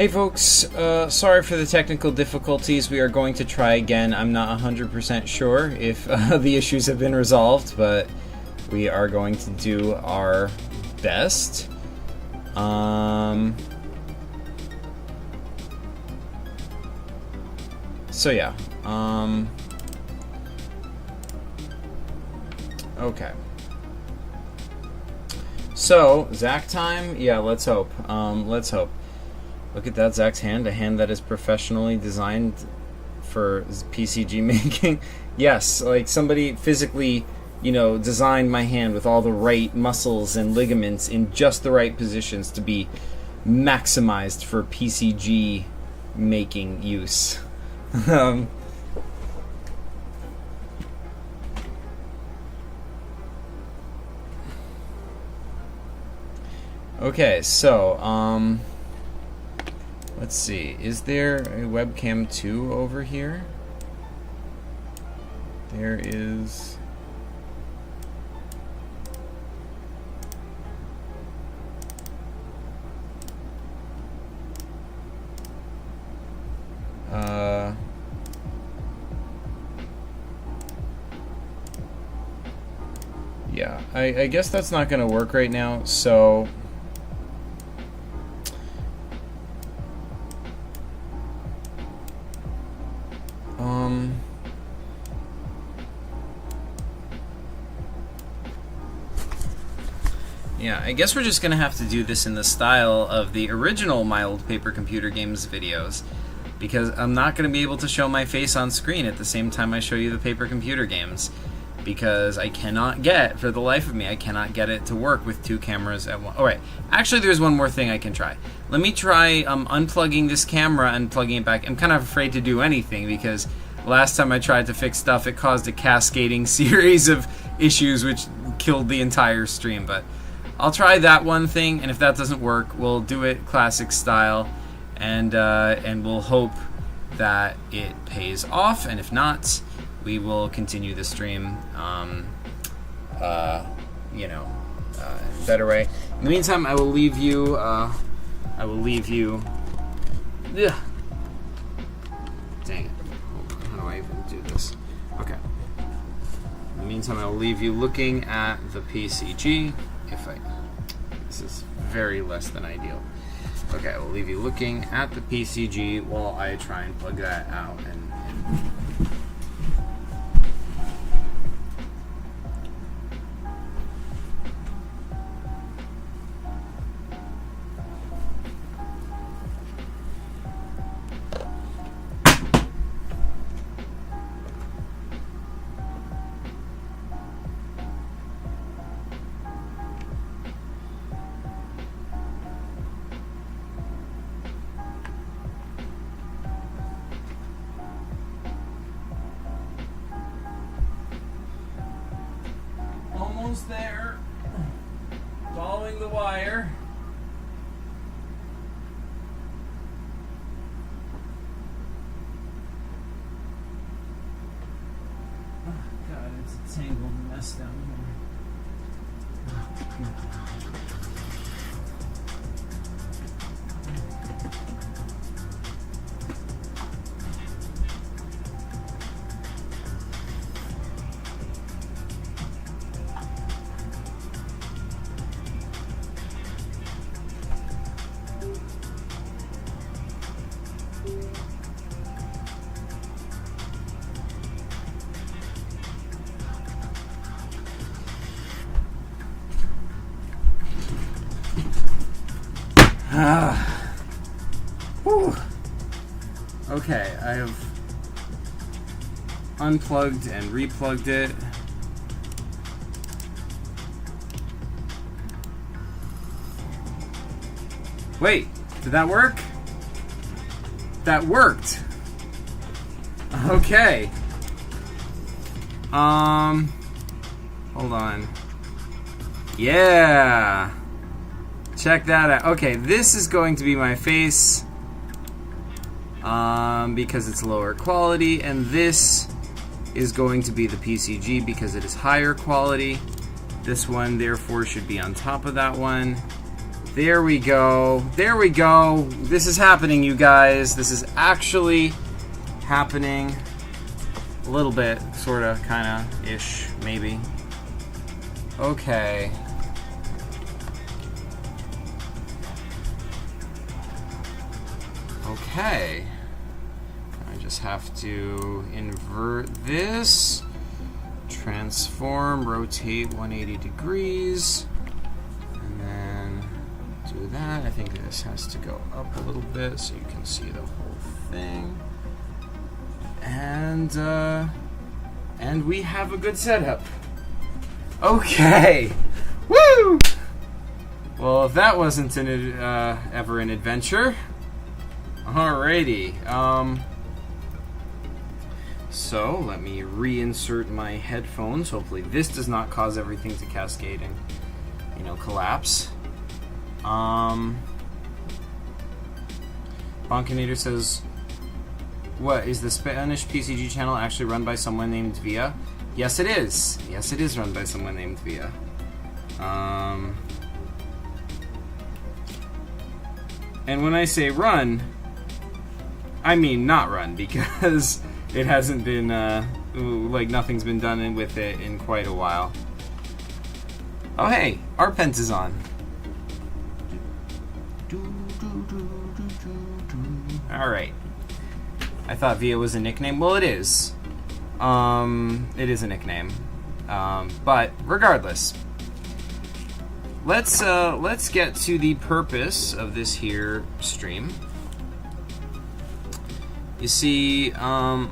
Hey folks, sorry for the technical difficulties. We are going to try again. I'm not 100% sure if the issues have been resolved, but we are going to do our best. So yeah, okay. So, Zach time? Yeah, let's hope. Let's hope. Look at that, Zach's hand. A hand that is professionally designed for PCG making. Yes, like somebody physically, designed my hand with all the right muscles and ligaments in just the right positions to be maximized for PCG making use. Okay, so, let's see. Is there a webcam 2 over here? There is. Yeah, I guess that's not going to work right now, so. Yeah, I guess we're just going to have to do this in the style of the original My Old Paper Computer Games videos, because I'm not going to be able to show my face on screen at the same time I show you the paper computer games, because I cannot get, for the life of me, I cannot get it to work with two cameras at once. Alright, actually there's one more thing I can try. Let me try unplugging this camera and plugging it back. I'm kind of afraid to do anything, because last time I tried to fix stuff, it caused a cascading series of issues which killed the entire stream, but I'll try that one thing, and if that doesn't work, we'll do it classic style, and we'll hope that it pays off, and if not, we will continue the stream, in a better way. In the meantime, I will leave you, ugh. Dang it. How do I even do this? Okay. In the meantime, I will leave you looking at the PCG. This is very less than ideal. Okay, I will leave you looking at the PCG while I try and plug that out. Almost there. Following the wire. Oh, God, it's a tangled mess down here. Oh, God. Okay, I have unplugged and replugged it. Wait, did that work? That worked. Okay. Hold on. Yeah. Check that out. Okay, this is going to be my face. Because it's lower quality, and this is going to be the PCG because it is higher quality. This one, therefore, should be on top of that one. There we go. There we go. This is happening, you guys. This is actually happening. A little bit, sort of, kind of, ish, maybe. Okay. Okay. I just have to invert this. Transform, rotate 180 degrees. And then do that. I think this has to go up a little bit so you can see the whole thing. And we have a good setup. Okay. Woo! Well, if that wasn't ever an adventure. Alrighty. So let me reinsert my headphones. Hopefully this does not cause everything to cascade and, you know, collapse. Bonkinator says, what, is the Spanish PCG channel actually run by someone named Via? Yes, it is. Yes, it is run by someone named Via. And when I say run, I mean not run, because it hasn't been, like, nothing's been done with it in quite a while. Oh, hey, Arpent is on. Alright. I thought Via was a nickname. Well, it is. It is a nickname. But regardless, let's get to the purpose of this here stream. You see, the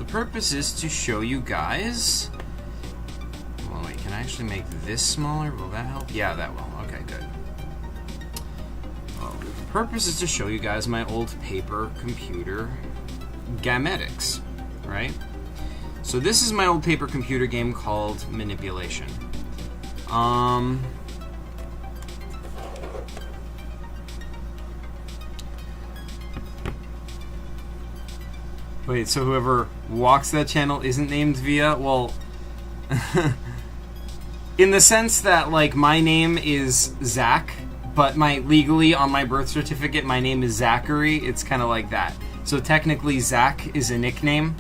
purpose is to show you guys. Well, wait, can I actually make this smaller? Will that help? Yeah, that will. Okay, good. Well, the purpose is to show you guys my old paper computer gametics, right? So this is my old paper computer game called MaNiPuLaTioN. Wait, so whoever walks that channel isn't named Via? Well, in the sense that, like, my name is Zach, but legally on my birth certificate, my name is Zachary. It's kind of like that. So technically, Zach is a nickname.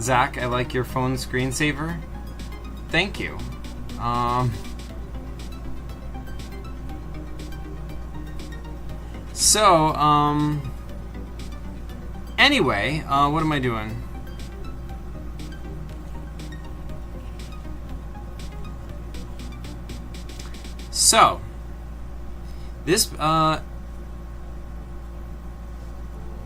Zach, I like your phone screensaver. Thank you. Anyway, what am I doing? So, this, yeah,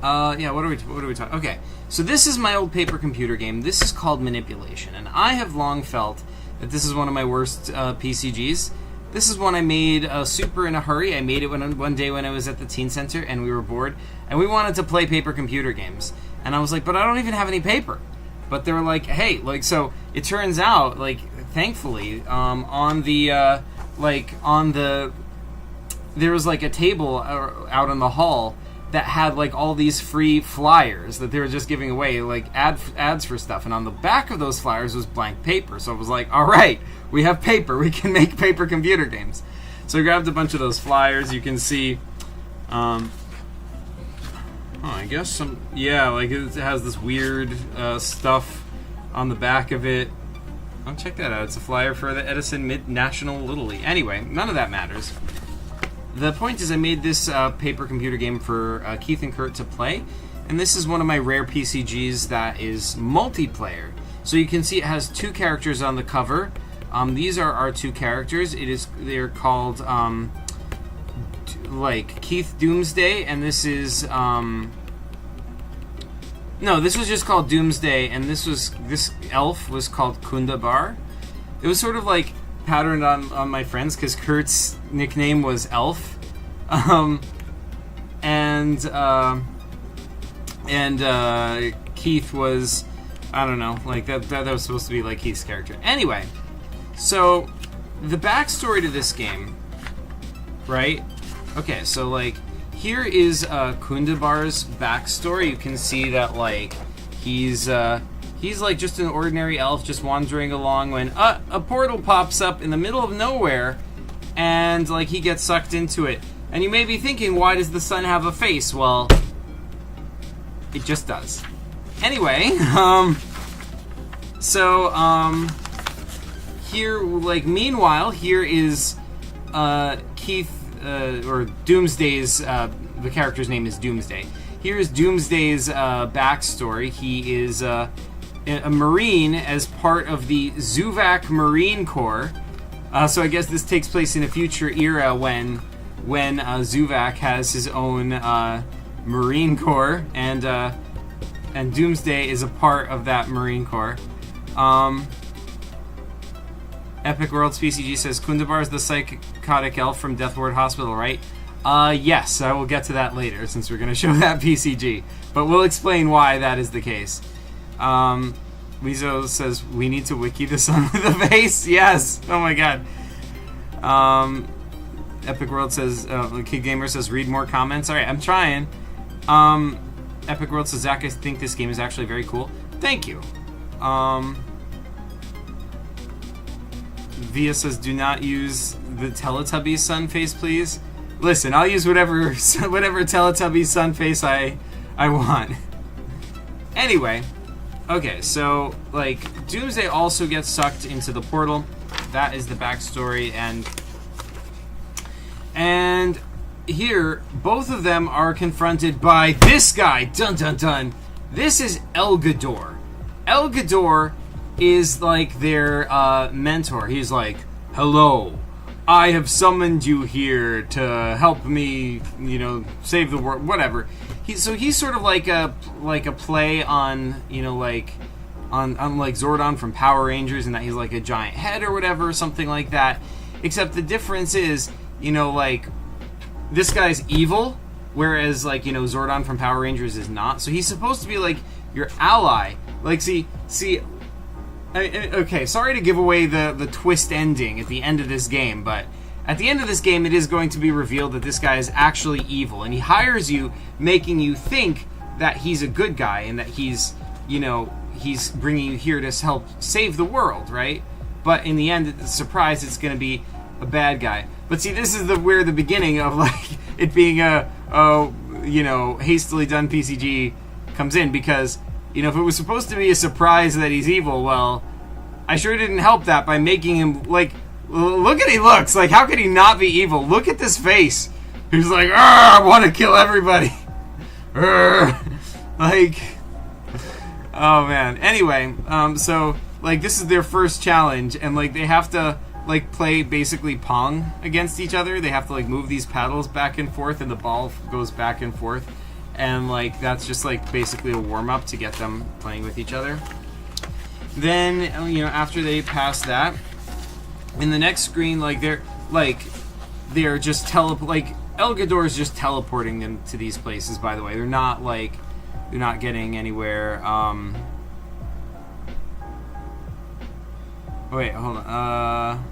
what are we talking? Okay, so this is my old paper computer game. This is called MaNiPuLaTioN, and I have long felt that this is one of my worst PCGs. This is one I made super in a hurry. I made it one day when I was at the teen center and we were bored, and we wanted to play paper computer games. And I was like, but I don't even have any paper. But they were like, hey, like, so it turns out, like, thankfully, there was like a table out in the hall that had like all these free flyers that they were just giving away, like ads for stuff, and on the back of those flyers was blank paper. So it was like, all right, we have paper, we can make paper computer games. So I grabbed a bunch of those flyers. You can see, I guess some, yeah, like it has this weird stuff on the back of it. Oh, check that out. It's a flyer for the Edison National Little League. Anyway, none of that matters. The point is I made this paper computer game for Keith and Kurt to play, and this is one of my rare PCGs that is multiplayer. So you can see it has two characters on the cover. These are our two characters. They're called like Keith Doomsday, and this is no, this was just called Doomsday, and this elf was called Kundabar. It was sort of like patterned on my friends because Kurt's nickname was Elf, and Keith was, I don't know, like that was supposed to be like Keith's character. Anyway, so the backstory to this game, right? Okay, so like here is Kundabar's backstory. You can see that like he's He's like just an ordinary elf just wandering along when a portal pops up in the middle of nowhere, and like he gets sucked into it. And you may be thinking, why does the sun have a face? Well, it just does. Anyway, here, like, meanwhile, here is Keith, or Doomsday's, the character's name is Doomsday. Here is Doomsday's backstory. He is a Marine as part of the Zuvak Marine Corps. So I guess this takes place in a future era when Zuvak has his own Marine Corps, and Doomsday is a part of that Marine Corps. Epic Worlds PCG says Kundabar is the psychotic elf from Death Ward Hospital, right? Yes, I will get to that later since we're going to show that PCG, but we'll explain why that is the case. Weezo says we need to wiki the sun with a face. Yes. Oh my god. Epic World says Kid Gamer says read more comments. All right, I'm trying. Epic World says Zach, I think this game is actually very cool. Thank you. Via says do not use the Teletubbies sun face, please. Listen, I'll use whatever Teletubbies sun face I want. Anyway, okay, so like Doomsday also gets sucked into the portal. That is the backstory, and here both of them are confronted by this guy. Dun dun dun. This is El Gador. El Gador is like their mentor. He's like, hello, I have summoned you here to help me, you know, save the world, whatever. He's sort of like a play on, you know, like on like Zordon from Power Rangers, and that he's like a giant head or whatever, something like that. Except the difference is, you know, like this guy's evil, whereas like, you know, Zordon from Power Rangers is not. So he's supposed to be like your ally. Like, see. Okay, sorry to give away the twist ending at the end of this game, but at the end of this game, it is going to be revealed that this guy is actually evil, and he hires you, making you think that he's a good guy and that he's, you know, he's bringing you here to help save the world, right? But in the end, surprise, it's going to be a bad guy. But see, this is where the beginning of like it being a you know, hastily done PCG comes in, because, you know, if it was supposed to be a surprise that he's evil, well, I sure didn't help that by making him, like, look at he looks. Like, how could he not be evil? Look at this face. He's like, I want to kill everybody. Like, oh, man. Anyway, so, like, this is their first challenge, and, like, they have to, like, play basically Pong against each other. They have to, like, move these paddles back and forth, and the ball goes back and forth. And, like, that's just, like, basically a warm-up to get them playing with each other. Then, you know, after they pass that, in the next screen, like, they're just El Gador is just teleporting them to these places, by the way. They're not getting anywhere. Wait, hold on.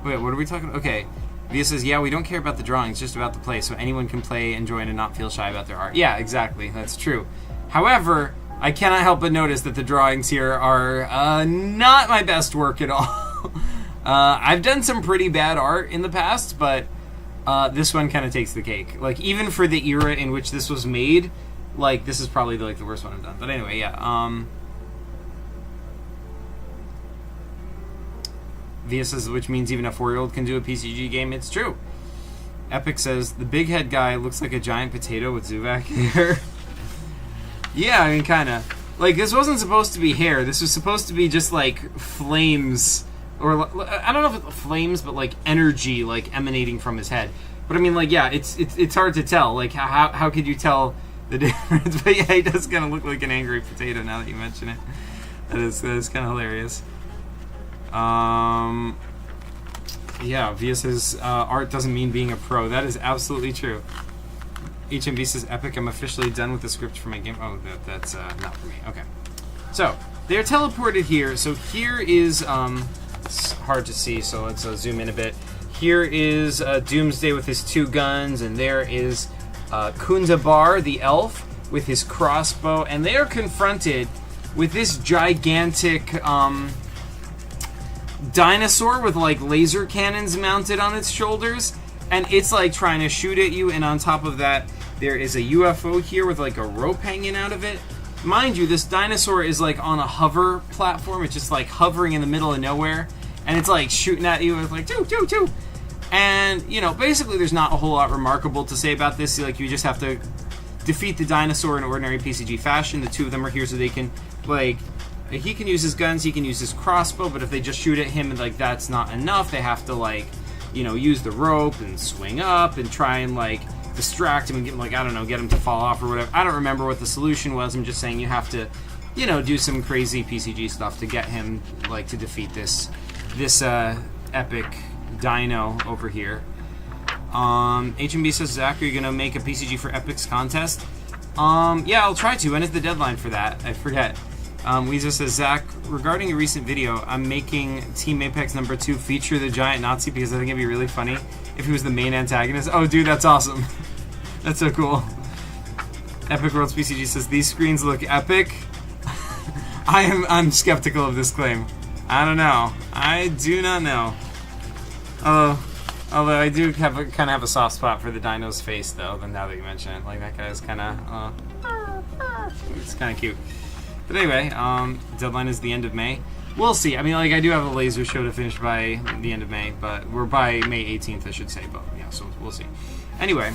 Wait, what are we talking about? Okay. Via says, yeah, we don't care about the drawings, just about the play, so anyone can play, enjoy, and not feel shy about their art. Yeah, exactly. That's true. However, I cannot help but notice that the drawings here are not my best work at all. I've done some pretty bad art in the past, but this one kind of takes the cake. Like, even for the era in which this was made, like, this is probably the worst one I've done. But anyway, yeah. Via says, which means even a 4-year-old can do a PCG game. It's true. Epic says, the big head guy looks like a giant potato with Zuvak hair. Yeah, I mean, kind of. Like, this wasn't supposed to be hair. This was supposed to be just, like, flames. Or, I don't know if it's flames, but, like, energy, like, emanating from his head. But, I mean, like, yeah, it's hard to tell. Like, how could you tell the difference? But, yeah, he does kind of look like an angry potato now that you mention it. That is kind of hilarious. Yeah, Via says, art doesn't mean being a pro. That is absolutely true. HMV says, epic, I'm officially done with the script for my game. Oh, that's not for me. Okay. So, they're teleported here. So here is, it's hard to see, so let's zoom in a bit. Here is Doomsday with his 2 guns, and there is Kundabar, the elf. with his crossbow, and they are confronted with this gigantic dinosaur with like laser cannons mounted on its shoulders, and it's like trying to shoot at you, and on top of that there is a UFO here with like a rope hanging out of it. Mind you, this dinosaur is like on a hover platform. It's just like hovering in the middle of nowhere, and it's like shooting at you with like choo. And you know, basically there's not a whole lot remarkable to say about this. Like, you just have to defeat the dinosaur in ordinary PCG fashion. The two of them are here so they can, like, he can use his guns, he can use his crossbow, but if they just shoot at him, like, that's not enough. They have to, like, you know, use the rope and swing up and try and, like, distract him and get him, like, I don't know, get him to fall off or whatever. I don't remember what the solution was. I'm just saying you have to, you know, do some crazy PCG stuff to get him, like, to defeat this epic dino over here. HMB says, Zach, are you gonna make a PCG for Epics contest? Yeah, I'll try to. When is the deadline for that? I forget. Weezer says, Zach, regarding a recent video, I'm making Team Apex #2 feature the giant Nazi because I think it'd be really funny if he was the main antagonist. Oh, dude, that's awesome. That's so cool. Epic Worlds PCG says, these screens look epic. I'm skeptical of this claim. I don't know. I do not know. Although I do kind of have a soft spot for the dino's face, though. Then now that you mention it, like, that guy's kind of, it's kind of cute. But anyway, deadline is the end of May. We'll see. I mean, like, I do have a laser show to finish by the end of May, but we're by May 18th, I should say. But yeah, so we'll see. Anyway,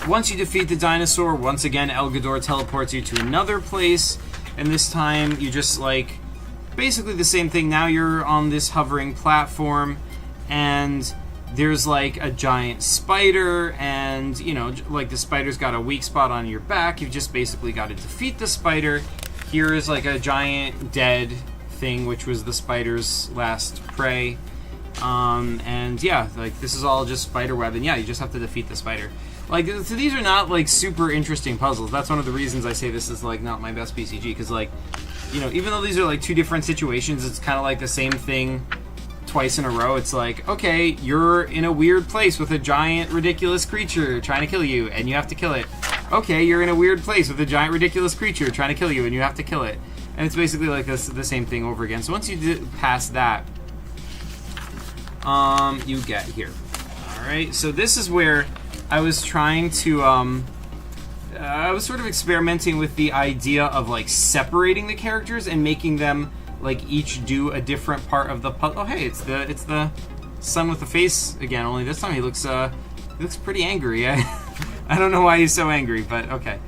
once you defeat the dinosaur, once again, El Gador teleports you to another place, and this time you just, like, basically the same thing. Now you're on this hovering platform, and there's like a giant spider, and you know, like, the spider's got a weak spot on your back. You've just basically got to defeat the spider. Here is like a giant dead thing, which was the spider's last prey. And yeah, like, this is all just spider web, and yeah, you just have to defeat the spider. Like, so these are not like super interesting puzzles. That's one of the reasons I say this is like not my best PCG, because, like, you know, even though these are like two different situations, it's kind of like the same thing twice in a row. It's like, okay, you're in a weird place with a giant ridiculous creature trying to kill you, and you have to kill it. Okay, you're in a weird place with a giant ridiculous creature trying to kill you, and you have to kill it. And it's basically like this, the same thing over again. So once you pass that, you get here. Alright, so this is where I was trying to, I was sort of experimenting with the idea of, like, separating the characters and making them, like, each do a different part of the puzzle. Oh, hey, it's the son with the face again, only this time he looks pretty angry. I don't know why he's so angry, but okay.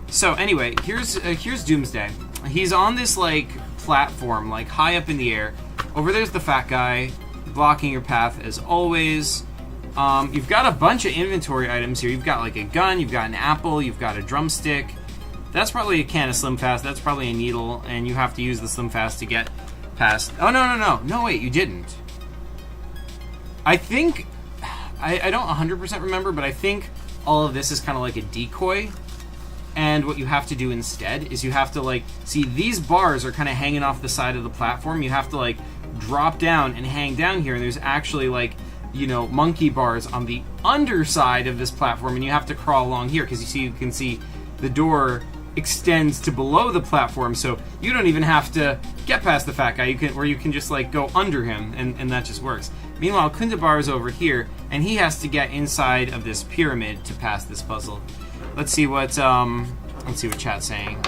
So anyway, here's Doomsday. He's on this, like, platform, like, high up in the air. Over there's the fat guy blocking your path as always. You've got a bunch of inventory items here. You've got, like, a gun, you've got an apple, you've got a drumstick. That's probably a can of Slim Fast. That's probably a needle, and you have to use the Slim Fast to get past. Oh, no. No, wait, you didn't. I think, I don't 100% remember, but I think all of this is kind of like a decoy. And what you have to do instead is you have to, like, see, these bars are kind of hanging off the side of the platform. You have to, like, drop down and hang down here, and there's actually, like, you know, monkey bars on the underside of this platform, and you have to crawl along here, because you can see the door extends to below the platform, so you don't even have to get past the fat guy. You can just, like, go under him, and that just works. Meanwhile, Kundabar is over here, and he has to get inside of this pyramid to pass this puzzle. Let's see what chat's saying.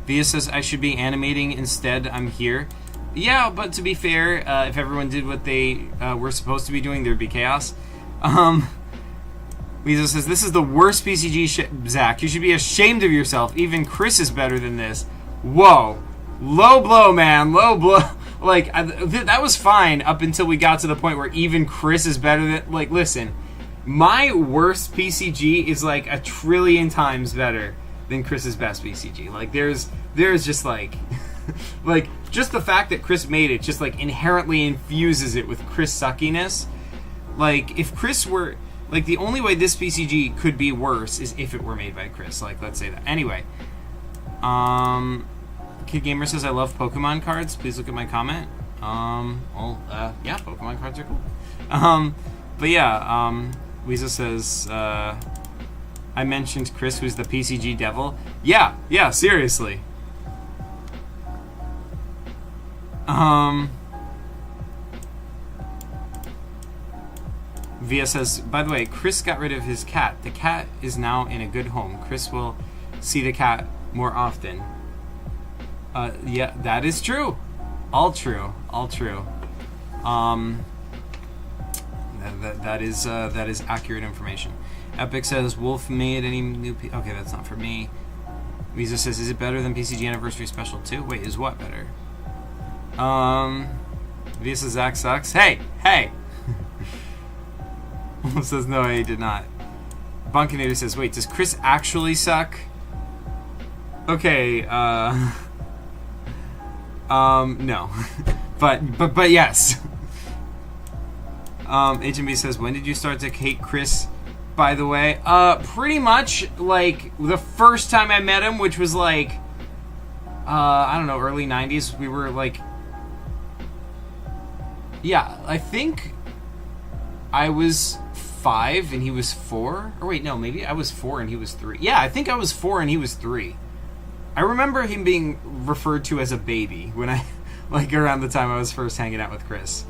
Via says, I should be animating instead, I'm here. Yeah, but to be fair, if everyone did what they were supposed to be doing, there'd be chaos. Weezer says, this is the worst PCG Zach. You should be ashamed of yourself. Even Chris is better than this. Whoa. Low blow, man. Low blow. Like, that was fine up until we got to the point where even Chris is better than... Like, listen. My worst PCG is, like, 1 trillion times better than Chris's best PCG. Like, there's just, like... like, just the fact that Chris made it just, like, inherently infuses it with Chris suckiness. Like, if Chris were... Like, the only way this PCG could be worse is if it were made by Chris. Like, let's say that. Anyway. Kid Gamer says, I love Pokemon cards. Please look at my comment. Yeah, Pokemon cards are cool. But yeah, Weasel says, I mentioned Chris was the PCG devil. Yeah, seriously. Via says, by the way, Chris got rid of his cat. The cat is now in a good home. Chris will see the cat more often. Yeah, that is true. All true. That is accurate information. Epic says, Wolf made any new... Okay, that's not for me. Visa says, is it better than PCG Anniversary Special 2? Wait, is what better? Visa says, Zach sucks. Hey! Wolf says, no, he did not. Bunkinator says, wait, does Chris actually suck? Okay, no. but yes. HMB says, when did you start to hate Chris, by the way? Pretty much, like, the first time I met him, which was, like, I don't know, early 90s. We were, like... Yeah, I think I was 5 and he was 4. Or wait, no, maybe I was 4 and he was 3. Yeah, I think I was 4 and he was 3. I remember him being referred to as a baby when I, like, around the time I was first hanging out with Chris.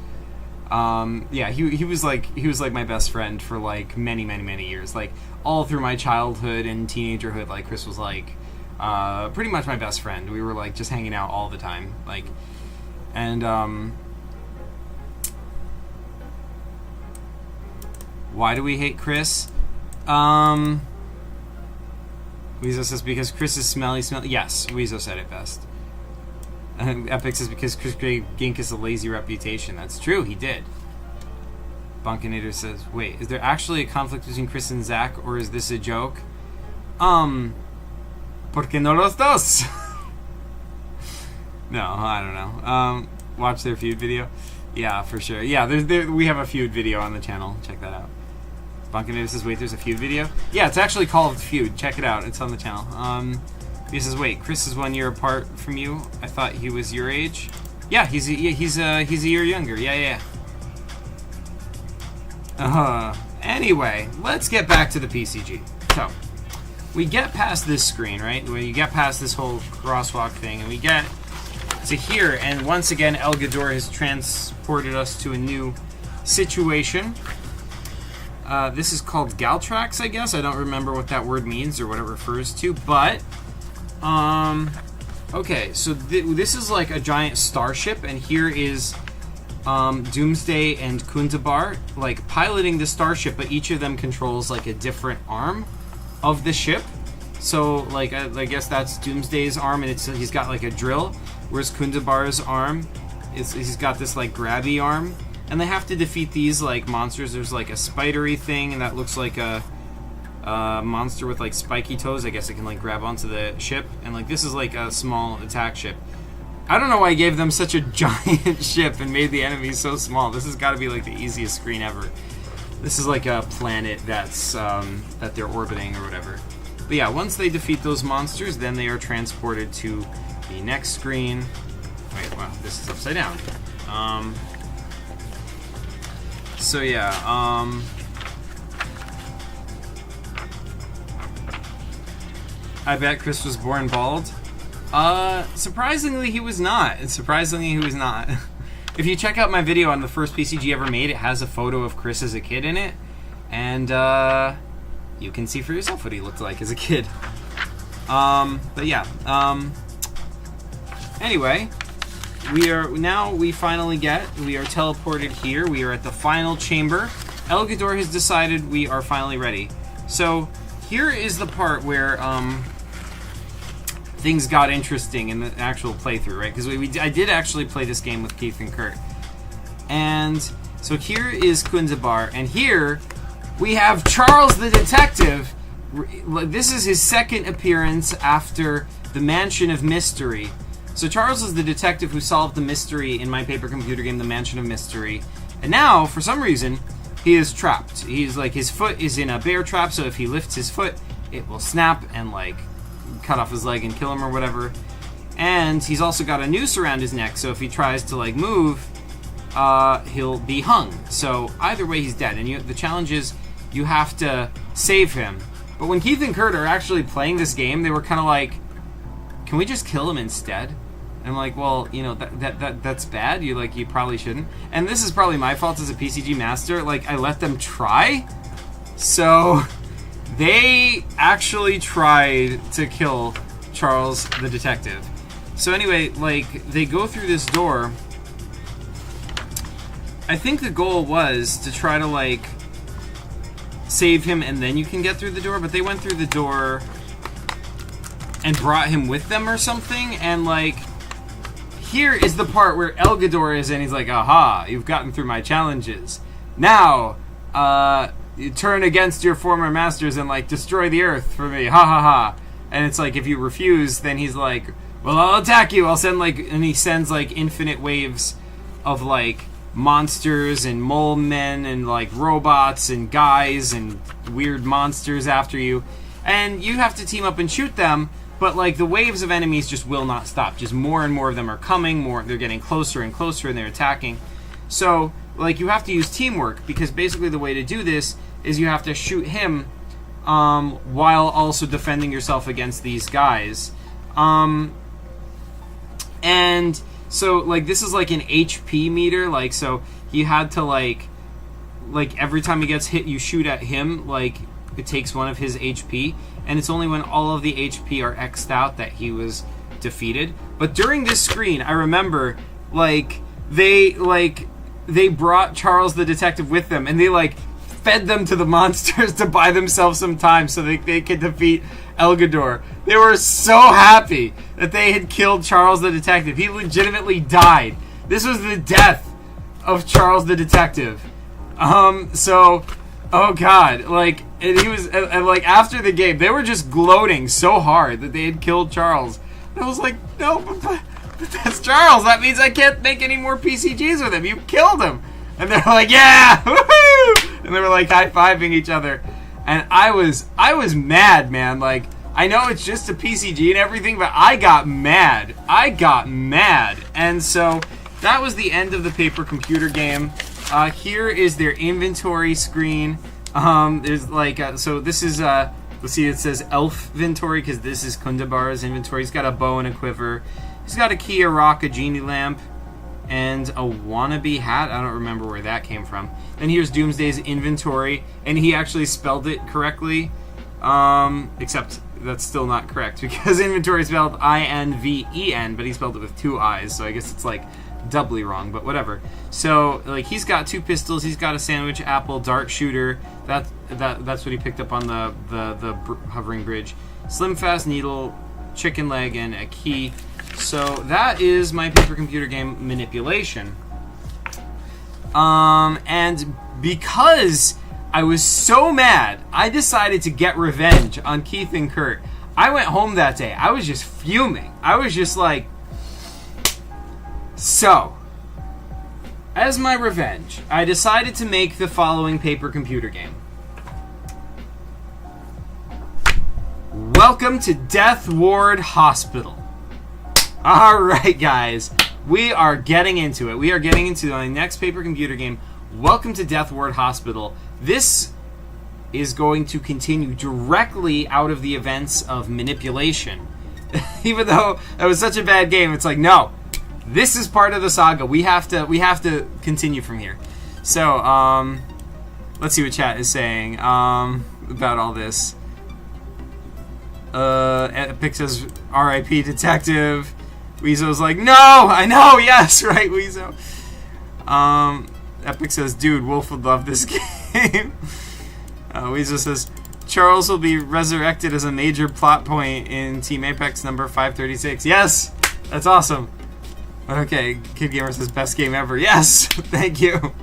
Yeah, he was like my best friend for like many years. Like all through my childhood and teenagerhood, like Chris was like pretty much my best friend. We were like just hanging out all the time. Like, and why do we hate Chris? Weezo says because Chris is smelly. Yes, Weezo said it best. Epic says because Chris gave Ginkus a lazy reputation. That's true, he did. Bunkinator says, wait, is there actually a conflict between Chris and Zach, or is this a joke? Porque no los dos? No, I don't know. Watch their feud video? Yeah, for sure. Yeah, we have a feud video on the channel. Check that out. Bunkinator says, wait, there's a feud video? Yeah, it's actually called Feud. Check it out. It's on the channel. He says, wait, Chris is 1 year apart from you. I thought he was your age. Yeah, he's a year younger. Yeah. Anyway, let's get back to the PCG. So, we get past this screen, right? We get past this whole crosswalk thing, and we get to here, and once again, El Gador has transported us to a new situation. This is called Galtrax, I guess. I don't remember what that word means or what it refers to, but... okay, so this is like a giant starship, and here is Doomsday and Kundabar, like, piloting the starship, but each of them controls, like, a different arm of the ship. So, like, I guess that's Doomsday's arm, and he's got, like, a drill, whereas Kundabar's arm, he's got this, like, grabby arm, and they have to defeat these, like, monsters. There's, like, a spidery thing, and that looks like a monster with like spiky toes. I guess it can like grab onto the ship, and like this is like a small attack ship. I don't know why I gave them such a giant ship and made the enemies so small. This has got to be like the easiest screen ever. This is like a planet that's that they're orbiting or whatever. But yeah, once they defeat those monsters, then they are transported to the next screen. Wait, wow, this is upside down. So yeah, I bet Chris was born bald. Surprisingly, he was not. If you check out my video on the first PCG ever made, it has a photo of Chris as a kid in it. And, you can see for yourself what he looked like as a kid. But yeah, anyway, we are teleported here. We are at the final chamber. El Gador has decided we are finally ready. So, here is the part where, things got interesting in the actual playthrough, right? Because I did actually play this game with Keith and Kurt. And so here is Kundabar, and here we have Charles the Detective. This is his second appearance after the Mansion of Mystery. So Charles is the detective who solved the mystery in my paper computer game, The Mansion of Mystery. And now, for some reason, he is trapped. He's like, his foot is in a bear trap, so if he lifts his foot, it will snap and like cut off his leg and kill him or whatever. And he's also got a noose around his neck, so if he tries to, like, move, he'll be hung. So either way, he's dead. And the challenge is you have to save him. But when Keith and Kurt are actually playing this game, they were kind of like, can we just kill him instead? And I'm like, well, you know, that's bad. You probably shouldn't. And this is probably my fault as a PCG master. Like, I let them try. So they actually tried to kill Charles the detective. So anyway, like, they go through this door. I think the goal was to try to, like, save him and then you can get through the door, but they went through the door and brought him with them or something, and, like, here is the part where Elgador is, and he's like, aha, you've gotten through my challenges. Now, you turn against your former masters and, like, destroy the earth for me, ha ha ha. And it's like, if you refuse, then he's like, well, I'll attack you. I'll send, like, and he sends, like, infinite waves of, like, monsters and mole men and, like, robots and guys and weird monsters after you. And you have to team up and shoot them, but, like, the waves of enemies just will not stop. Just more and more of them are coming, they're getting closer and closer, and they're attacking. So, like, you have to use teamwork, because basically the way to do this is you have to shoot him while also defending yourself against these guys. And so, like, this is like an HP meter, like, so he had to, like every time he gets hit, you shoot at him, like, it takes one of his HP, and it's only when all of the HP are X'd out that he was defeated. But during this screen, I remember, like, they brought Charles the detective with them, and they, like, fed them to the monsters to buy themselves some time so they could defeat Elgador. They were so happy that they had killed Charles the detective. He legitimately died. This was the death of Charles the detective. So, oh god, like, and he was, and like, after the game, they were just gloating so hard that they had killed Charles. And I was like, no, but that's Charles. That means I can't make any more PCGs with him. You killed him. And they're like, yeah, woohoo! And they were, like, high-fiving each other. And I was mad, man. Like, I know it's just a PCG and everything, but I got mad. And so that was the end of the paper computer game. Here is their inventory screen. There's, like, so this is, let's see, it says Elf inventory, because this is Kundabar's inventory. He's got a bow and a quiver. He's got a key, a rock, a genie lamp, and a wannabe hat. I don't remember where that came from. Then here's Doomsday's inventory, and he actually spelled it correctly, except that's still not correct, because inventory is spelled I-N-V-E-N, but he spelled it with two I's, so I guess it's, like, doubly wrong, but whatever. So, like, he's got 2 pistols, he's got a sandwich, apple, dart shooter. That's what he picked up on the hovering bridge. Slim fast needle, chicken leg, and a key. So that is my paper computer game MaNiPuLaTioN. And because I was so mad, I decided to get revenge on Keith and Kurt. I went home that day. I was just fuming. I was just like... So, as my revenge, I decided to make the following paper computer game. Welcome to Death Ward Hospital. Alright, guys. We are getting into it. We are getting into the next paper computer game. Welcome to Death Ward Hospital. This is going to continue directly out of the events of MaNiPuLaTioN. Even though it was such a bad game, it's like, no. This is part of the saga. We have to continue from here. So, let's see what chat is saying about all this. Epic says, R.I.P. Detective. Weezo's like, no! I know! Yes! Right, Weezo. Epic says, dude, Wolf would love this game. Weezo says, Charles will be resurrected as a major plot point in Team Apex number 536. Yes! That's awesome. Okay, Kid Gamer says, best game ever. Yes! Thank you.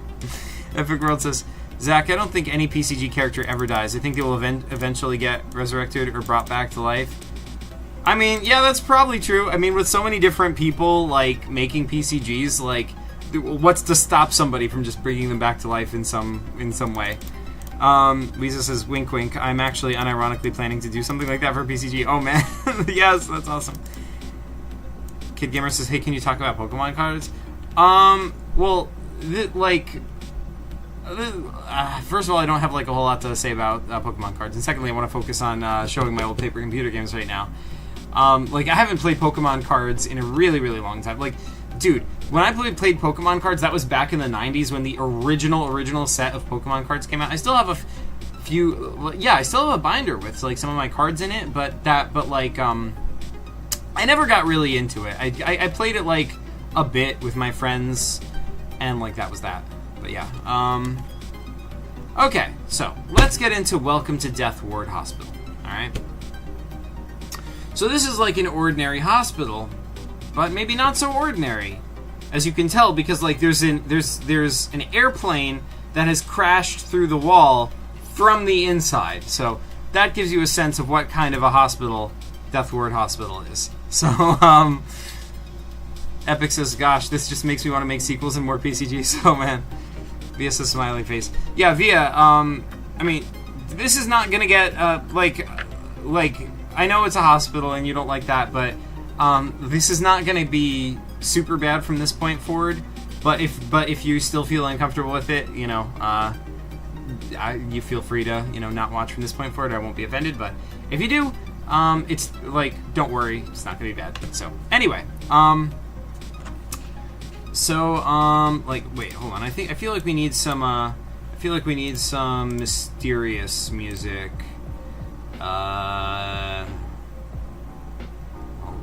Epic World says, Zach, I don't think any PCG character ever dies. I think they will eventually get resurrected or brought back to life. I mean, yeah, that's probably true. I mean, with so many different people, like, making PCGs, like, what's to stop somebody from just bringing them back to life in some way? Weezer says, wink wink, I'm actually unironically planning to do something like that for PCG. Oh, man. Yes, that's awesome. Kid Gamer says, hey, can you talk about Pokemon cards? Well, first of all, I don't have like a whole lot to say about Pokemon cards, and secondly, I want to focus on showing my old paper computer games right now. Like, I haven't played Pokemon cards in a really, really long time. Like, dude, when I played Pokemon cards, that was back in the 90s when the original set of Pokemon cards came out. I still have a few, yeah, I still have a binder with like some of my cards in it, but I never got really into it. I played it like a bit with my friends, and like that was that. But yeah, okay, so let's get into Welcome to Death Ward Hospital. All right. So this is like an ordinary hospital, but maybe not so ordinary, as you can tell, because like there's an airplane that has crashed through the wall from the inside. So that gives you a sense of what kind of a hospital Death Ward Hospital is. So Epic says, "Gosh, this just makes me want to make sequels and more PCGs." Oh man, Via says smiley face. Yeah, Via. I mean, this is not gonna get like. I know it's a hospital and you don't like that, but this is not going to be super bad from this point forward. But if you still feel uncomfortable with it, you know, you feel free to, you know, not watch from this point forward. I won't be offended. But if you do, it's like, don't worry, it's not going to be bad. So anyway, like, wait, hold on. I feel like we need some mysterious music. Hold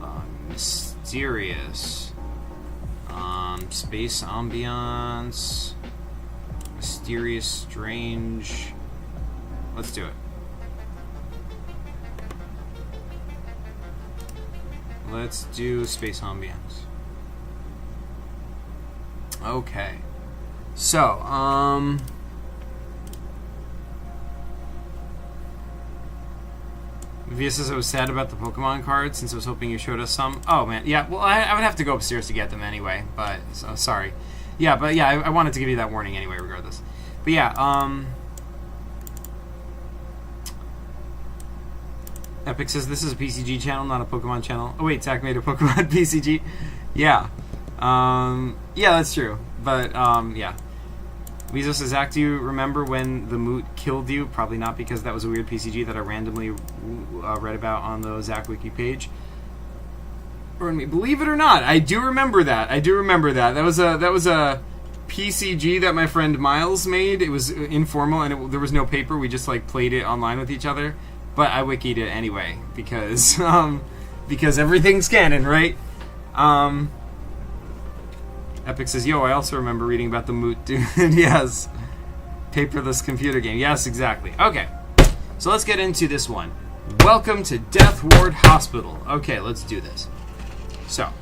on. Mysterious. Space ambiance. Mysterious, strange. Let's do it. Let's do space ambiance. Okay. So, Via says I was sad about the Pokemon cards since I was hoping you showed us some. Oh man, yeah. Well, I would have to go upstairs to get them anyway. But so, sorry. Yeah, but yeah, I wanted to give you that warning anyway, regardless. But yeah, Epic says this is a PCG channel, not a Pokemon channel. Oh wait, Zach made a Pokemon PCG. Yeah, yeah, that's true. But yeah. Weezo says, Zach, do you remember when the Moot killed you? Probably not, because that was a weird PCG that I randomly read about on the Zach Wiki page. Believe it or not, I do remember that. That was a PCG that my friend Miles made. It was informal, and there was no paper. We just like played it online with each other. But I wikied it anyway, because everything's canon, right? Epic says, yo, I also remember reading about the Moot dude. Yes. Paperless computer game. Yes, exactly. Okay. So let's get into this one. Welcome to Death Ward Hospital. Okay, let's do this. So,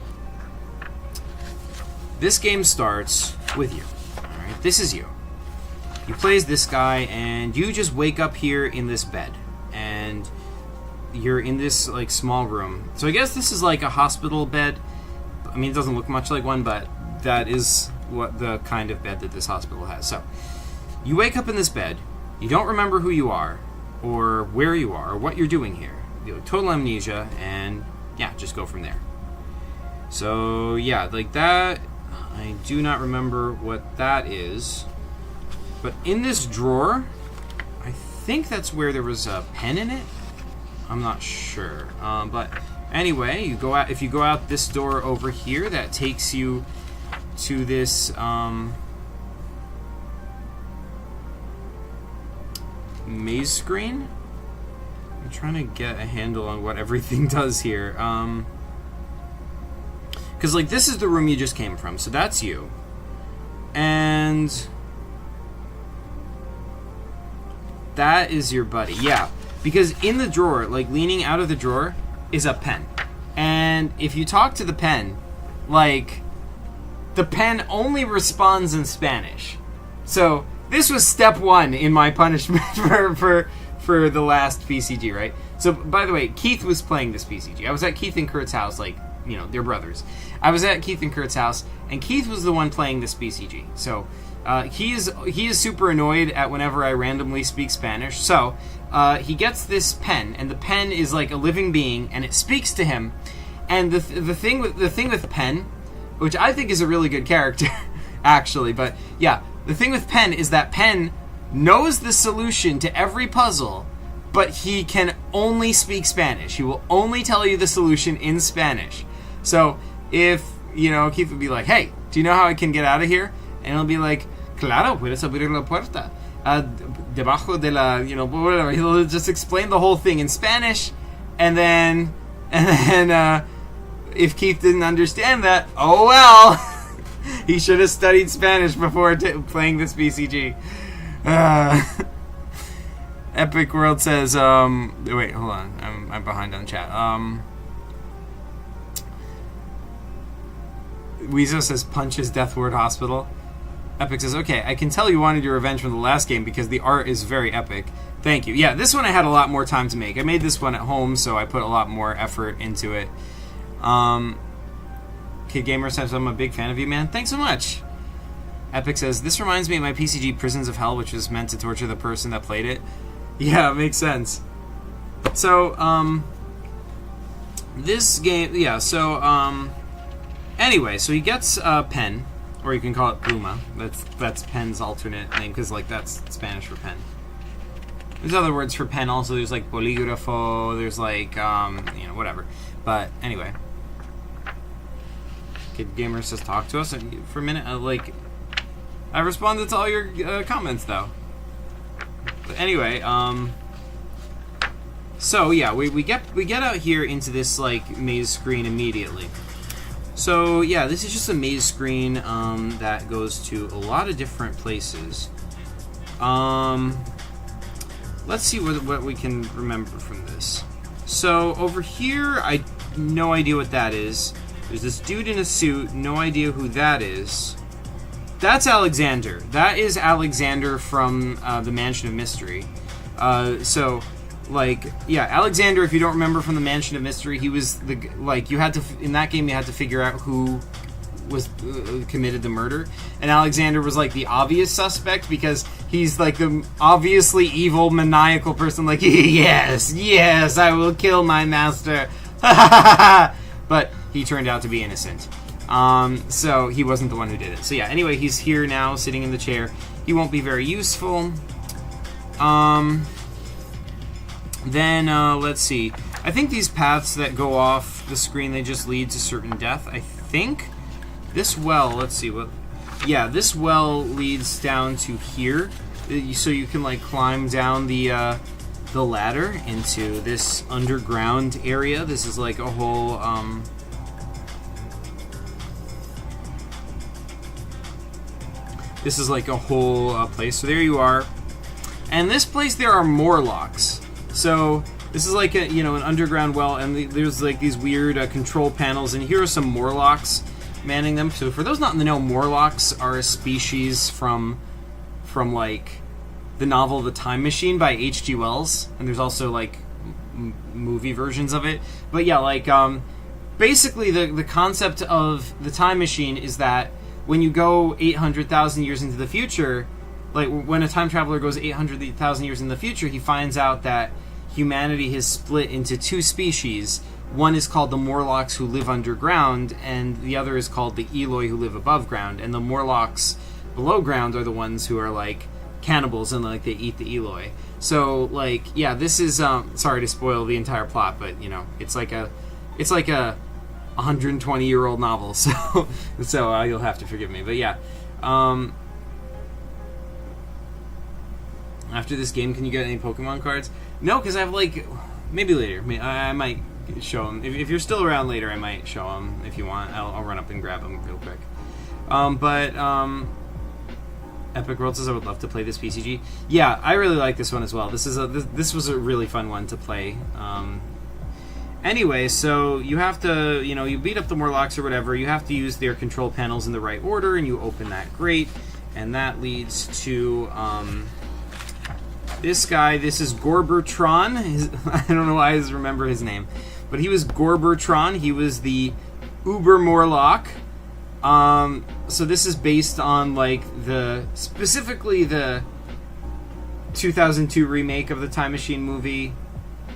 this game starts with you. Alright, this is you. You play as this guy, and you just wake up here in this bed. And you're in this, like, small room. So I guess this is like a hospital bed. I mean, it doesn't look much like one, but that is what the kind of bed that this hospital has. So, you wake up in this bed, you don't remember who you are, or where you are, or what you're doing here. You have total amnesia, and yeah, just go from there. So, yeah, like that, I do not remember what that is. But in this drawer, I think that's where there was a pen in it. I'm not sure. But anyway, you go out. If you go out this door over here, that takes you to this maze screen. I'm trying to get a handle on what everything does here. Because like this is the room you just came from, so that's you. And that is your buddy. Yeah, because in the drawer, like leaning out of the drawer, is a pen. And if you talk to the pen, like, the pen only responds in Spanish. So this was step one in my punishment for the last PCG, right? So by the way, Keith was playing this PCG. I was at Keith and Kurt's house, like, you know, they're brothers. I was at Keith and Kurt's house, and Keith was the one playing this PCG. So he is super annoyed at whenever I randomly speak Spanish. So he gets this pen, and the pen is like a living being, and it speaks to him. And the thing with Penn, which I think is a really good character, actually, but yeah, the thing with Penn is that Penn knows the solution to every puzzle, but he can only speak Spanish. He will only tell you the solution in Spanish. So if, Keith would be like, hey, do you know how I can get out of here? And he'll be like, claro, puedes abrir la puerta. Debajo de la, whatever. He'll just explain the whole thing in Spanish, and then if Keith didn't understand that, oh well. He should have studied Spanish before playing this BCG. Epic World says, wait, hold on. I'm behind on chat. Weezo says, punches Death Ward Hospital. Epic says, okay, I can tell you wanted your revenge from the last game because the art is very epic. Thank you. Yeah, this one I had a lot more time to make. I made this one at home, so I put a lot more effort into it. Kid Gamer says, I'm a big fan of you, man. Thanks so much. Epic says, this reminds me of my PCG Prisons of Hell, which was meant to torture the person that played it. Yeah, it makes sense. So, this game, yeah, so, anyway, so he gets, Pen, or you can call it Pluma. That's Pen's alternate name, because, that's Spanish for pen. There's other words for pen also. There's, polígrafo, there's, whatever. But, anyway. Kid Gamer says, talk to us. And for a minute, I responded to all your comments, though. But anyway, so yeah, we get out here into this maze screen immediately. So yeah, this is just a maze screen that goes to a lot of different places. Let's see what we can remember from this. So over here, I no idea what that is. There's this dude in a suit, no idea who that is. That's Alexander. That is Alexander from the Mansion of Mystery. So, yeah, Alexander, if you don't remember from the Mansion of Mystery, he was you had to, in that game, you had to figure out who was committed the murder. And Alexander was, the obvious suspect because he's, the obviously evil, maniacal person, yes, I will kill my master. But he turned out to be innocent. So he wasn't the one who did it. So yeah, anyway, he's here now, sitting in the chair. He won't be very useful. Then, let's see. I think these paths that go off the screen, they just lead to certain death. I think this well, let's see what... Yeah, this well leads down to here. So you can, climb down the ladder into this underground area. This is, a whole, This is a whole place. So there you are. And this place, there are Morlocks. So this is an underground well, and there's these weird control panels, and here are some Morlocks manning them. So for those not in the know, Morlocks are a species from the novel The Time Machine by H.G. Wells, and there's also movie versions of it. But yeah, basically the concept of The Time Machine is that when you go 800,000 years into the future, when a time traveler goes 800,000 years in the future, he finds out that humanity has split into two species. One is called the Morlocks, who live underground, and the other is called the Eloi, who live above ground. And the Morlocks below ground are the ones who are cannibals, and they eat the Eloi. So yeah, this is sorry to spoil the entire plot, but it's like a 120-year-old novel, so you'll have to forgive me. But yeah, after this game, can you get any Pokemon cards? No, because I have maybe later. I might show them. If you're still around later, I might show them if you want. I'll run up and grab them real quick. Epic World says I would love to play this PCG. Yeah, I really like this one as well. This was a really fun one to play. Anyway, so you have to, you beat up the Morlocks or whatever. You have to use their control panels in the right order, and you open that grate, and that leads to this guy. This is Gorbertron. I don't know why I remember his name, but he was Gorbertron. He was the Uber Morlock. So this is based on specifically the 2002 remake of the Time Machine movie.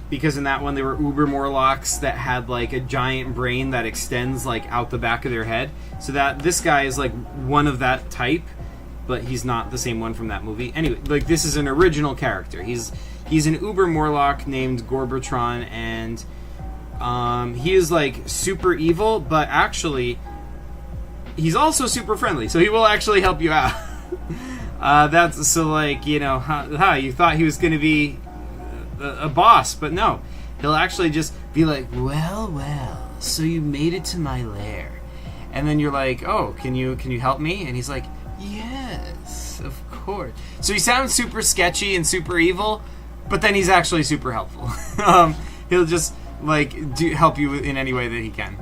because in that one they were Uber Morlocks that had like a giant brain that extends like out the back of their head. So that this guy is like one of that type, but he's not the same one from that movie. Anyway, like this is an original character. He's an Uber Morlock named Gorbatron, and he is like super evil, but actually he's also super friendly. So he will actually help you out. That's so like, you know, you thought he was going to be a boss, but no, he'll actually just be like, well, so you made it to my lair, and then you're like, oh, can you help me? And he's like, yes, of course. So he sounds super sketchy and super evil, but then he's actually super helpful. He'll just like help you in any way that he can.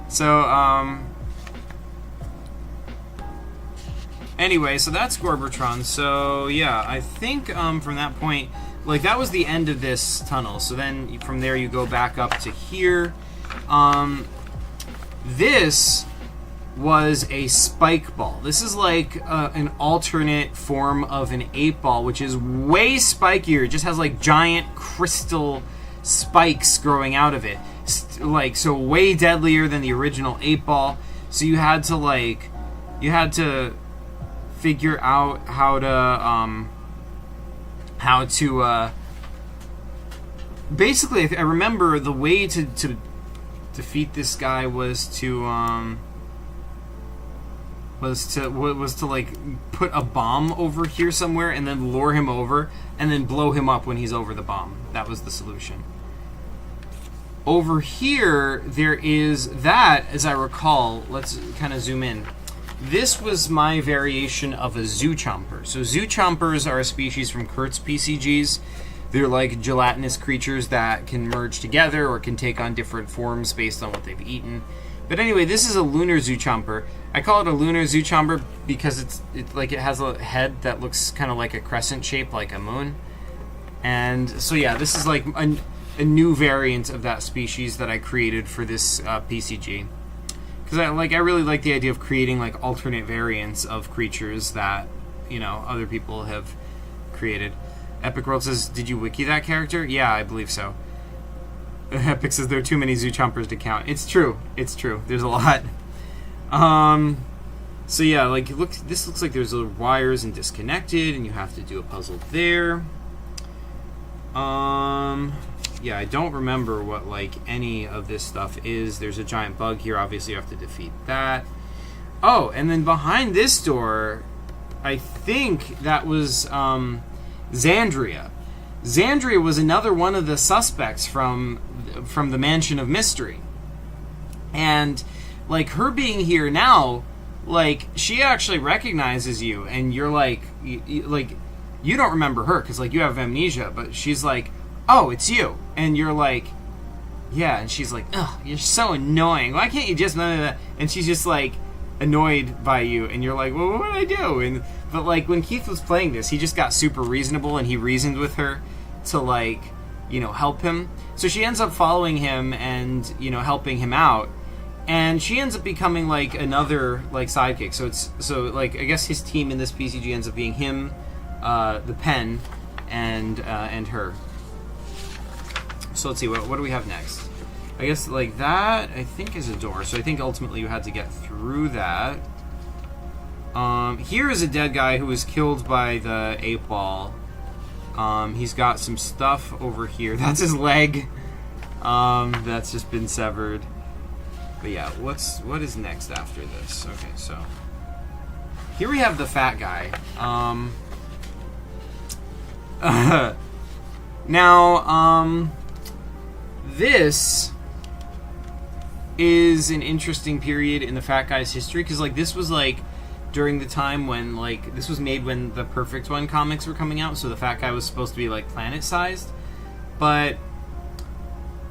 So anyway, so that's Gorbatron. So yeah, I think from that point, like that was the end of this tunnel. So then from there you go back up to here. This was a spike ball. This is like an alternate form of an 8-ball, which is way spikier. It just has like giant crystal spikes growing out of it. Like, so way deadlier than the original 8-ball. So you had to figure out how to basically, I remember the way to defeat this guy was to like put a bomb over here somewhere and then lure him over and then blow him up when he's over the bomb. That was the solution. Over here there is that, as I recall, let's kind of zoom in. This was my variation of a zoo chomper. So zoo chompers are a species from Kurtz PCGs. They're like gelatinous creatures that can merge together or can take on different forms based on what they've eaten. But anyway, this is a lunar zoo chomper. I call it a lunar zoo chomper because it has a head that looks kind of like a crescent shape, like a moon. And so yeah, this is like a new variant of that species that I created for this PCG. Because I really like the idea of creating like alternate variants of creatures that, you know, other people have created. Epic World says, did you wiki that character? Yeah, I believe so. Epic says there are too many zoo chompers to count. It's true. There's a lot. So yeah, like this looks like there's little wires and disconnected, and you have to do a puzzle there. Yeah, I don't remember what like any of this stuff is. There's a giant bug here. Obviously, you have to defeat that. Oh, and then behind this door, I think that was Xandria. Xandria was another one of the suspects from the Mansion of Mystery. And like her being here now, like she actually recognizes you, and you're like, you don't remember her because like you have amnesia, but she's like, oh, it's you, and you're like, yeah, and she's like, ugh, you're so annoying. Why can't you just none of that? And she's just like annoyed by you, and you're like, well, what did I do? But like when Keith was playing this, he just got super reasonable, and he reasoned with her to like, you know, help him. So she ends up following him and, you know, helping him out, and she ends up becoming like another like sidekick. So like I guess his team in this PCG ends up being him, the pen, and her. So let's see, what do we have next? I guess like that, I think, is a door. So I think ultimately you had to get through that. Here is a dead guy who was killed by the 8-ball. He's got some stuff over here. That's his leg. That's just been severed. But yeah, what is next after this? Okay, so here we have the fat guy. Now, this is an interesting period in the fat guy's history, because like this was like during the time when like this was made when the Perfect One comics were coming out, so the fat guy was supposed to be like planet-sized. But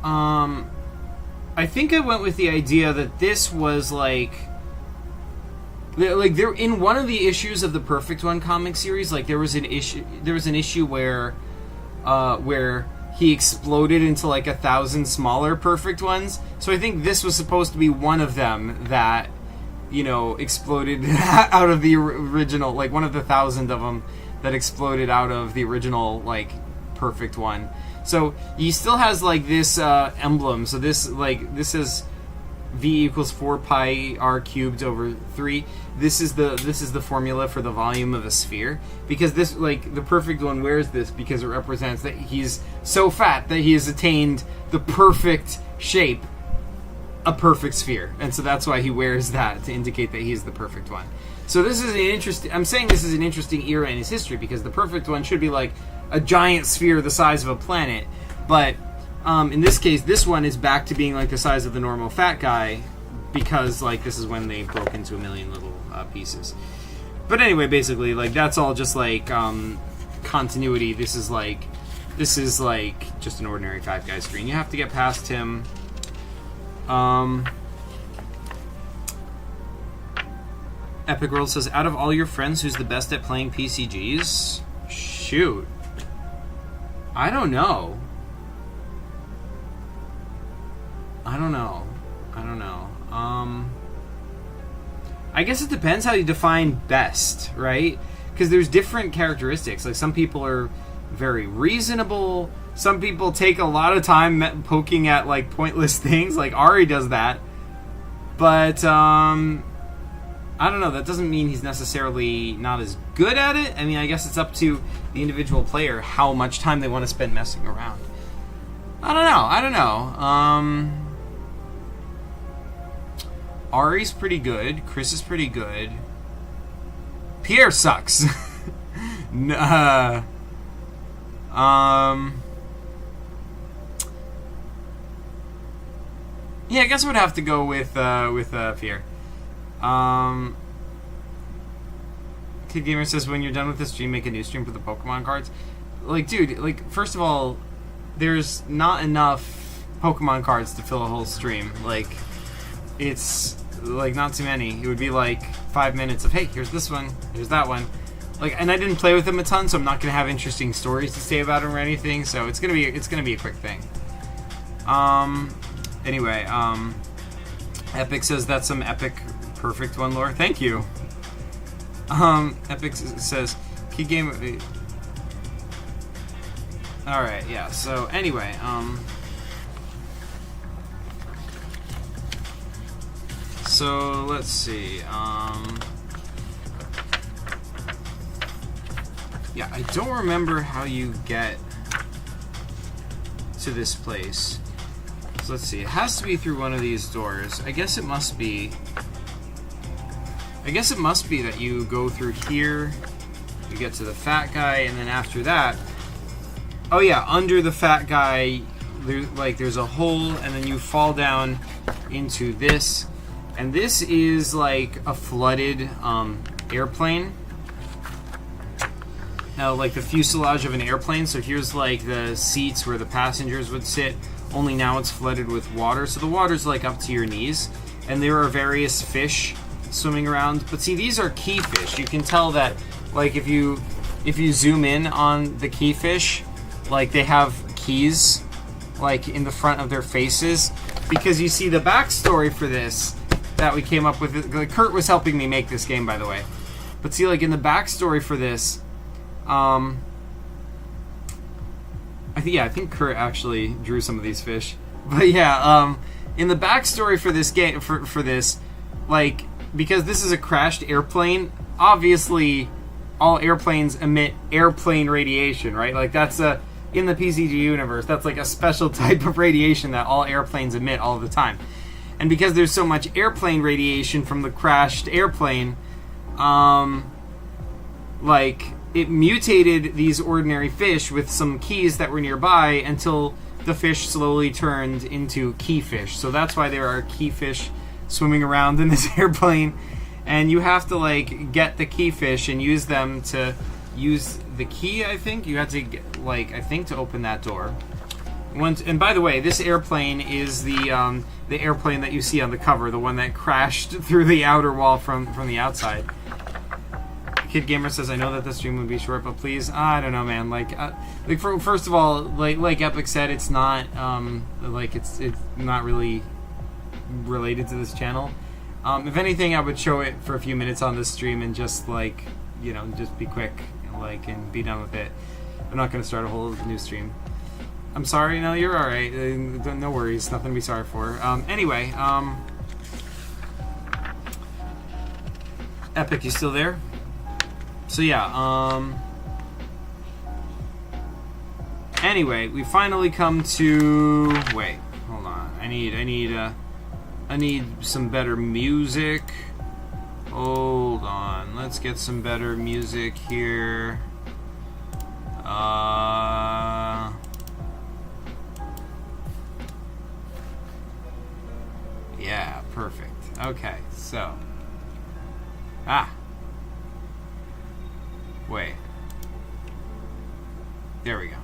I think I went with the idea that this was like there in one of the issues of the Perfect One comic series, like there was an issue where he exploded into like 1,000 smaller Perfect Ones. So I think this was supposed to be one of them that, you know, exploded out of the original, like one of the 1,000 of them that exploded out of the original like Perfect One. So he still has like this emblem. So this is V equals 4 pi r cubed over 3. This is the formula for the volume of a sphere, because this, like, the perfect one wears this because it represents that he's so fat that he has attained the perfect shape, a perfect sphere, and so that's why he wears that, to indicate that he's the perfect one. So this is an interesting. I'm saying this is an interesting era in his history, because the perfect one should be like a giant sphere the size of a planet, but in this case, this one is back to being like the size of the normal fat guy, because like this is when they broke into a million little pieces. But anyway, basically, like, that's all just like continuity. This is like just an ordinary fat guy screen. You have to get past him. Epic World says, out of all your friends, who's the best at playing PCGs? Shoot, I don't know. I guess it depends how you define best, right? Because there's different characteristics. Like, some people are very reasonable. Some people take a lot of time poking at, like, pointless things. Like, Ari does that. But, I don't know. That doesn't mean he's necessarily not as good at it. I mean, I guess it's up to the individual player how much time they want to spend messing around. I don't know. Ari's pretty good. Chris is pretty good. Pierre sucks. Yeah, I guess I would have to go with Pierre. Kid Gamer says, when you're done with this stream, make a new stream for the Pokemon cards. Like, dude, like, first of all, there's not enough Pokemon cards to fill a whole stream. Like, it's like not too many. It would be like 5 minutes of, hey, here's this one, here's that one. Like, and I didn't play with them a ton, so I'm not gonna have interesting stories to say about them or anything. So it's gonna be a quick thing. Anyway, Epic says that's some epic perfect one lore. Thank you. Epic says key game. All right, yeah. So anyway, so let's see. Yeah, I don't remember how you get to this place. So let's see. It has to be through one of these doors. I guess it must be that you go through here, you get to the fat guy, and then after that, oh yeah, under the fat guy, there's a hole, and then you fall down into this, and this is like a flooded airplane. Now, like the fuselage of an airplane. So here's like the seats where the passengers would sit. Only now it's flooded with water, so the water's like up to your knees, and there are various fish swimming around. But see, these are key fish. You can tell that, like, if you zoom in on the key fish, like, they have keys like in the front of their faces, because you see the backstory for this that we came up with. Like, Kurt was helping me make this game, by the way. But see, like, in the backstory for this, I think Kurt actually drew some of these fish. But yeah, in the backstory for this game, for this, like, because this is a crashed airplane, obviously all airplanes emit airplane radiation, right? Like, that's in the PCG universe, that's like a special type of radiation that all airplanes emit all the time. And because there's so much airplane radiation from the crashed airplane, like, it mutated these ordinary fish with some keys that were nearby until the fish slowly turned into key fish. So that's why there are key fish swimming around in this airplane, and you have to, like, get the key fish and use them to use the key. I think you have to get, like, to open that door. And by the way, this airplane is the airplane that you see on the cover, the one that crashed through the outer wall from the outside. Kid Gamer says, I know that the stream would be short, but please, I don't know, man. Like first of all, like Epic said, it's not it's not really related to this channel. If anything, I would show it for a few minutes on this stream and just, like, just be quick, like, and be done with it. I'm not going to start a whole new stream. I'm sorry. No, you're all right. No worries. Nothing to be sorry for. Anyway, Epic, you still there? So yeah. Anyway, we finally come to. Wait, hold on. I need some better music. Hold on. Let's get some better music here. Yeah, perfect. Okay, so. Wait. There we go.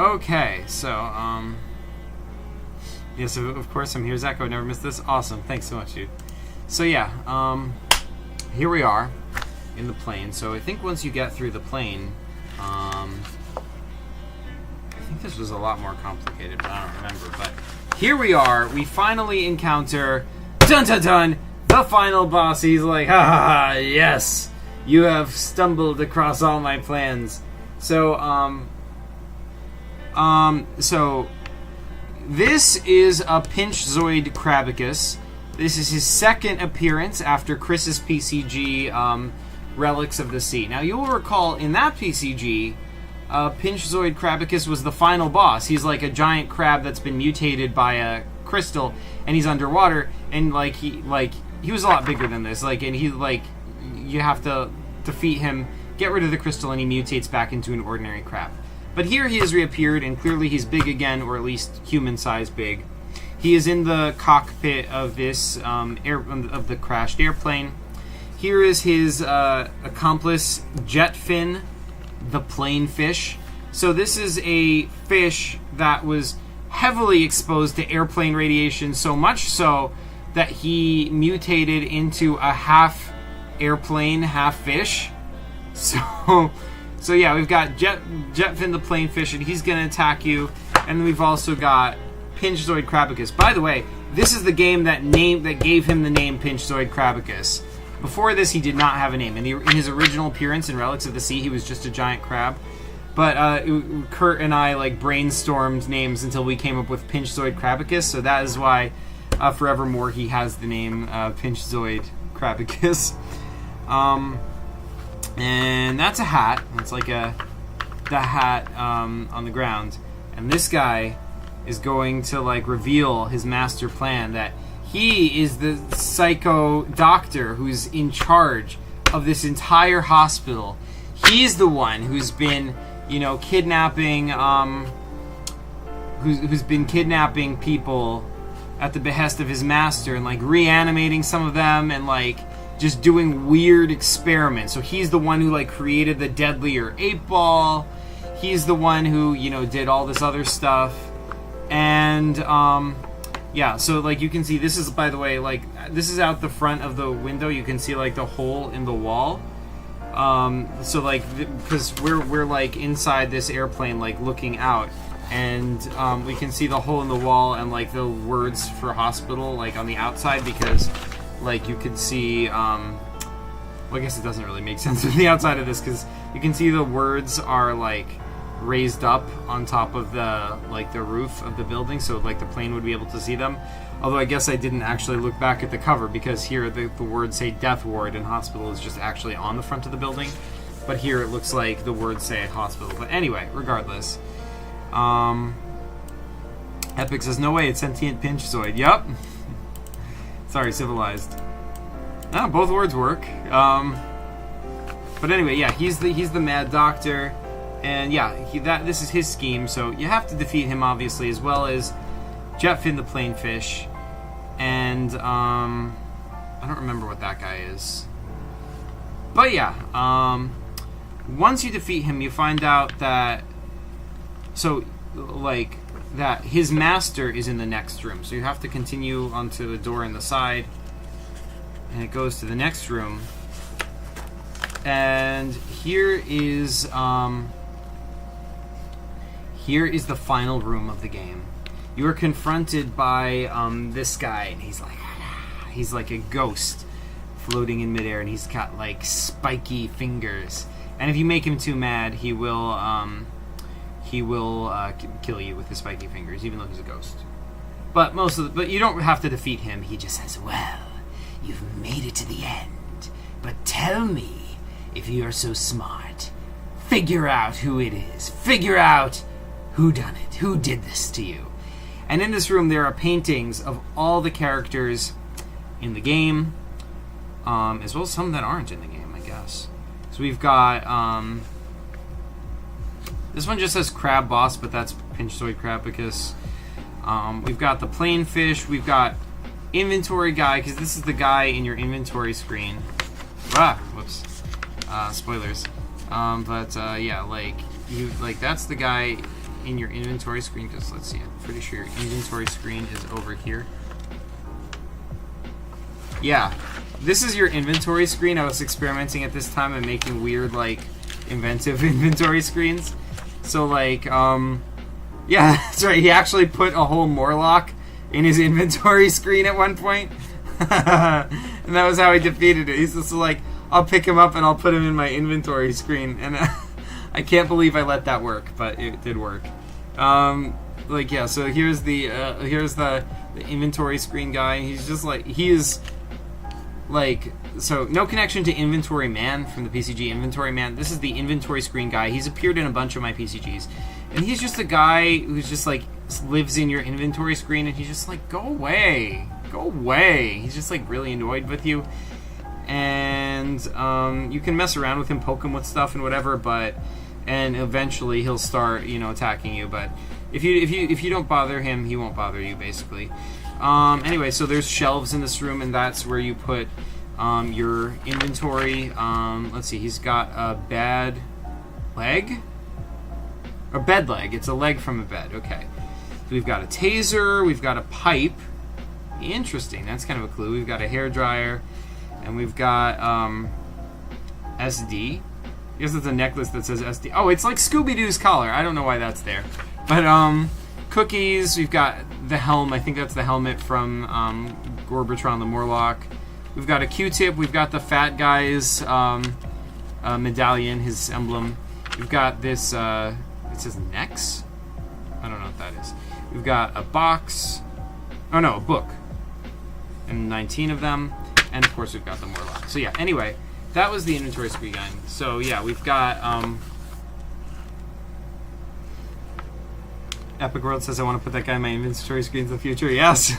Okay, so, yes, of course, I'm here, Zach. I would never miss this. Awesome. Thanks so much, dude. So, yeah, here we are in the plane. So, I think once you get through the plane, I think this was a lot more complicated, but I don't remember. But here we are. We finally encounter, dun dun dun, the final boss. He's like, ha ha ha, yes, you have stumbled across all my plans. So, so this is a Pinchzoid Krabicus. This is his second appearance after Chris's PCG, Relics of the Sea. Now, you will recall in that PCG, Pinchzoid Krabicus was the final boss. He's like a giant crab that's been mutated by a crystal, and he's underwater, and he was a lot bigger than this. And you have to defeat him, get rid of the crystal, and he mutates back into an ordinary crab. But here he has reappeared, and clearly he's big again, or at least human-sized big. He is in the cockpit of this of the crashed airplane. Here is his accomplice, Jetfin, the planefish. So this is a fish that was heavily exposed to airplane radiation, so much so that he mutated into a half airplane, half fish. So yeah, we've got Jetfin the planefish, and he's going to attack you. And then we've also got Pinchzoid Krabicus. By the way, this is the game that gave him the name Pinchzoid Krabicus. Before this, he did not have a name. In his original appearance in Relics of the Sea, he was just a giant crab. But Kurt and I brainstormed names until we came up with Pinchzoid Krabicus. So that is why, forevermore, he has the name Pinchzoid Krabicus. And that's a hat. It's like the hat on the ground. And this guy is going to reveal his master plan, that he is the psycho doctor who's in charge of this entire hospital. He's the one who's been, kidnapping, who's been kidnapping people at the behest of his master, and reanimating some of them, and just doing weird experiments. So he's the one who created the deadlier 8-ball. He's the one who did all this other stuff. And yeah, so you can see, this is, by the way, this is out the front of the window. You can see the hole in the wall. So because we're inside this airplane, looking out, and we can see the hole in the wall and the words for hospital on the outside, because you can see, well, I guess it doesn't really make sense from the outside of this, because you can see the words are raised up on top of the the roof of the building, so the plane would be able to see them. Although I guess I didn't actually look back at the cover, because here the words say death ward, and hospital is just actually on the front of the building. But here it looks like the words say hospital. But anyway, regardless, Epic says, no way, it's sentient Pinchzoid. Yup. Sorry, civilized. No, both words work. But anyway, yeah, he's the mad doctor, and yeah, this is his scheme. So you have to defeat him, obviously, as well as Jetfin the planefish, and I don't remember what that guy is. But yeah, once you defeat him, you find out that that his master is in the next room. So you have to continue onto the door in the side, and it goes to the next room. And here is the final room of the game. You are confronted by this guy, and he's like a ghost floating in midair, and he's got spiky fingers, And if you make him too mad, he will kill you with his spiky fingers, even though he's a ghost. But but you don't have to defeat him. He just says, "Well, you've made it to the end, but tell me, if you are so smart, figure out who it is. Figure out who done it. Who did this to you?" And in this room, there are paintings of all the characters in the game, as well as some that aren't in the game, I guess. So we've got this one just says Crab Boss, but that's Pinchtoid Crabicus. We've got the Plain Fish. We've got Inventory Guy, because this is the guy in your inventory screen. Whoops. Spoilers. Yeah, that's the guy in your inventory screen, because let's see, I'm pretty sure your inventory screen is over here. Yeah, this is your inventory screen. I was experimenting at this time and making weird, like, inventive inventory screens. So, like, yeah, that's right. He actually put a whole Morlock in his inventory screen at one point. And that was how he defeated it. He's just like, I'll pick him up and I'll put him in my inventory screen. And I can't believe I let that work, but it did work. Like, yeah, so here's the inventory screen guy. He's just like, he is like, so no connection to Inventory Man from the PCG Inventory Man. This is the inventory screen guy. He's appeared in a bunch of my PCGs. And he's just a guy who's just like, lives in your inventory screen, and he's just like, go away. Go away. He's just like really annoyed with you. And you can mess around with him, poke him with stuff and whatever, and eventually he'll start, attacking you. But if you don't bother him, he won't bother you, basically. Anyway, so there's shelves in this room, and that's where you put your inventory. Let's see, he's got a bad leg? A bed leg. It's a leg from a bed. Okay. So we've got a taser, we've got a pipe. Interesting, that's kind of a clue. We've got a hairdryer, and we've got SD. I guess it's a necklace that says SD. Oh, it's like Scooby-Doo's collar. I don't know why that's there. But, cookies, we've got the helm. I think that's the helmet from Gorbatron the Morlock. We've got a Q-tip. We've got the fat guy's medallion, his emblem. We've got this, it says Nex? I don't know what that is. We've got a box. Oh, no, a book. And 19 of them. And, of course, we've got the Morlock. So, yeah, anyway, that was the inventory screen guy. So, yeah, we've got, Epic World says I want to put that guy in my inventory screens in the future. Yes.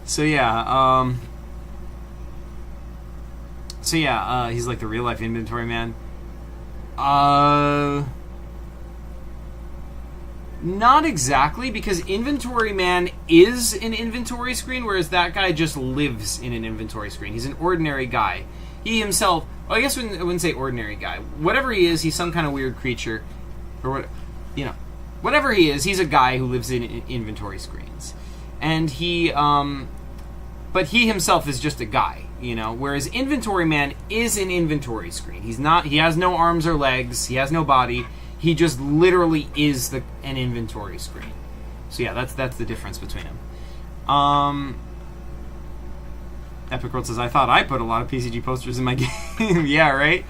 So yeah, he's like the real life inventory man. Not exactly, because Inventory Man is an inventory screen, whereas that guy just lives in an inventory screen. He's an ordinary guy. He himself, well, I guess I wouldn't say ordinary guy. Whatever he is, he's some kind of weird creature, or what, whatever he is, he's a guy who lives in inventory screens. And but he himself is just a guy, whereas Inventory Man is an inventory screen. He has no arms or legs, he has no body, he just literally is an inventory screen. So yeah, that's the difference between them. Epic World says, I thought I put a lot of PCG posters in my game. Yeah, right?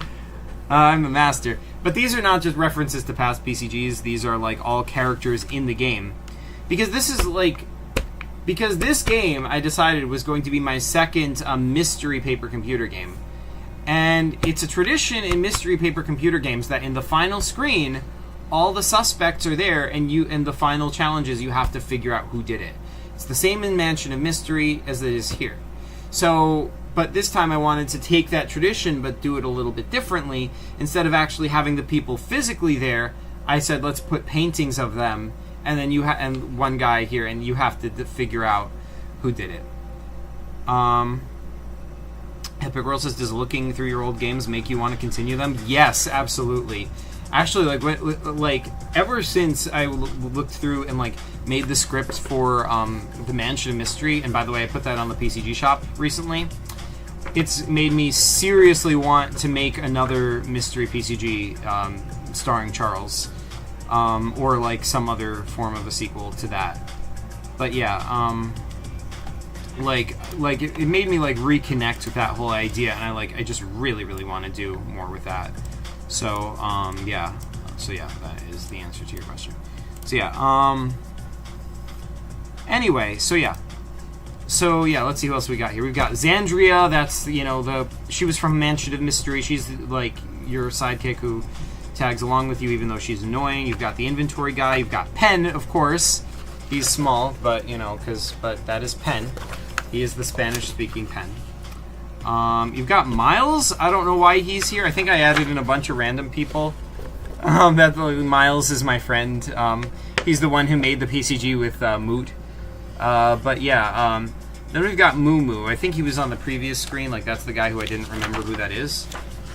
I'm the master. But these are not just references to past PCGs, these are like all characters in the game. Because this game, I decided, was going to be my second mystery paper computer game. And it's a tradition in mystery paper computer games that in the final screen, all the suspects are there, and the final challenges, you have to figure out who did it. It's the same in Mansion of Mystery as it is here. So, but this time I wanted to take that tradition, but do it a little bit differently. Instead of actually having the people physically there, I said, let's put paintings of them, and then and one guy here, and you have to figure out who did it. Epic World says, does looking through your old games make you want to continue them? Yes, absolutely. Actually, ever since I looked through and made the script for the Mansion of Mystery, and by the way, I put that on the PCG shop recently. It's made me seriously want to make another mystery PCG starring Charles, or some other form of a sequel to that. But yeah, it made me like reconnect with that whole idea, and I just really want to do more with that. So yeah, that is the answer to your question. So yeah, anyway, so yeah, let's see who else we got here. We've got Xandria. That's, you know, she was from Mansion of Mystery. She's like your sidekick who tags along with you even though she's annoying. You've got the inventory guy. You've got Pen, of course. He's small, but you know, but that is Pen. He is the Spanish-speaking Pen. You've got Miles. I don't know why he's here. I think I added in a bunch of random people. Miles is my friend. He's the one who made the PCG with Moot. But yeah, then we've got Moo Moo. I think he was on the previous screen. Like, that's the guy who I didn't remember who that is.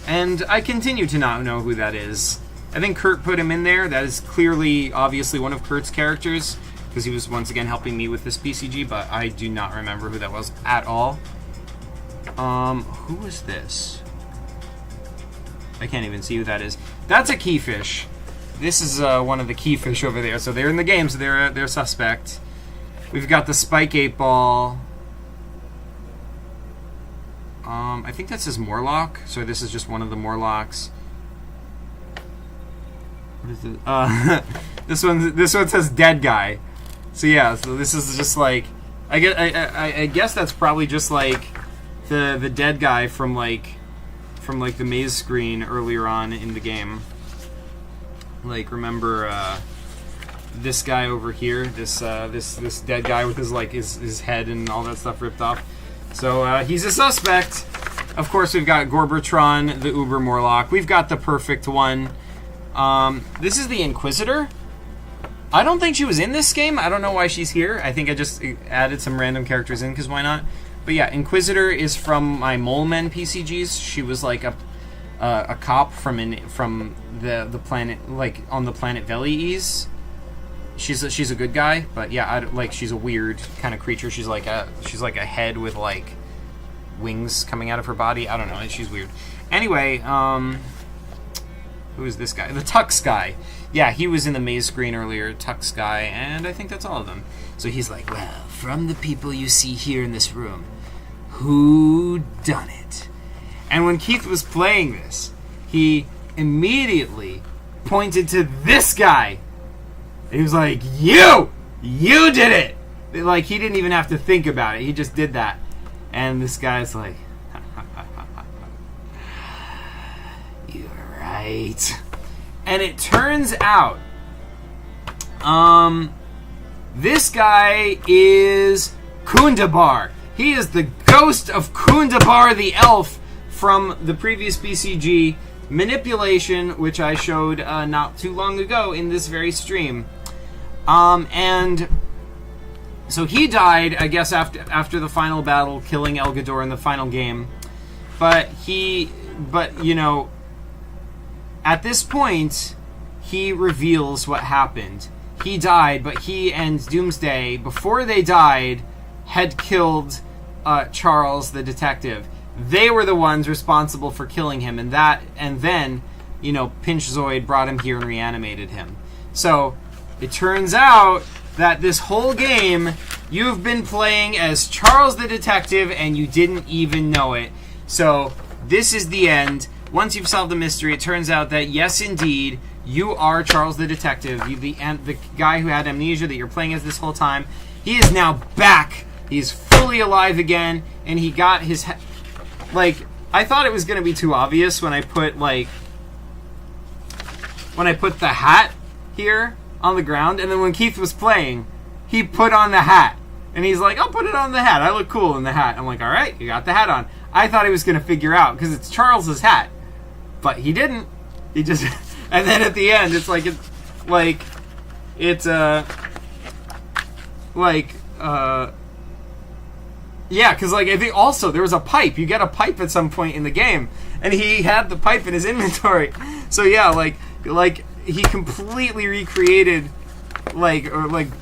And I continue to not know who that is. I think Kurt put him in there. That is clearly, obviously, one of Kurt's characters, because he was once again helping me with this PCG, but I do not remember who that was at all. Who is this? I can't even see who that is. That's a Keyfish. This is one of the Keyfish over there. So they're in the game, so they're suspect. We've got the Spike 8 Ball. I think that says Morlock. So this is just one of the Morlocks. What is it? This one says Dead Guy. So yeah, so this is just like, I guess that's probably just like the dead guy from the maze screen earlier on in the game. Like, remember this guy over here, this dead guy with his head and all that stuff ripped off. So he's a suspect. Of course, we've got Gorbatron, the Uber Morlock. We've got the perfect one. This is the Inquisitor. I don't think she was in this game. I don't know why she's here. I think I just added some random characters in, because why not? But yeah, Inquisitor is from my Mole Men PCGs. She was like a cop from the planet, like on the planet Velies. She's a good guy, but yeah, she's a weird kind of creature. She's like a head with like wings coming out of her body. I don't know. She's weird. Anyway, who is this guy? The Tux guy. Yeah, he was in the maze screen earlier, Tux guy, and I think that's all of them. So he's like, well, from the people you see here in this room, who done it? And when Keith was playing this, he immediately pointed to this guy. He was like, you did it! Like, he didn't even have to think about it. He just did that. And this guy's like, you're right. And it turns out, this guy is Kundabar. He is the ghost of Kundabar the elf from the previous BCG MaNiPuLaTioN, which I showed not too long ago in this very stream. And so he died, I guess, after the final battle, killing Elgador in the final game. But you know, at this point, he reveals what happened. He died, but he and Doomsday, before they died, had killed Charles the detective. They were the ones responsible for killing him, and then, you know, Pinch Zoid brought him here and reanimated him. So it turns out that this whole game you've been playing as Charles the detective and you didn't even know it. So this is the end. Once you've solved the mystery, it turns out that yes, indeed, you are Charles the detective. You, the guy who had amnesia that you're playing as this whole time. He is now back. He's fully alive again, and he got his like, I thought it was going to be too obvious when I put the hat here on the ground, and then when Keith was playing, he put on the hat. And he's like, I'll put it on the hat. I look cool in the hat. I'm like, all right, you got the hat on. I thought he was going to figure out, because it's Charles's hat. But he didn't. He just... And then at the end, yeah, because, like, I think also there was a pipe. You get a pipe at some point in the game. And he had the pipe in his inventory. So, yeah, like he completely recreated,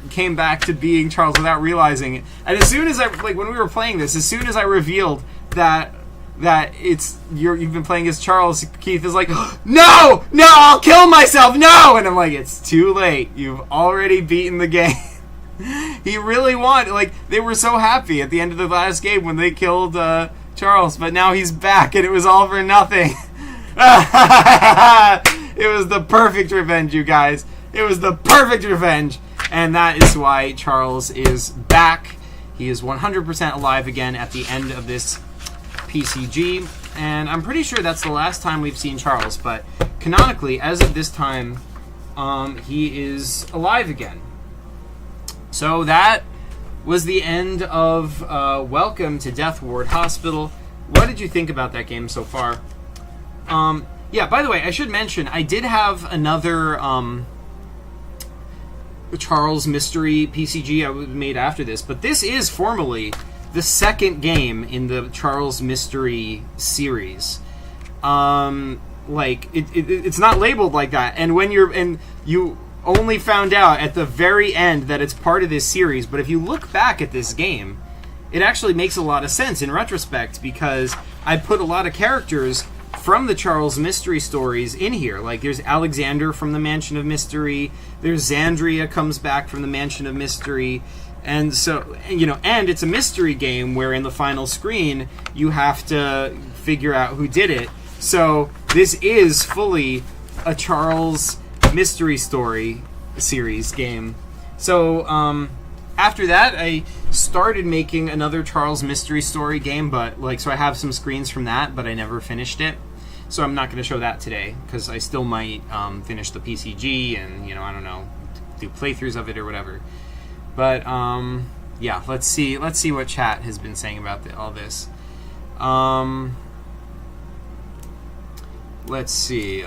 came back to being Charles without realizing it. And as soon as when we were playing this, as soon as I revealed that you've been playing as Charles, Keith is like, no, I'll kill myself, no! And I'm like, it's too late. You've already beaten the game. He really won. Like, they were so happy at the end of the last game when they killed Charles, but now he's back and it was all for nothing. It was the perfect revenge, you guys. It was the perfect revenge. And that is why Charles is back. He is 100% alive again at the end of this PCG. And I'm pretty sure that's the last time we've seen Charles. But canonically, as of this time, he is alive again. So that was the end of Welcome to Death Ward Hospital. What did you think about that game so far? Yeah, by the way, I should mention, I did have another Charles Mystery PCG I made after this, but this is formally the second game in the Charles Mystery series. Like, it's not labeled like that, and you only found out at the very end that it's part of this series, but if you look back at this game, it actually makes a lot of sense in retrospect, because I put a lot of characters from the Charles Mystery stories in here. Like, there's Alexander from the Mansion of Mystery, there's Xandria comes back from the Mansion of Mystery, and so, and it's a mystery game where in the final screen you have to figure out who did it. So this is fully a Charles Mystery Story series game. So after that, I started making another Charles Mystery Story game, but so I have some screens from that, but I never finished it. So I'm not going to show that today, because I still might finish the PCG and, I don't know, do playthroughs of it or whatever. But, yeah, let's see what chat has been saying about all this. Let's see.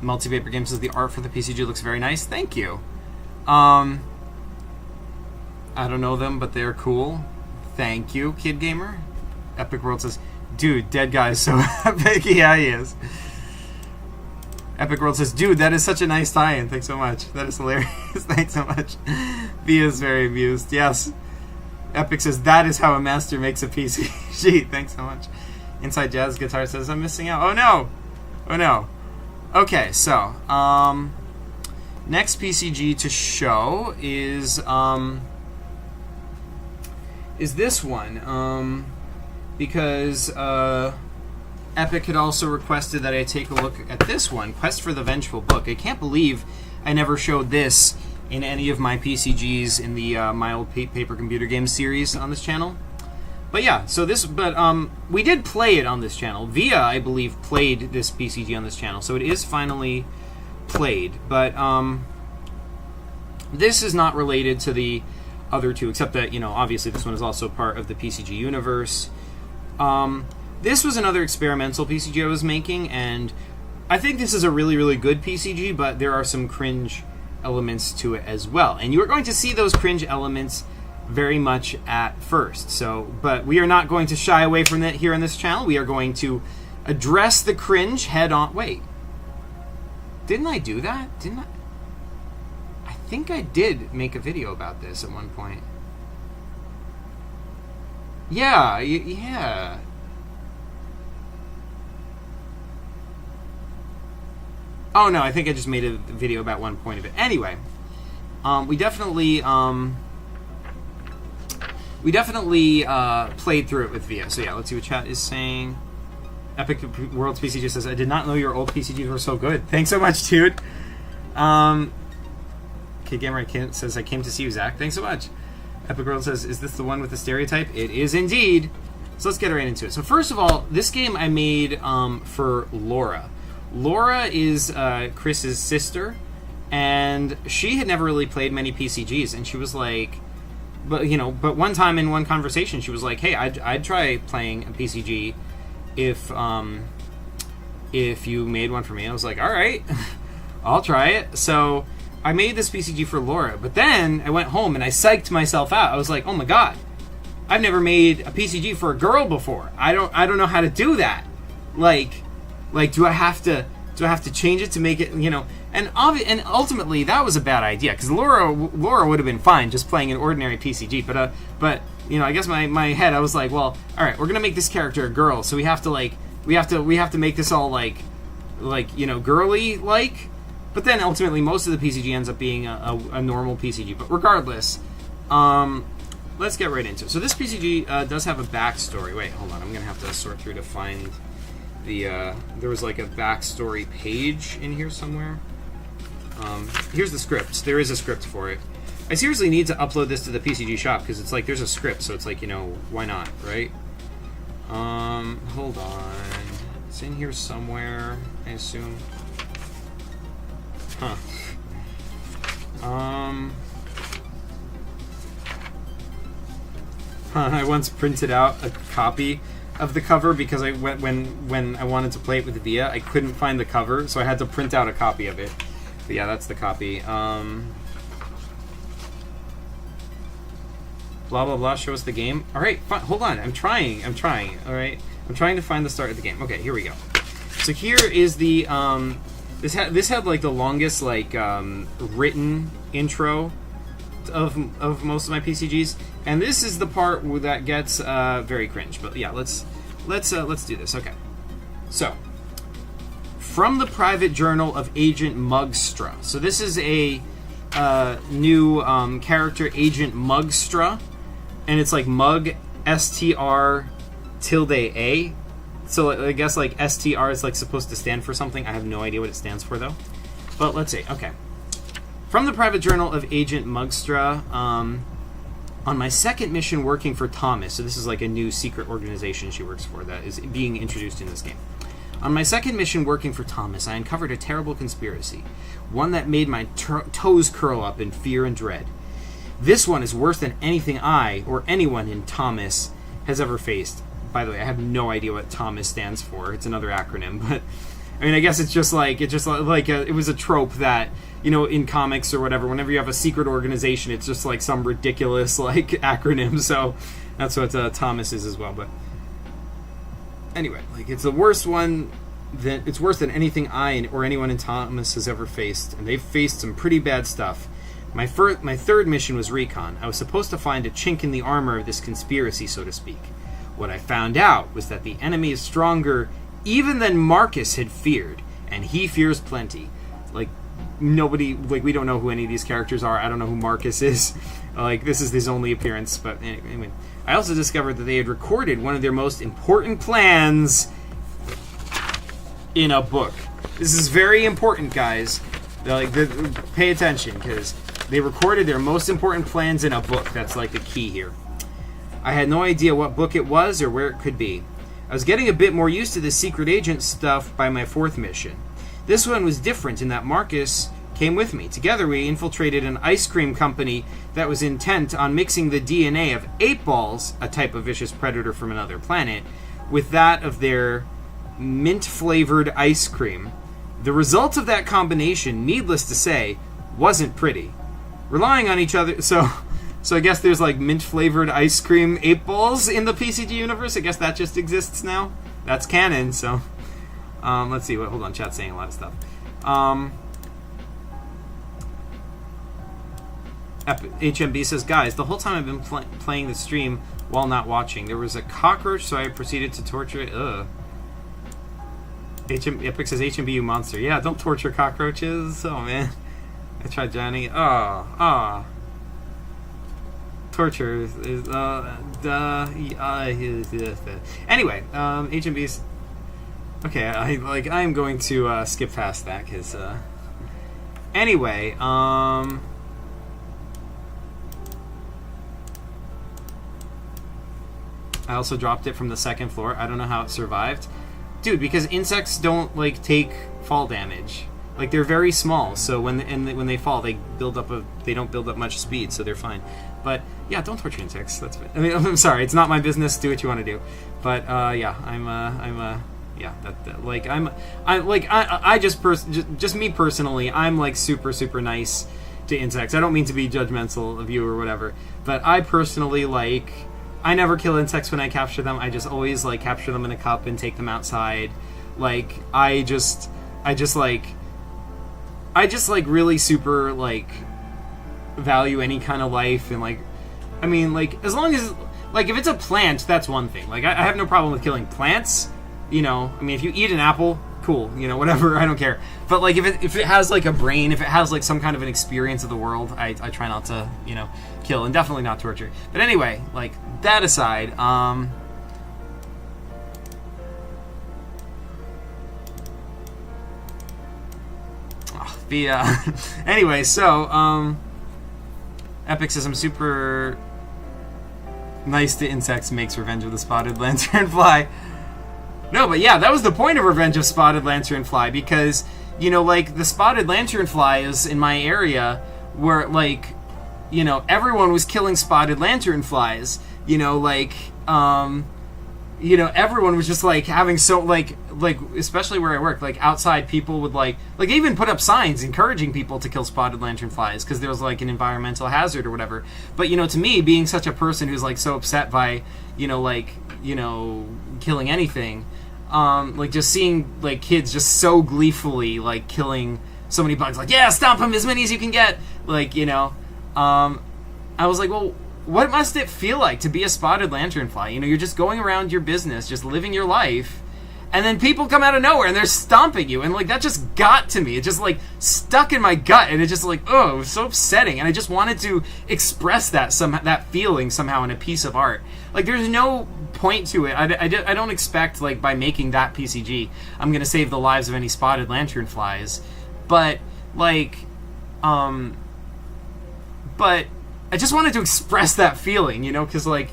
Multi-Paper Games says the art for the PCG looks very nice. Thank you. I don't know them, but they're cool. Thank you, Kid Gamer. Epic World says, dude, dead guy is so epic. Yeah, he is. Epic World says, dude, that is such a nice tie-in. Thanks so much. That is hilarious. Thanks so much. Via is very amused. Yes. Epic says, that is how a master makes a PCG. Thanks so much. Inside Jazz Guitar says, I'm missing out. Oh, no. Oh, no. Okay, so, next PCG to show is this one, because Epic had also requested that I take a look at this one, Quest for the Vengeful Book. I can't believe I never showed this in any of my PCGs in the My Old Paper Computer Games series on this channel. But yeah, so we did play it on this channel. Via, I believe, played this PCG on this channel, so it is finally played. But this is not related to the other two, except that, obviously this one is also part of the PCG universe. This was another experimental PCG I was making, and I think this is a really, really good PCG, but there are some cringe elements to it as well. And you are going to see those cringe elements very much at first. But we are not going to shy away from that here on this channel. We are going to address the cringe head on. Wait. Didn't I do that? Didn't I? I think I did make a video about this at one point. Yeah, yeah. Oh no, I think I just made a video about one point of it. Anyway, we definitely played through it with Via. So yeah, let's see what chat is saying. Epic Worlds PCG says, I did not know your old PCGs were so good. Thanks so much, dude. Kid Gamer says, I came to see you, Zach. Thanks so much. Epic World says, is this the one with the stereotype? It is indeed. So let's get right into it. So first of all, this game I made for Laura. Laura is Chris's sister, and she had never really played many PCGs, and she was like, but one time in one conversation, she was like, hey, I'd try playing a PCG if you made one for me. I was like, all right, I'll try it. So I made this PCG for Laura, but then I went home and I psyched myself out. I was like, oh my god, I've never made a PCG for a girl before. I don't know how to do that. Like do I have to change it to make it, and ultimately that was a bad idea, because Laura would have been fine just playing an ordinary PCG, but I guess my head, I was like, well, all right, we're gonna make this character a girl, so we have to we have to make this all like you know, girly like. But then ultimately, most of the PCG ends up being a normal PCG. But regardless, let's get right into it. So this PCG does have a backstory. Wait, hold on. I'm gonna have to sort through to find the. There was like a backstory page in here somewhere. Here's the script. There is a script for it. I seriously need to upload this to the PCG shop because it's like there's a script, so it's like, you know, why not, right? Hold on. It's in here somewhere, I assume. Huh. I once printed out a copy of the cover because I when I wanted to play it with Via, I couldn't find the cover, so I had to print out a copy of it. But yeah, that's the copy. Blah blah blah. Show us the game. All right, fine. Hold on. I'm trying. All right, I'm trying to find the start of the game. Okay, here we go. So here is the this had like the longest like written intro of most of my PCGs, and this is the part that gets very cringe. But yeah, let's do this. Okay, so from the private journal of Agent Mugstra. So this is a new character, Agent Mugstra, and it's like Mug STR tilde A. So I guess like STR is like supposed to stand for something. I have no idea what it stands for though. But let's see. Okay. From the private journal of Agent Mugstra, on my second mission working for Thomas, so this is like a new secret organization she works for that is being introduced in this game. On my second mission working for Thomas, I uncovered a terrible conspiracy, one that made my toes curl up in fear and dread. This one is worse than anything I or anyone in Thomas has ever faced. By the way, I have no idea what Thomas stands for. It's another acronym, but I mean, I guess it was a trope that, you know, in comics or whatever, whenever you have a secret organization, it's just like some ridiculous like acronym. So that's what Thomas is as well. But anyway, like it's the worst one. It's worse than anything I or anyone in Thomas has ever faced, and they've faced some pretty bad stuff. My third mission was recon. I was supposed to find a chink in the armor of this conspiracy, so to speak. What I found out was that the enemy is stronger even than Marcus had feared, and he fears plenty. Like, nobody, like, we don't know who any of these characters are. I don't know who Marcus is. Like, this is his only appearance, but anyway. I also discovered that they had recorded one of their most important plans in a book. This is very important, guys. Pay attention, because they recorded their most important plans in a book. That's, like, the key here. I had no idea what book it was or where it could be. I was getting a bit more used to the secret agent stuff by my fourth mission. This one was different in that Marcus came with me. Together we infiltrated an ice cream company that was intent on mixing the DNA of 8-balls, a type of vicious predator from another planet, with that of their mint-flavored ice cream. The result of that combination, needless to say, wasn't pretty. Relying on each other... So I guess there's like mint-flavored ice cream 8-balls in the PCG universe. I guess that just exists now. That's canon, so... let's see. Hold on, chat's saying a lot of stuff. HMB says, guys, the whole time I've been playing the stream while not watching, there was a cockroach, so I proceeded to torture it. Ugh. Epic says, HMB, you monster. Yeah, don't torture cockroaches. Oh, man. I tried Johnny. Torture is anyway, HMB's okay. I'm going to skip past that because anyway, I also dropped it from the second floor. I don't know how it survived, dude, because insects don't like take fall damage. Like, they're very small, so when they fall, they don't build up much speed, so they're fine. But yeah, don't torture insects. That's fine. I mean, I'm sorry, it's not my business. Do what you want to do. But yeah, just me personally, I'm like super nice to insects. I don't mean to be judgmental of you or whatever, but I personally I never kill insects when I capture them. I just always like capture them in a cup and take them outside. Like I just really super like value any kind of life, and like I mean like as long as like if it's a plant, that's one thing. Like I have no problem with killing plants, you know, I mean, if you eat an apple, cool, you know, whatever, I don't care. But like if it has like a brain, if it has like some kind of an experience of the world, I try not to, you know, kill, and definitely not torture. But anyway, like that aside, anyway, so Epic says I'm super nice to insects, makes Revenge of the Spotted Lanternfly. No, but yeah, that was the point of Revenge of Spotted Lanternfly, because, you know, like, the Spotted Lanternflies in my area were, like, you know, everyone was killing Spotted Lanternflies, you know, like, you know, everyone was just, like, having so, like, especially where I work, like, outside people would, like, they even put up signs encouraging people to kill Spotted Lanternflies, because there was, like, an environmental hazard or whatever. But, you know, to me, being such a person who's, like, so upset by, you know, like, you know, killing anything, like, just seeing, like, kids just so gleefully, like, killing so many bugs, like, yeah, stomp them as many as you can get, like, you know, I was like, well, what must it feel like to be a Spotted Lanternfly? You know, you're just going around your business, just living your life, and then people come out of nowhere and they're stomping you, and, like, that just got to me. It just, like, stuck in my gut, and it just, like, oh, it was so upsetting, and I just wanted to express that feeling somehow in a piece of art. Like, there's no point to it. I don't expect, like, by making that PCG, I'm gonna save the lives of any Spotted Lanternflies, but, like, but I just wanted to express that feeling, you know, because, like,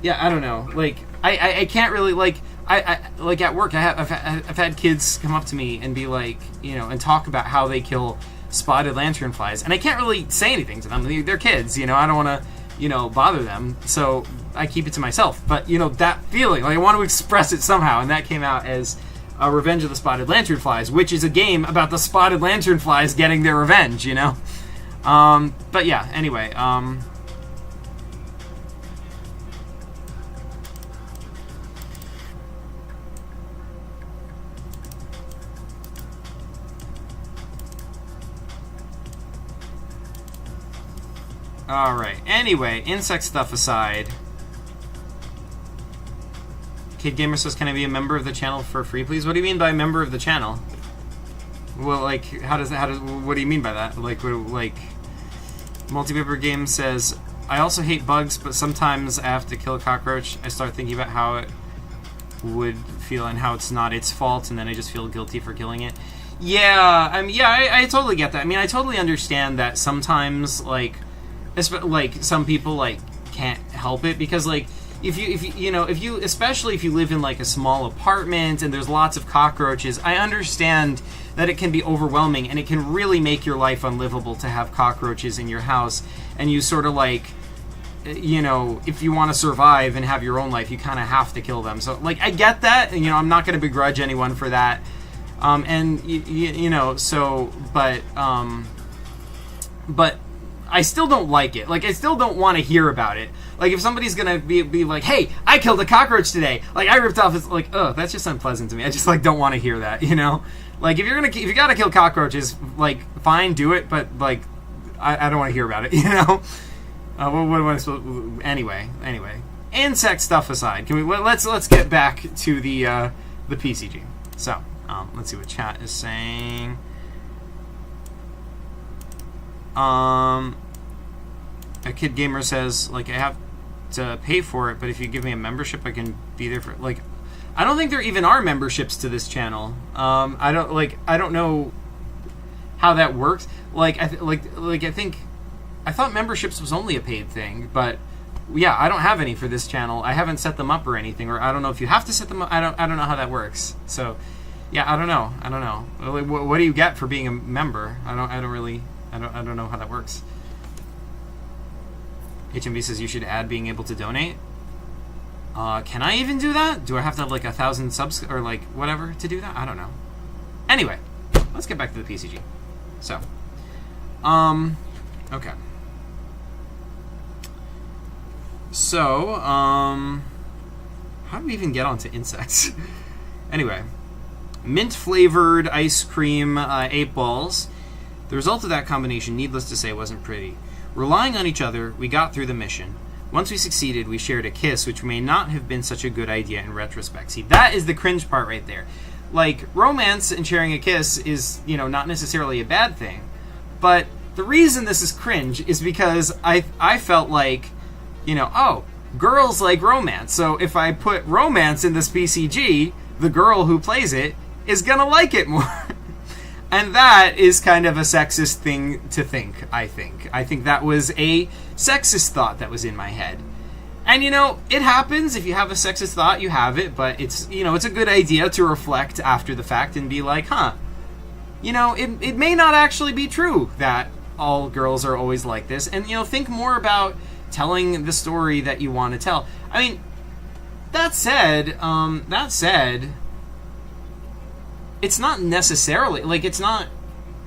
yeah, I don't know, like, I can't really, like, I like, at work, I've had kids come up to me and be like, you know, and talk about how they kill Spotted Lanternflies, and I can't really say anything to them. They're kids, you know, I don't want to, you know, bother them, so I keep it to myself. But, you know, that feeling, like, I want to express it somehow, and that came out as Revenge of the Spotted Lanternflies, which is a game about the Spotted Lanternflies getting their revenge, you know? But yeah, anyway, alright, anyway, insect stuff aside, Kid Gamer says, can I be a member of the channel for free, please? What do you mean by member of the channel? Well, like, what do you mean by that? Like, Multipaper Game says, I also hate bugs, but sometimes I have to kill a cockroach. I start thinking about how it would feel and how it's not its fault, and then I just feel guilty for killing it. Yeah, I totally get that. I mean, I totally understand that sometimes, like some people, like, can't help it, because, like, especially if you live in, like, a small apartment and there's lots of cockroaches, I understand that it can be overwhelming and it can really make your life unlivable to have cockroaches in your house, and you sort of, like, you know, if you want to survive and have your own life, you kind of have to kill them. So, like, I get that, and, you know, I'm not going to begrudge anyone for that, and, you know, so, but I still don't like it. Like, I still don't want to hear about it. Like, if somebody's gonna be like, hey, I killed a cockroach today, like, I ripped off, it's like, oh, that's just unpleasant to me. I just, like, don't want to hear that, you know? Like, if you gotta kill cockroaches, like, fine, do it, but, like, I don't want to hear about it, you know? What am I supposed to... Anyway. Insect stuff aside, let's get back to the PCG. So, let's see what chat is saying. A Kid Gamer says, like, I have to pay for it, but if you give me a membership, I can be there for, like, I don't think there even are memberships to this channel. I don't know how that works. Like, I thought memberships was only a paid thing, but yeah, I don't have any for this channel. I haven't set them up or anything, or I don't know if you have to set them up. I don't know how that works. So, yeah, I don't know. Like, what do you get for being a member? I don't know how that works. HMV says you should add being able to donate. Can I even do that? Do I have to have, like, 1,000 subs or, like, whatever to do that? I don't know. Anyway, let's get back to the PCG. So, okay. So, how do we even get onto insects? Anyway, mint-flavored ice cream 8 balls. The result of that combination, needless to say, wasn't pretty. Relying on each other, we got through the mission. Once we succeeded, we shared a kiss, which may not have been such a good idea in retrospect. See, that is the cringe part right there. Like, romance and sharing a kiss is, you know, not necessarily a bad thing. But the reason this is cringe is because I felt like, you know, oh, girls like romance. So if I put romance in this PCG, the girl who plays it is gonna like it more. And that is kind of a sexist thing to think, I think. I think that was a sexist thought that was in my head. And, you know, it happens. If you have a sexist thought, you have it. But it's, you know, it's a good idea to reflect after the fact and be like, huh, you know, it may not actually be true that all girls are always like this. And, you know, think more about telling the story that you want to tell. I mean, that said, it's not necessarily, like, it's not,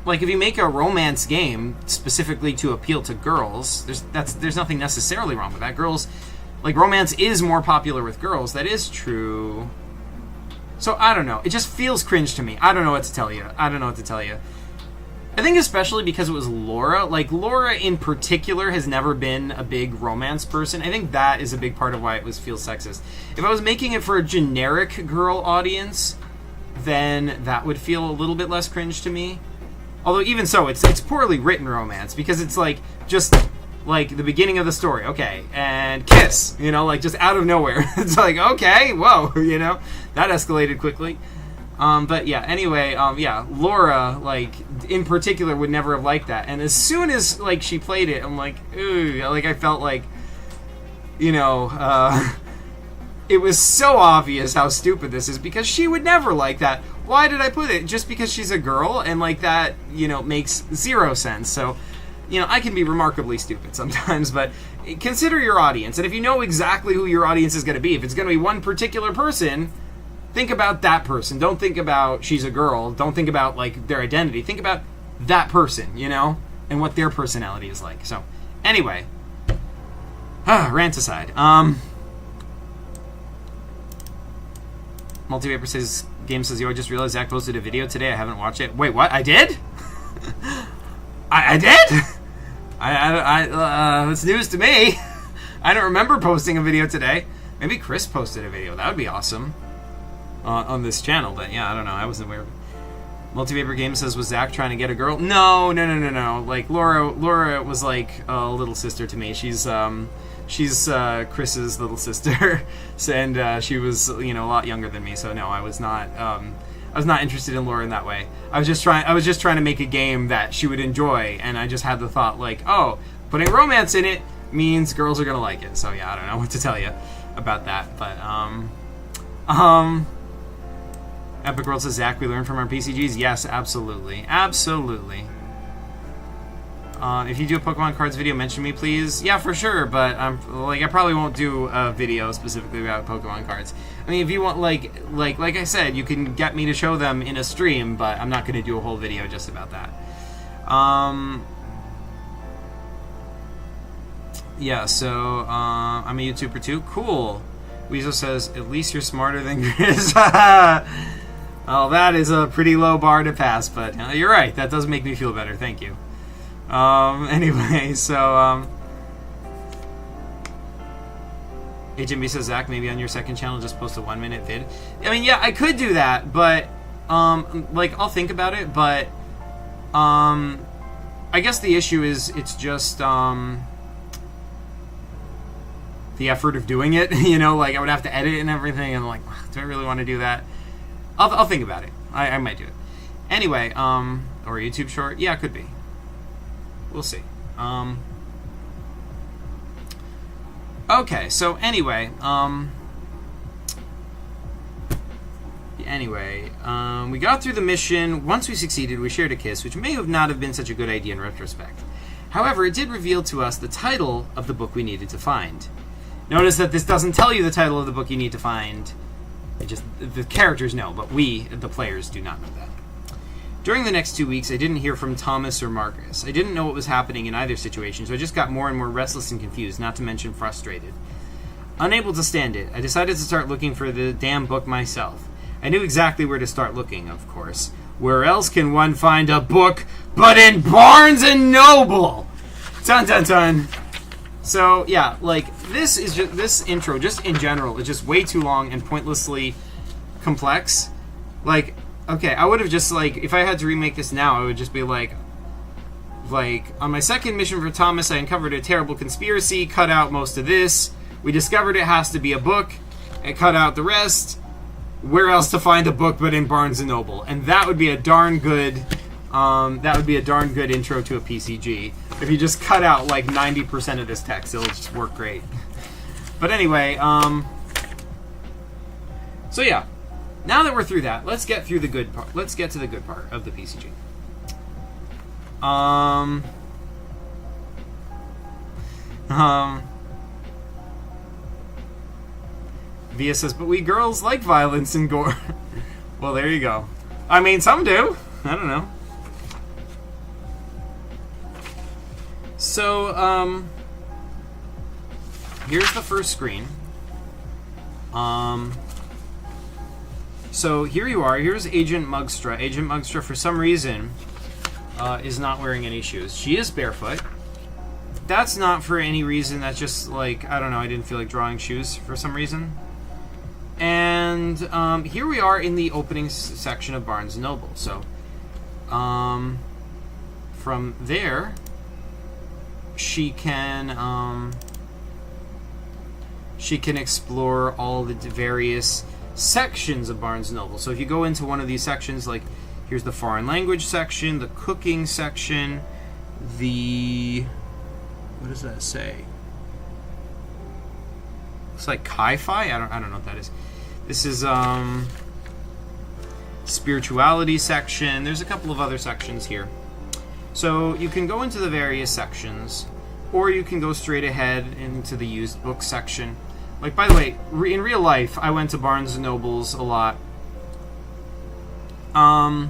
like, if you make a romance game specifically to appeal to girls, there's nothing necessarily wrong with that. Girls, like, romance is more popular with girls. That is true. So, I don't know. It just feels cringe to me. I don't know what to tell you. I think especially because it was Laura. Like, Laura in particular has never been a big romance person. I think that is a big part of why it feels sexist. If I was making it for a generic girl audience, then that would feel a little bit less cringe to me. Although even so, it's poorly written romance, because it's like just like the beginning of the story, okay, and kiss, you know, like just out of nowhere. It's like, okay, whoa, you know, that escalated quickly. But yeah, anyway, yeah, Laura, like, in particular would never have liked that. And as soon as, like, she played it, I'm like, ooh, like, I felt like, you know, it was so obvious how stupid this is, because she would never like that. Why did I put it? Just because she's a girl, and, like, that, you know, makes zero sense. So, you know, I can be remarkably stupid sometimes, but consider your audience. And if you know exactly who your audience is going to be, if it's going to be one particular person, think about that person. Don't think about she's a girl. Don't think about, like, their identity. Think about that person, you know, and what their personality is like. So, anyway, rant aside. Multipaper says, Game says, yo, I just realized Zach posted a video today. I haven't watched it. Wait, what? I did? I did? It's news to me. I don't remember posting a video today. Maybe Chris posted a video. That would be awesome. On this channel, but yeah, I don't know. I wasn't aware of it. Multipaper Game says, was Zach trying to get a girl? No. Like, Laura was like a little sister to me. She's Chris's little sister, and she was, you know, a lot younger than me. So no, I was not interested in Laura in that way. I was just trying to make a game that she would enjoy, and I just had the thought, like, oh, putting romance in it means girls are gonna like it. So yeah, I don't know what to tell you about that, but Epic World says, Zach, we learned from our PCGs. Yes, absolutely. If you do a Pokemon cards video, mention me, please. Yeah, for sure, but I probably won't do a video specifically about Pokemon cards. I mean, if you want, like I said, you can get me to show them in a stream, but I'm not going to do a whole video just about that. Yeah, so, I'm a YouTuber too. Cool. Weasel says, at least you're smarter than Chris. Oh, that is a pretty low bar to pass, but you're right. That does make me feel better. Thank you. Anyway, so, HMB says, Zach, maybe on your second channel just post a 1-minute vid. I mean, yeah, I could do that, but, like, I'll think about it, but, I guess the issue is, it's just, the effort of doing it, you know, like, I would have to edit and everything, and, like, do I really want to do that? I'll think about it. I might do it. Anyway, or a YouTube short? Yeah, it could be. We'll see. Okay, so anyway, we got through the mission. Once we succeeded, we shared a kiss, which may not have been such a good idea in retrospect. However, it did reveal to us the title of the book we needed to find. Notice that this doesn't tell you the title of the book you need to find. The characters know, but we, the players, do not know that. During the next 2 weeks, I didn't hear from Thomas or Marcus. I didn't know what was happening in either situation, so I just got more and more restless and confused, not to mention frustrated. Unable to stand it, I decided to start looking for the damn book myself. I knew exactly where to start looking, of course. Where else can one find a book but in Barnes & Noble? Dun dun dun. So yeah, like this is just this intro, just in general, is just way too long and pointlessly complex. Like, okay, I would have just like, if I had to remake this now, I would just be like on my second mission for Thomas, I uncovered a terrible conspiracy, cut out most of this. We discovered it has to be a book, and cut out the rest. Where else to find a book but in Barnes and Noble? And that would be a darn good. Intro to a PCG. If you just cut out like 90% of this text, it'll just work great. But anyway, so yeah. Now that we're through that, let's get through the good part. Let's get to the good part of the PCG. Via says, but we girls like violence and gore. Well, there you go. I mean, some do. I don't know. So, here's the first screen. So here you are. Here's Agent Mugstra. Agent Mugstra, for some reason, is not wearing any shoes. She is barefoot. That's not for any reason. That's just like, I don't know. I didn't feel like drawing shoes for some reason. And here we are in the opening section of Barnes & Noble. So, from there, she can explore all the various sections of Barnes & Noble. So if you go into one of these sections, like here's the foreign language section, the cooking section, the, what does that say? Looks like Ki-Fi. I don't know what that is. This is spirituality section. There's a couple of other sections here. So you can go into the various sections, or you can go straight ahead into the used book section. Like, by the way, in real life, I went to Barnes & Noble's a lot. And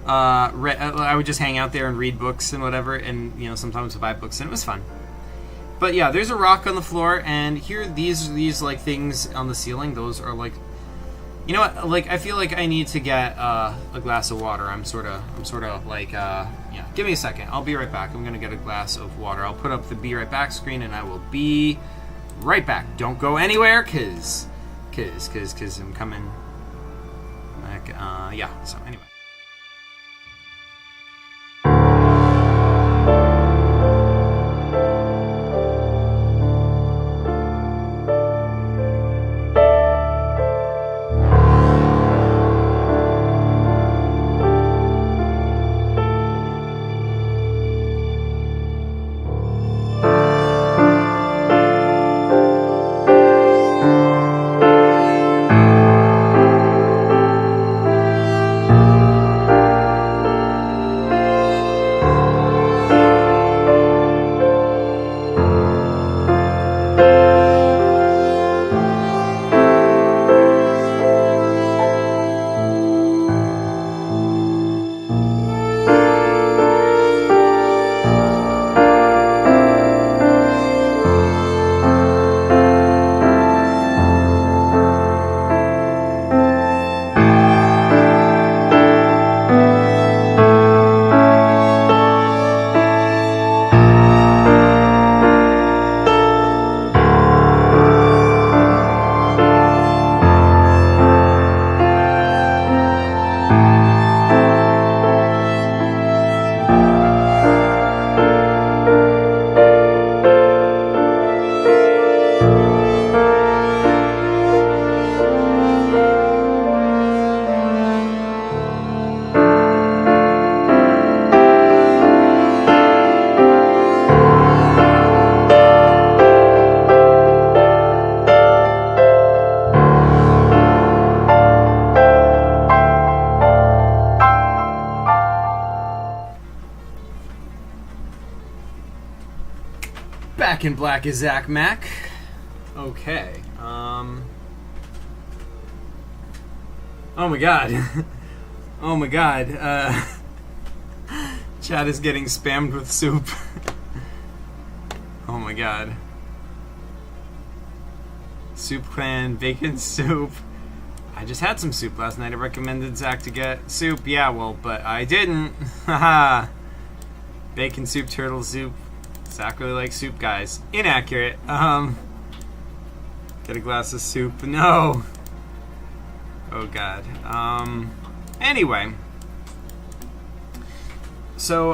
I would just hang out there and read books and whatever, and, you know, sometimes buy books, and it was fun. But yeah, there's a rock on the floor, and here, these like things on the ceiling, those are like, you know what, like, I feel like I need to get a glass of water. I'm sort of like, yeah, give me a second. I'll be right back. I'm gonna get a glass of water. I'll put up the be right back screen, and I will be right back. Don't go anywhere, cause I'm coming back. Yeah, so anyway. Back in black is Zach Mack. Okay. Oh my god. Oh my god. Chat is getting spammed with soup. Oh my god. Soup Clan, bacon soup. I just had some soup last night. I recommended Zach to get soup. Yeah, well, but I didn't. Haha. Bacon soup, turtle soup. Zach really likes soup, guys. Inaccurate. Get a glass of soup. No. Oh god. Anyway. So,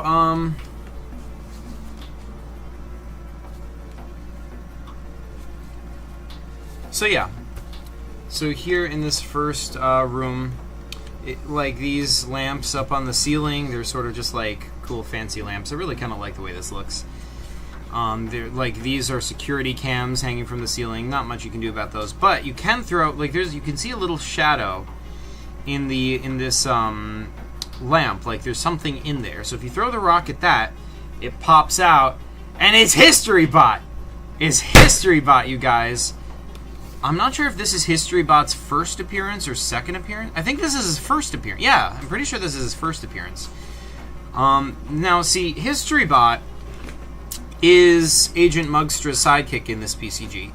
yeah. So here in this first room, like these lamps up on the ceiling, they're sort of just like cool fancy lamps. I really kind of like the way this looks. They're like, these are security cams hanging from the ceiling. Not much you can do about those, but you can throw, like, you can see a little shadow in this lamp. Like there's something in there. So if you throw the rock at that, it pops out, and it's HistoryBot. It's HistoryBot, you guys. I'm not sure if this is HistoryBot's first appearance or second appearance. I think this is his first appearance. Yeah, I'm pretty sure this is his first appearance. Now, see, HistoryBot is Agent Mugstra's sidekick in this PCG.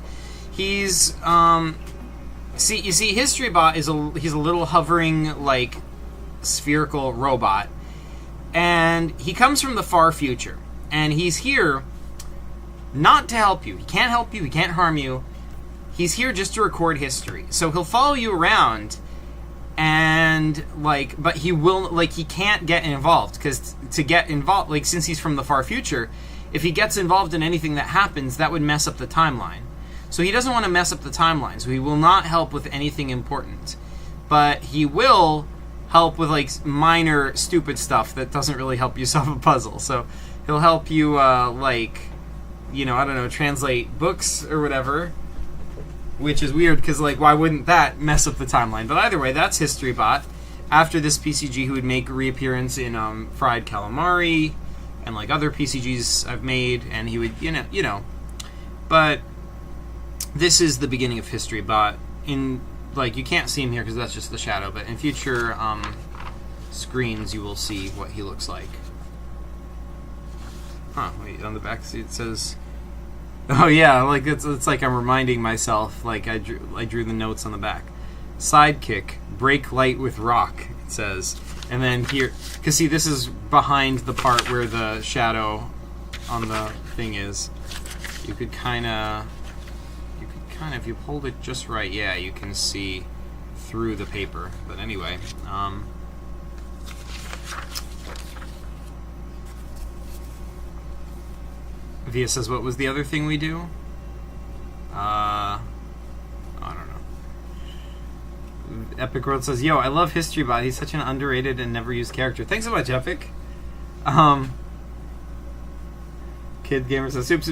He's, you see, HistoryBot is he's a little hovering, like, spherical robot. And he comes from the far future. And he's here not to help you. He can't help you. He can't harm you. He's here just to record history. So he'll follow you around, and, like, but he will, like, he can't get involved, because to get involved, like, since he's from the far future, if he gets involved in anything that happens, that would mess up the timeline. So he doesn't want to mess up the timeline, so he will not help with anything important. But he will help with, like, minor, stupid stuff that doesn't really help you solve a puzzle. So he'll help you, like, you know, I don't know, translate books or whatever. Which is weird, because, like, why wouldn't that mess up the timeline? But either way, that's HistoryBot. After this PCG, he would make a reappearance in Fried Calamari and, like, other PCGs I've made, and he would, you know. But this is the beginning of HistoryBot. In, like, you can't see him here because that's just the shadow, but in future screens, you will see what he looks like. Huh, wait, on the back it says... Oh yeah, like it's like I'm reminding myself, like I drew the notes on the back. Sidekick, break light with rock, it says. And then here, because see, this is behind the part where the shadow on the thing is. You could kind of, if you hold it just right, yeah, you can see through the paper. But anyway, Via says, what was the other thing we do? I don't know. Epic World says, yo, I love HistoryBot. He's such an underrated and never used character. Thanks so much, Epic. Kid Gamer says, soup.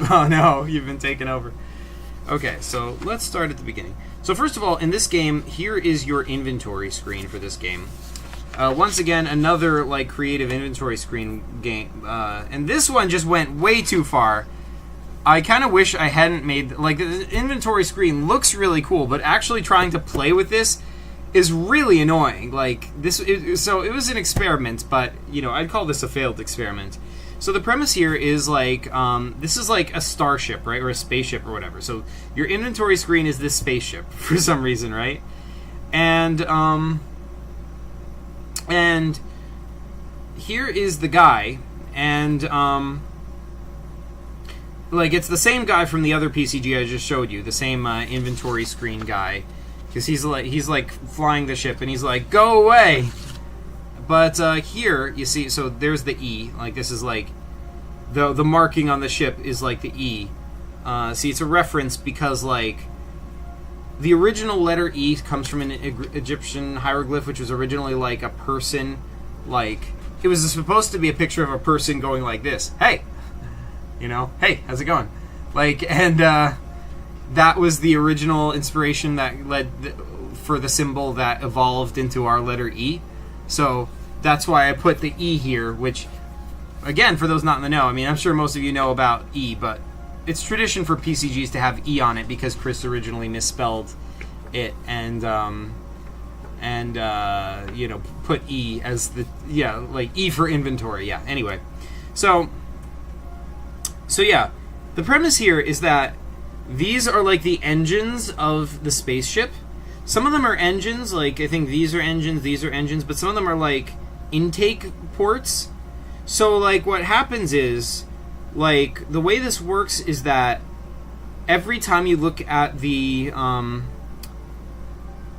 Oh no, you've been taken over. Okay, so let's start at the beginning. So first of all, in this game, here is your inventory screen for this game. Once again, another, like, creative inventory screen game. And this one just went way too far. I kind of wish I hadn't made... Like, the inventory screen looks really cool, but actually trying to play with this is really annoying. Like, so it was an experiment, but, you know, I'd call this a failed experiment. So the premise here is, like, this is like a starship, right? Or a spaceship or whatever. So your inventory screen is this spaceship for some reason, right? And here is the guy, and like, it's the same guy from the other PCG I just showed you, the same inventory screen guy, because he's like flying the ship, and he's like, go away. But here you see, so there's the E, like this is like the marking on the ship is like the E. See, it's a reference because, like, the original letter E comes from an Egyptian hieroglyph, which was originally like a person, like, it was supposed to be a picture of a person going like this. Hey! You know? Hey, how's it going? Like, and that was the original inspiration that led for the symbol that evolved into our letter E. So that's why I put the E here, which, again, for those not in the know, I mean, I'm sure most of you know about E, but it's tradition for PCGs to have E on it because Chris originally misspelled it and you know, put E as the, yeah, like E for inventory, yeah. Anyway, so yeah, the premise here is that these are like the engines of the spaceship. Some of them are engines, like I think these are engines, but some of them are like intake ports. So, like, what happens is, like, the way this works is that every time you look at the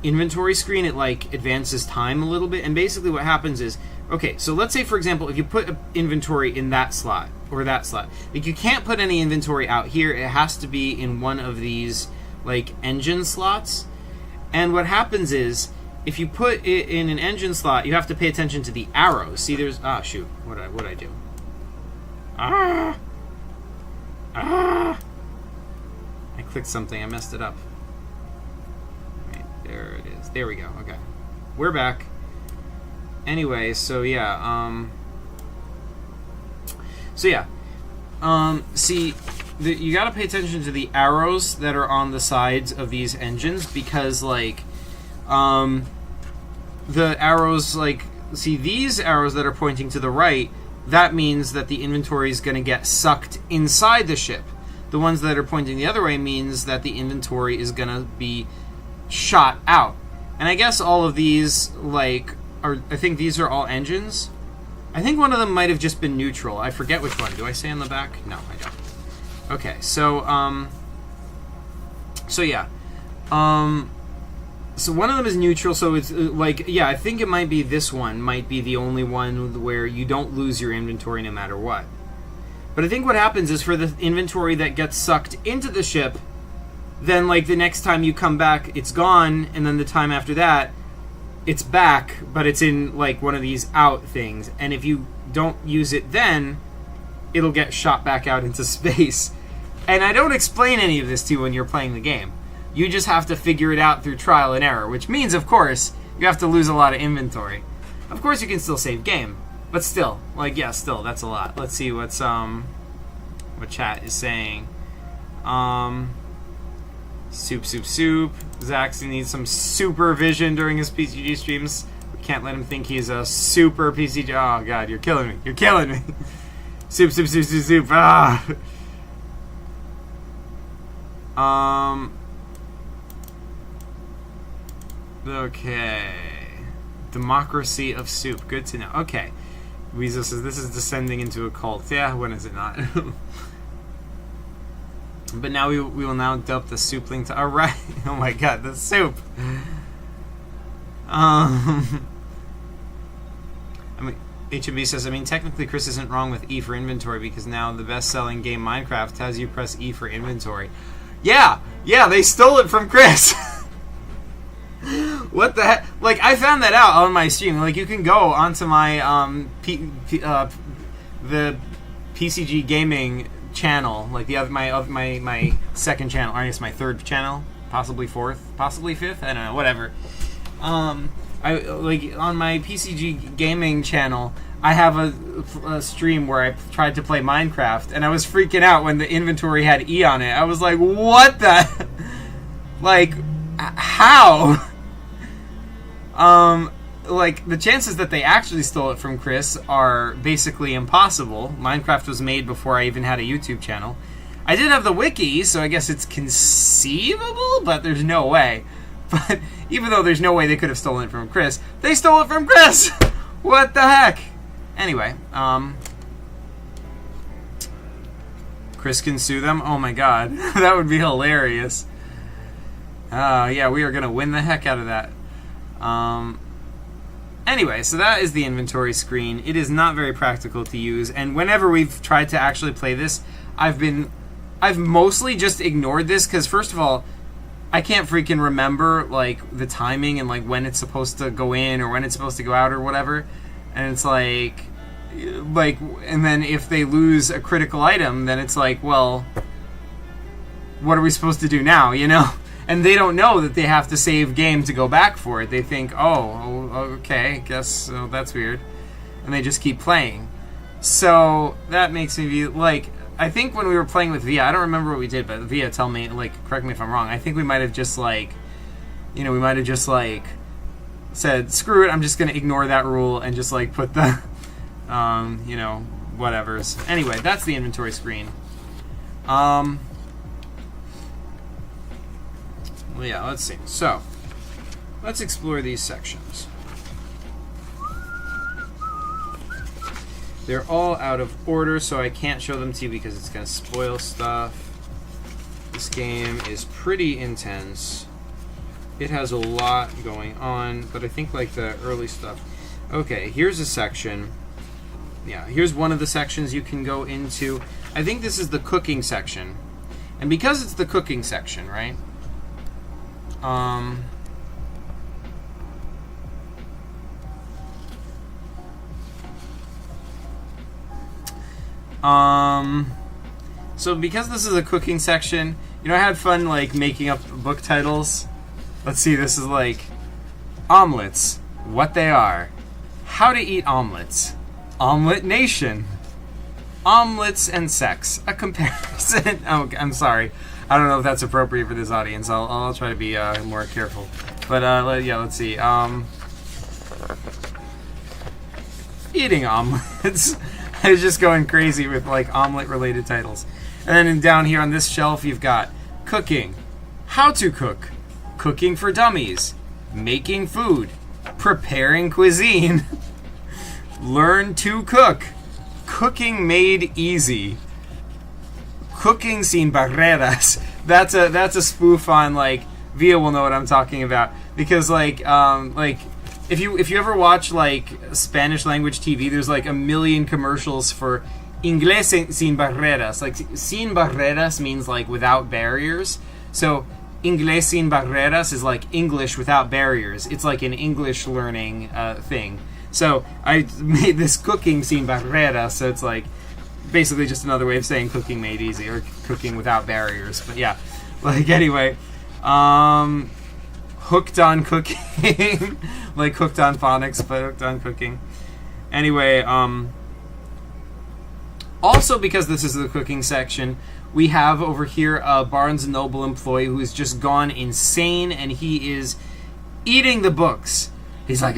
inventory screen, it, like, advances time a little bit. And basically what happens is, okay, so let's say, for example, if you put inventory in that slot, or that slot, like, you can't put any inventory out here. It has to be in one of these, like, engine slots. And what happens is, if you put it in an engine slot, you have to pay attention to the arrows. See, there's... Ah, shoot. What'd I do? I clicked something. I messed it up. Right, there it is. There we go. Okay. We're back. Anyway, so yeah. See, you gotta pay attention to the arrows that are on the sides of these engines, because, like, the arrows, like, see, these arrows that are pointing to the right, that means that the inventory is going to get sucked inside the ship. The ones that are pointing the other way means that the inventory is going to be shot out. And I guess all of these, like, I think these are all engines. I think one of them might have just been neutral. I forget which one. Do I say on the back? No, I don't. Okay, so yeah. So one of them is neutral, so it's like, yeah, I think it might be this one, might be the only one where you don't lose your inventory no matter what. But I think what happens is, for the inventory that gets sucked into the ship, then, like, the next time you come back, it's gone, and then the time after that, it's back, but it's in, like, one of these out things. And if you don't use it then, it'll get shot back out into space. And I don't explain any of this to you when you're playing the game. You just have to figure it out through trial and error, which means, of course, you have to lose a lot of inventory. Of course, you can still save game, but still, like, yeah, still, that's a lot. Let's see what's what chat is saying. Soup. Zaxi needs some supervision during his PCG streams. We can't let him think he's a super PCG. Oh God, you're killing me. You're killing me. Soup. Ah. Okay. Democracy of soup. Good to know. Okay. Weasel says this is descending into a cult. Yeah, when is it not? But now we will now dump the soup link to... Alright. Oh my god, the soup. I mean, HMB says, I mean, technically Chris isn't wrong with E for inventory, because now the best-selling game Minecraft has you press E for inventory. Yeah, they stole it from Chris. What the heck? Like, I found that out on my stream. Like, you can go onto my the PCG gaming channel, like my second channel, or I guess my third channel, possibly fourth, possibly fifth. I don't know, whatever. I like on my PCG gaming channel, I have a stream where I tried to play Minecraft, and I was freaking out when the inventory had E on it. I was like, what the? Like, how? Like, the chances that they actually stole it from Chris are basically impossible. Minecraft was made before I even had a YouTube channel. I did have the wiki, so I guess it's conceivable, but there's no way. But even though there's no way they could have stolen it from Chris, they stole it from Chris! What the heck? Anyway, Chris can sue them? Oh my god. That would be hilarious. Yeah, we are going to win the heck out of that. Anyway, so that is the inventory screen. It is not very practical to use, and whenever we've tried to actually play this, I've mostly just ignored this, because first of all, I can't freaking remember, like, the timing and, like, when it's supposed to go in or when it's supposed to go out or whatever, and it's like, and then if they lose a critical item, then it's like, well, what are we supposed to do now, you know? And they don't know that they have to save game to go back for it. They think, oh okay, guess that's weird. And they just keep playing. So that makes me be like, I think when we were playing with Via, I don't remember what we did, but Via, tell me, like, correct me if I'm wrong. I think we might have just, like, you know, said, screw it, I'm just going to ignore that rule and just, like, put the, you know, whatevers. Anyway, that's the inventory screen. Well, yeah, let's see. So, let's explore these sections. They're all out of order, so I can't show them to you because it's going to spoil stuff. This game is pretty intense. It has a lot going on, but I think like the early stuff. Okay, here's a section. Yeah, here's one of the sections you can go into. I think this is the cooking section. And because it's the cooking section, right? So because this is a cooking section, you know, I had fun like making up book titles. Let's see, this is like omelets, what they are, how to eat omelets, Omelet Nation, omelets and sex, a comparison. Oh, I'm sorry, I don't know if that's appropriate for this audience. I'll try to be more careful. But yeah, let's see. Eating omelets. I was just going crazy with like omelet-related titles. And then down here on this shelf, you've got cooking, how to cook, cooking for dummies, making food, preparing cuisine, learn to cook, cooking made easy, cooking sin barreras. That's a spoof on like Via will know what I'm talking about, because like if you ever watch like Spanish language TV, there's like a million commercials for Inglés sin barreras. Like sin barreras means like without barriers. So Inglés sin barreras is like English without barriers. It's like an English learning thing. So I made this cooking sin barreras. So it's like basically just another way of saying cooking made easy or cooking without barriers. But yeah, like anyway, hooked on cooking, like hooked on phonics, but hooked on cooking. Anyway, also because this is the cooking section, we have over here a Barnes & Noble employee who has just gone insane, and he is eating the books. He's like,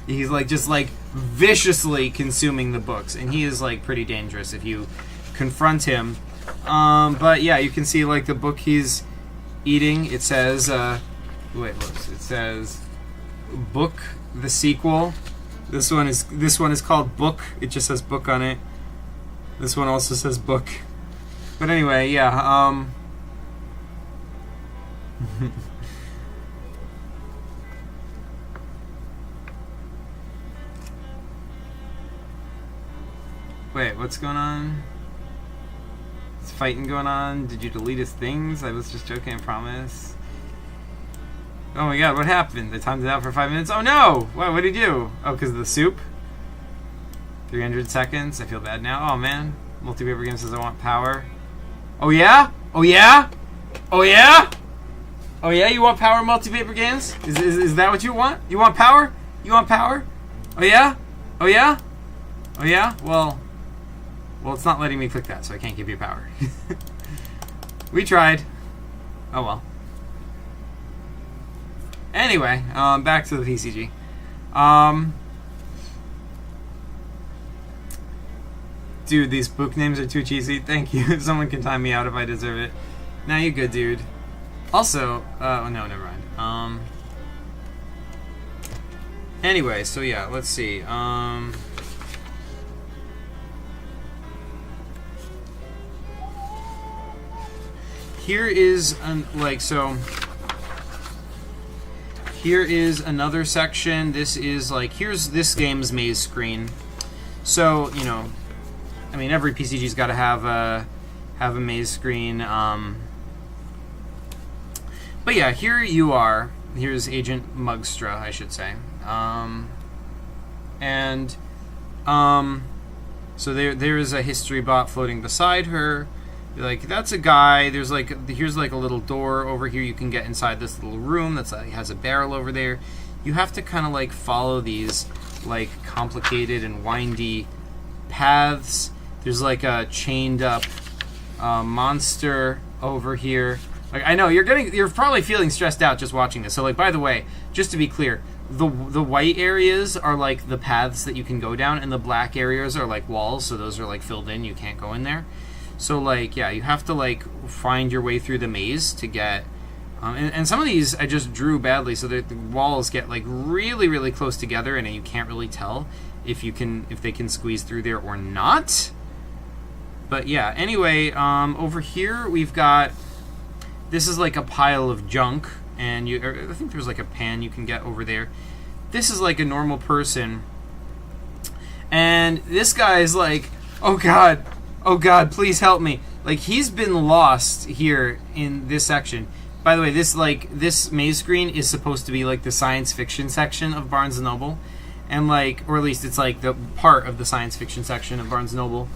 he's like just like viciously consuming the books, and he is like pretty dangerous if you confront him. But yeah, you can see like the book he's eating. It says, it says, book the sequel. This one is called Book. It just says book on it. This one also says book. But anyway, yeah. Wait, what's going on? Is fighting going on? Did you delete his things? I was just joking, I promise. Oh my god, what happened? They timed it out for 5 minutes? Oh no! What did he do? Oh, because of the soup? 300 seconds? I feel bad now. Oh man. Multipaper Game says I want power. Oh yeah? Oh yeah? Oh yeah? Oh yeah, you want power multipaper games? Is that what you want? You want power? You want power? Oh yeah? Oh yeah? Oh yeah? Well, it's not letting me click that, so I can't give you power. We tried. Oh well. Anyway, back to the PCG. Dude, these book names are too cheesy. Thank you. Someone can time me out if I deserve it. Nah, you good, dude. Also, oh no, never mind. Anyway, so yeah, let's see. Here is here is another section. This is like, here's this game's maze screen. So, you know, I mean, every PCG's got to have a maze screen. But yeah, here you are. Here's Agent Mugstra, I should say. So there is a history bot floating beside her. Like, that's a guy. Here's like a little door over here. You can get inside this little room that's has a barrel over there. You have to kind of like follow these like complicated and windy paths. There's like a chained up monster over here. Like, I know you're probably feeling stressed out just watching this. So like, by the way, just to be clear, the white areas are like the paths that you can go down, and the black areas are like walls. So those are like filled in. You can't go in there. So like, yeah, you have to like find your way through the maze to get. And some of these I just drew badly, so that the walls get like really, really close together, and you can't really tell if they can squeeze through there or not. But yeah, anyway, over here we've got, this is like a pile of junk, and I think there's like a pan you can get over there. This is like a normal person, and this guy is like, oh god, please help me. Like, he's been lost here in this section. By the way, this maze screen is supposed to be like the science fiction section of Barnes & Noble, and like, or at least it's like the part of the science fiction section of Barnes & Noble.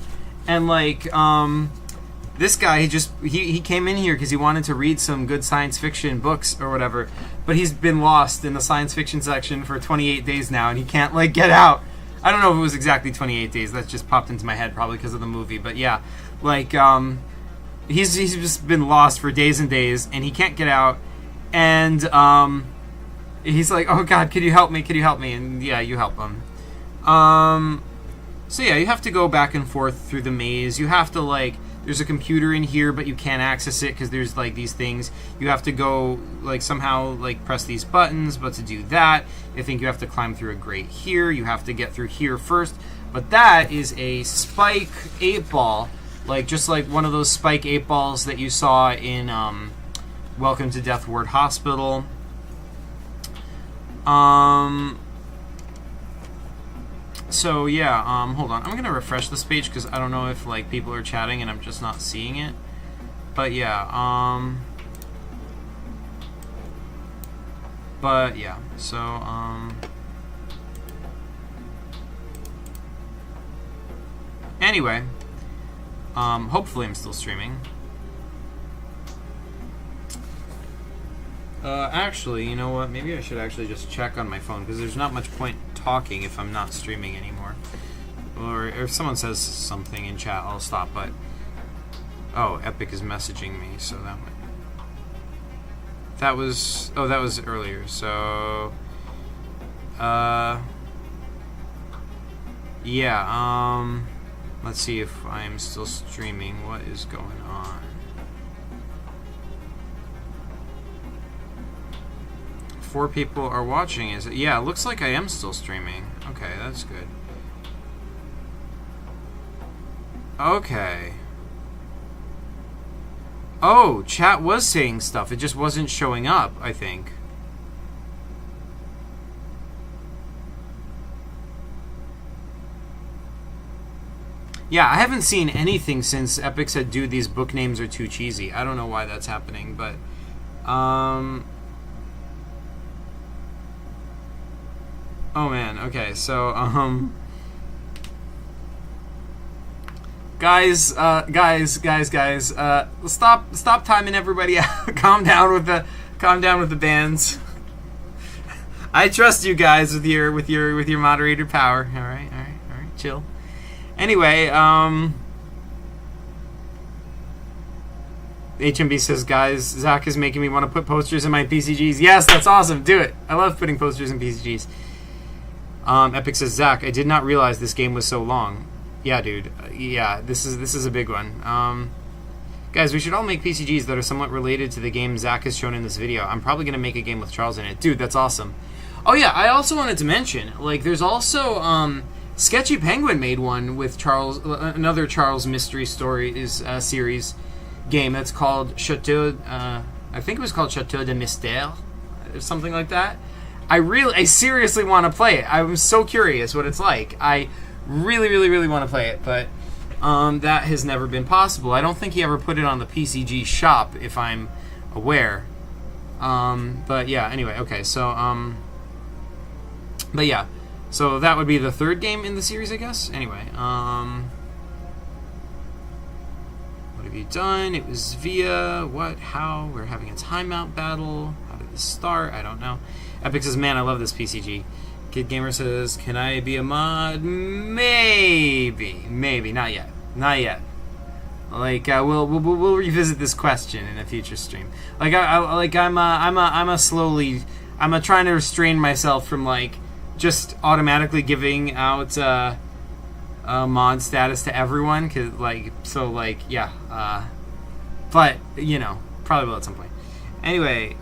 And like, this guy, he came in here because he wanted to read some good science fiction books or whatever, but he's been lost in the science fiction section for 28 days now, and he can't like get out. I don't know if it was exactly 28 days. That just popped into my head probably because of the movie, but yeah, like, he's just been lost for days and days, and he can't get out, and he's like, oh god, could you help me? And yeah, you help him. So yeah, you have to go back and forth through the maze. You have to, like, there's a computer in here, but you can't access it because there's like these things. You have to go, like, somehow like press these buttons, but to do that, I think you have to climb through a grate here. You have to get through here first, but that is a spike 8-ball, like just like one of those spike 8-balls that you saw in Welcome to Death Ward Hospital. So yeah, hold on. I'm gonna refresh this page because I don't know if like people are chatting and I'm just not seeing it. But yeah, so anyway, hopefully I'm still streaming. Actually, you know what? Maybe I should actually just check on my phone because there's not much point talking if I'm not streaming anymore. Or if someone says something in chat, I'll stop. But oh, Epic is messaging me, so that was earlier. So yeah. Let's see if I'm still streaming. What is going on? Four people are watching. Is it? Yeah, it looks like I am still streaming. Okay, that's good. Okay. Oh, chat was saying stuff. It just wasn't showing up, I think. Yeah, I haven't seen anything since Epic said, dude, these book names are too cheesy. I don't know why that's happening, but oh man, okay, so guys, stop timing everybody out. Calm down with the bands. I trust you guys with your moderator power. All right, chill. Anyway, HMB says, guys, Zach is making me want to put posters in my PCGs. Yes, that's awesome. Do it. I love putting posters in PCGs. Epic says, Zach, I did not realize this game was so long. Yeah, dude. Yeah, this is a big one. Guys, we should all make PCGs that are somewhat related to the game Zach has shown in this video. I'm probably going to make a game with Charles in it. Dude, that's awesome. Oh, yeah, I also wanted to mention, like, there's also, Sketchy Penguin made one with Charles, another Charles Mystery Stories series game that's called Chateau, I think it was called Chateau de Mystère, or something like that. I seriously want to play it. I'm so curious what it's like. I really want to play it, but that has never been possible. I don't think he ever put it on the PCG shop, if I'm aware. But yeah, anyway, okay, so, but yeah, so that would be the third game in the series, I guess. Anyway, what have you done? It was via, what, how? We're having a timeout battle. How did this start? I don't know. Epic says, man, I love this PCG. Kid Gamer says, can I be a mod? Maybe, not yet. Like, we'll revisit this question in a future stream. Like, I'm trying to restrain myself from, like, just automatically giving out mod status to everyone, cause like, so, like, yeah. But you know, probably will at some point. Anyway,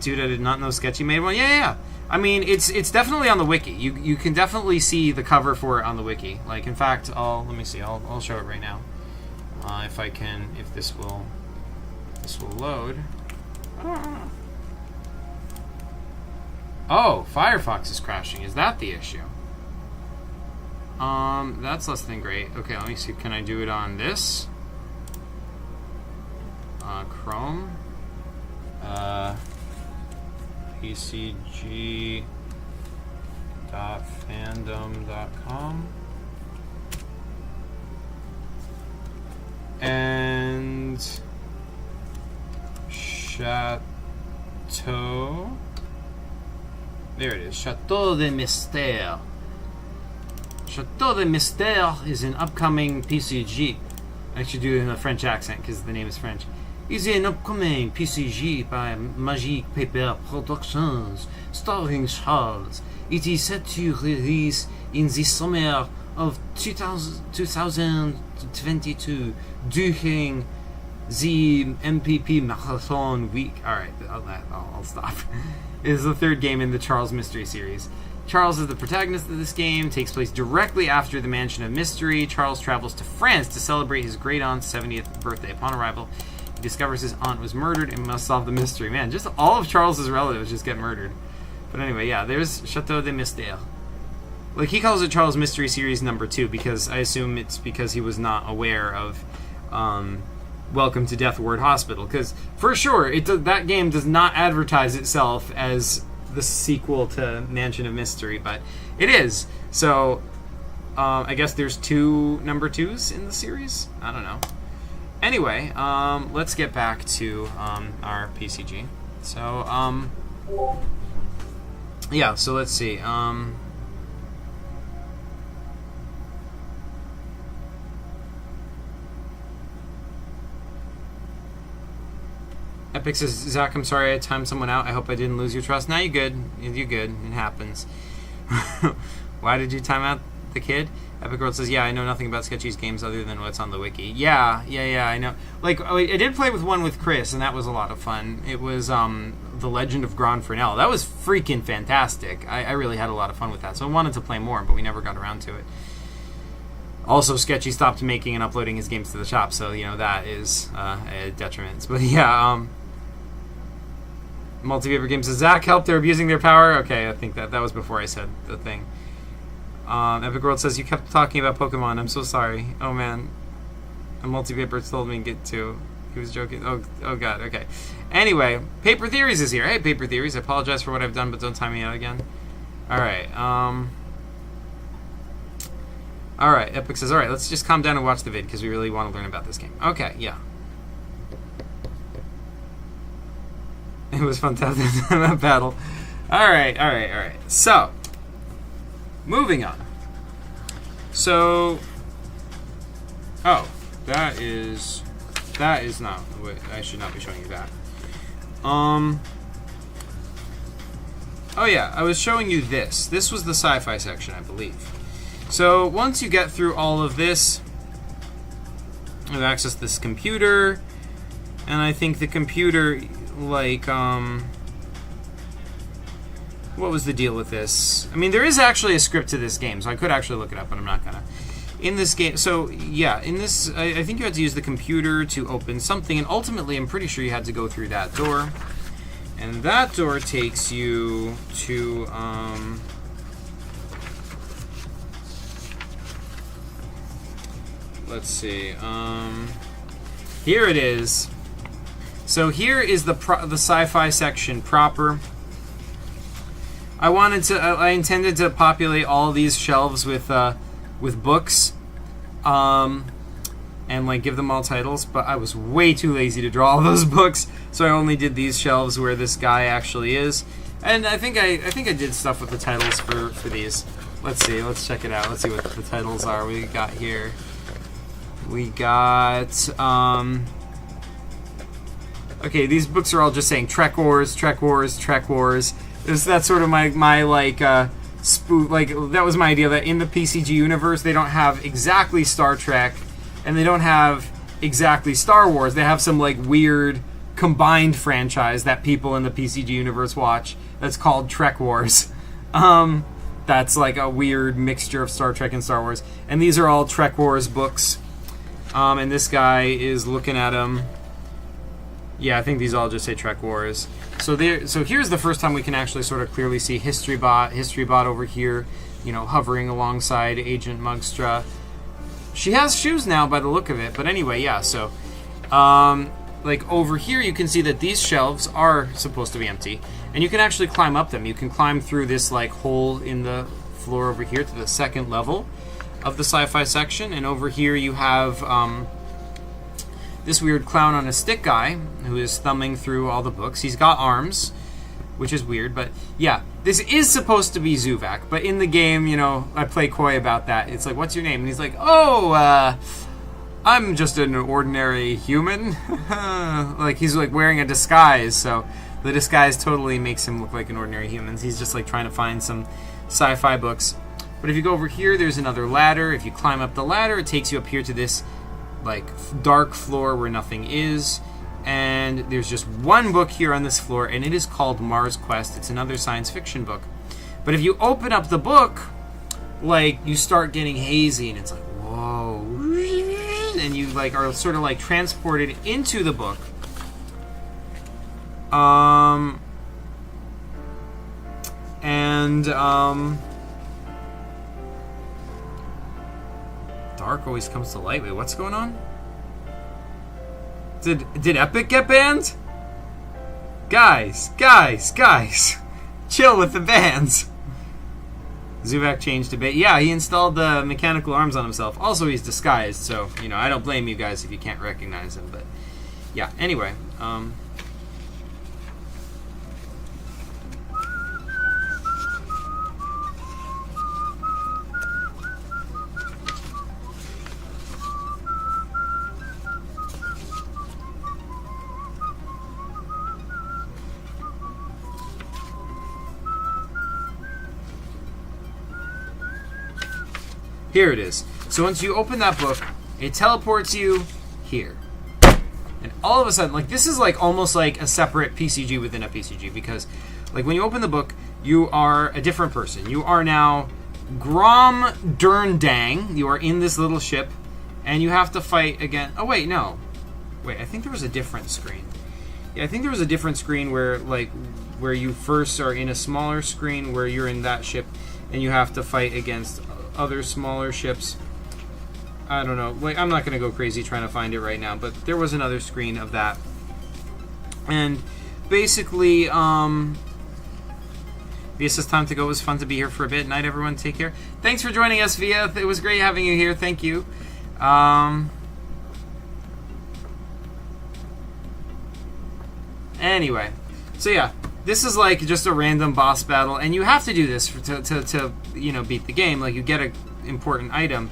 dude, I did not know Sketchy made one. Yeah. I mean, it's definitely on the wiki. You can definitely see the cover for it on the wiki. Like, in fact, let me see. I'll show it right now. If this will load. Oh, Firefox is crashing. Is that the issue? That's less than great. Okay, let me see. Can I do it on this? Chrome. pcg.fandom.com. And Chateau. There it is. Chateau de Mystère. Chateau de Mystère is an upcoming PCG. I should do it in a French accent because the name is French. Is an upcoming PCG by Magic Paper Productions, starring Charles. It is set to release in the summer of 2022 during the MPP Marathon Week. Alright, I'll stop. It is the third game in the Charles Mystery series. Charles is the protagonist of this game. It takes place directly after the Mansion of Mystery. Charles travels to France to celebrate his great-aunt's 70th birthday. Upon arrival, he discovers his aunt was murdered and must solve the mystery. Man, just all of Charles's relatives just get murdered. But anyway, yeah, there's Chateau de Mystère. Like, he calls it Charles Mystery Series number 2 because I assume it's because he was not aware of Welcome to Death Ward Hospital. Because, for sure, that game does not advertise itself as the sequel to Mansion of Mystery, but it is. So, I guess there's 2 number 2s in the series? I don't know. Anyway, let's get back to our PCG. So, yeah, so let's see. Epic says, Zach, I'm sorry I timed someone out. I hope I didn't lose your trust. Now you're good. You're good. It happens. Why did you time out the kid? Epic World says, yeah, I know nothing about Sketchy's games other than what's on the wiki. Yeah, I know. Like, I did play with one with Chris, and that was a lot of fun. It was The Legend of Grand Fresnel. That was freaking fantastic. I really had a lot of fun with that. So I wanted to play more, but we never got around to it. Also, Sketchy stopped making and uploading his games to the shop, so, you know, that is a detriment. But, yeah, Multipaper Games says, Zach, help, they're abusing their power. Okay, I think that was before I said the thing. Epic World says, you kept talking about Pokemon. I'm so sorry. Oh, man. A Multipaper told me to get to. He was joking. Oh, God. Okay. Anyway, Paper Theories is here. Hey, Paper Theories. I apologize for what I've done, but don't time me out again. All right. All right. Epic says, all right, let's just calm down and watch the vid because we really want to learn about this game. Okay, yeah. It was fun to have that battle. All right. So, moving on. So, that is not what I should not be showing you that. Oh yeah, I was showing you this. This was the sci-fi section, I believe. So once you get through all of this, you access this computer, and I think the computer, like, what was the deal with this? I mean, there is actually a script to this game, so I could actually look it up, but I'm not gonna. In this game, so yeah, in this, I think you had to use the computer to open something, and ultimately, I'm pretty sure you had to go through that door, and that door takes you to, let's see, here it is. So here is the sci-fi section proper. I intended to populate all these shelves with books, and like give them all titles, but I was way too lazy to draw all those books, so I only did these shelves where this guy actually is. And I think I did stuff with the titles for these. Let's see, let's check it out. Let's see what the titles are we got here. We got okay, these books are all just saying Trek Wars, Trek Wars, Trek Wars. That's sort of my like spoof, like that was my idea that in the PCG universe they don't have exactly Star Trek and they don't have exactly Star Wars. They have some like weird combined franchise that people in the PCG universe watch that's called Trek Wars. That's like a weird mixture of Star Trek and Star Wars. And these are all Trek Wars books. And this guy is looking at them. Yeah, I think these all just say Trek Wars. So here's the first time we can actually sort of clearly see Historybot over here, you know, hovering alongside Agent Mugstra. She has shoes now by the look of it, but anyway, yeah, so like over here you can see that these shelves are supposed to be empty, and you can actually climb up them. You can climb through this like hole in the floor over here to the second level of the sci-fi section, and over here you have this weird clown on a stick guy who is thumbing through all the books. He's got arms, which is weird, but yeah, this is supposed to be Zuvak, but in the game, you know, I play coy about that. It's like, what's your name? And he's like, oh, I'm just an ordinary human. Like, he's like wearing a disguise, so the disguise totally makes him look like an ordinary human. He's just like trying to find some sci-fi books. But if you go over here, there's another ladder. If you climb up the ladder, it takes you up here to this like dark floor where nothing is, and there's just one book here on this floor, and it is called Mars Quest. It's another science fiction book. But if you open up the book, like, you start getting hazy, and it's like, whoa, and you like are sort of like transported into the book. Dark always comes to light. Wait, what's going on? Did Epic get banned? Guys. Chill with the bans. Zuvak changed a bit. Yeah, he installed the mechanical arms on himself. Also, he's disguised, so, you know, I don't blame you guys if you can't recognize him, but yeah, anyway, here it is. So once you open that book, it teleports you here. And all of a sudden, like, this is like almost like a separate PCG within a PCG, because like when you open the book, you are a different person. You are now Grom Durndang. You are in this little ship, and you have to fight again. Oh wait, no. Wait, I think there was a different screen. Yeah, I think there was a different screen where you first are in a smaller screen where you're in that ship, and you have to fight against other smaller ships. I don't know. Like, I'm not going to go crazy trying to find it right now, but there was another screen of that. And basically, Via says time to go. It was fun to be here for a bit. Night, everyone. Take care. Thanks for joining us, Via. It was great having you here. Thank you. Anyway, so yeah, this is like just a random boss battle, and you have to do this to you know, beat the game. Like, you get an important item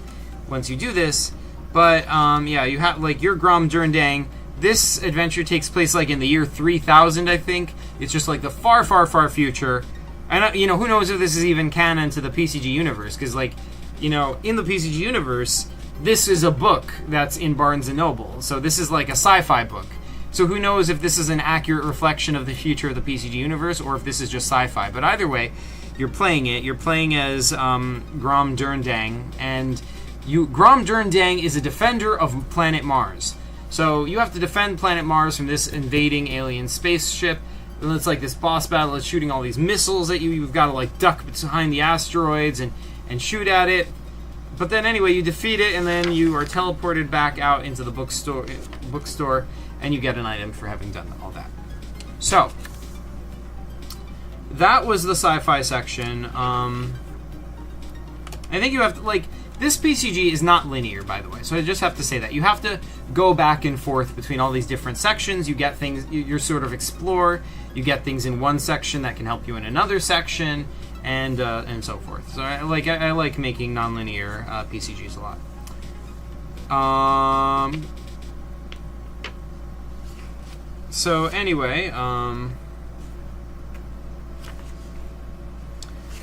once you do this, but yeah, you have, like, you're Grom Durndang. This adventure takes place like in the year 3000, I think. It's just like the far, far, far future, and you know, who knows if this is even canon to the PCG universe? Because, like, you know, in the PCG universe, this is a book that's in Barnes and Noble, so this is like a sci-fi book. So who knows if this is an accurate reflection of the future of the PCG universe, or if this is just sci-fi. But either way, you're playing it. You're playing as Grom Durndang, and Grom Durndang is a defender of planet Mars. So you have to defend planet Mars from this invading alien spaceship. And it's like this boss battle. It's shooting all these missiles at you. You've got to like duck behind the asteroids and shoot at it. But then anyway, you defeat it, and then you are teleported back out into the bookstore, and you get an item for having done all that. So that was the sci-fi section. I think you have to, like, this PCG is not linear, by the way, so I just have to say that. You have to go back and forth between all these different sections. You get things, you sort of explore, you get things in one section that can help you in another section, and so forth. So I like making non-linear PCGs a lot. So anyway,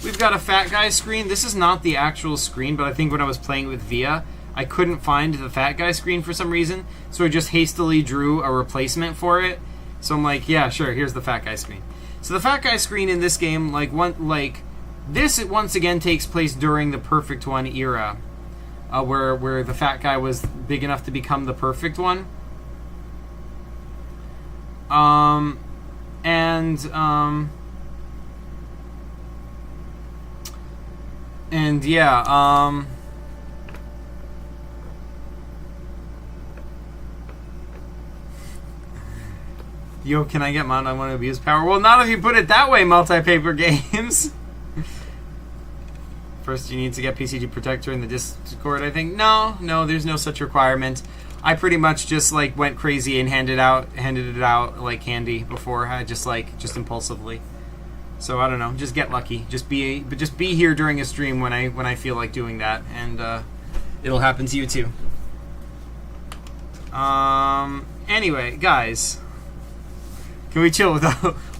we've got a fat guy screen. This is not the actual screen, but I think when I was playing with Via, I couldn't find the fat guy screen for some reason, so I just hastily drew a replacement for it. So I'm like, yeah, sure, here's the fat guy screen. So the fat guy screen in this game, this once again takes place during the Perfect One era, where the fat guy was big enough to become the Perfect One. And yeah, yo, can I get mine? I want to abuse power. Well, not if you put it that way, multi-paper games. First, you need to get PCG Protector in the Discord, I think. No, there's no such requirement. I pretty much just like went crazy and handed it out like candy before. I just impulsively. So I don't know. Just get lucky. Just be here during a stream when I feel like doing that, and it'll happen to you too. Anyway, guys. Can we chill with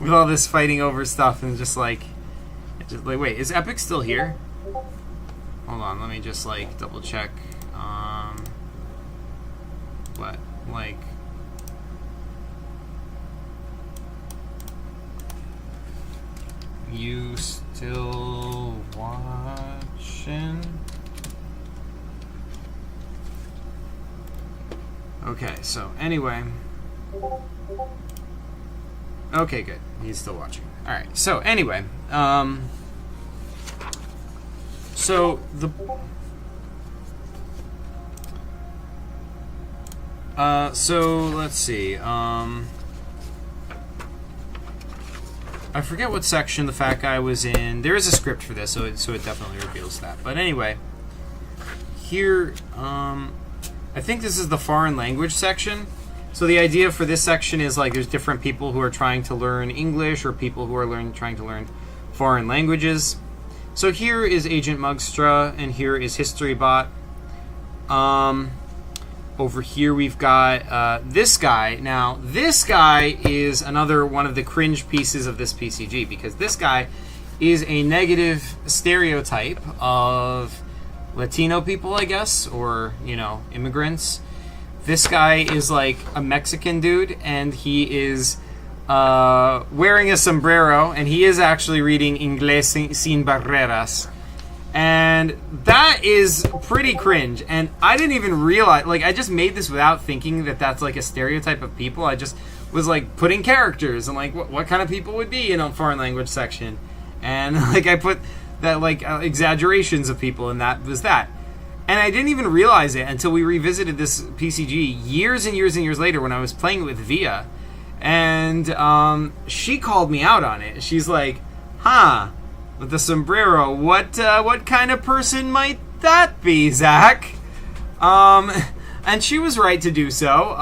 all this fighting over stuff and just like wait, is Epic still here? Hold on, let me just like double check. What? Like, you still watching? Okay, so anyway. Okay, good. He's still watching. All right. So anyway, so let's see. I forget what section the fat guy was in. There is a script for this, so it definitely reveals that. But anyway, here, I think this is the foreign language section. So the idea for this section is like there's different people who are trying to learn English or people who are trying to learn foreign languages. So here is Agent Mugstra and here is HistoryBot. Over here we've got this guy. Now this guy is another one of the cringe pieces of this PCG because this guy is a negative stereotype of Latino people, I guess, or, you know, immigrants. This guy is like a Mexican dude, and he is wearing a sombrero, and he is actually reading Inglés Sin Barreras. And that is pretty cringe. And I didn't even realize, like, I just made this without thinking that that's like a stereotype of people. I just was like putting characters and like what kind of people would be in a foreign language section. And like I put that like exaggerations of people, and that was that. And I didn't even realize it until we revisited this PCG years and years and years later when I was playing it with Via. And she called me out on it. She's like, huh, with the sombrero, what kind of person might that be, Zach? And she was right to do so.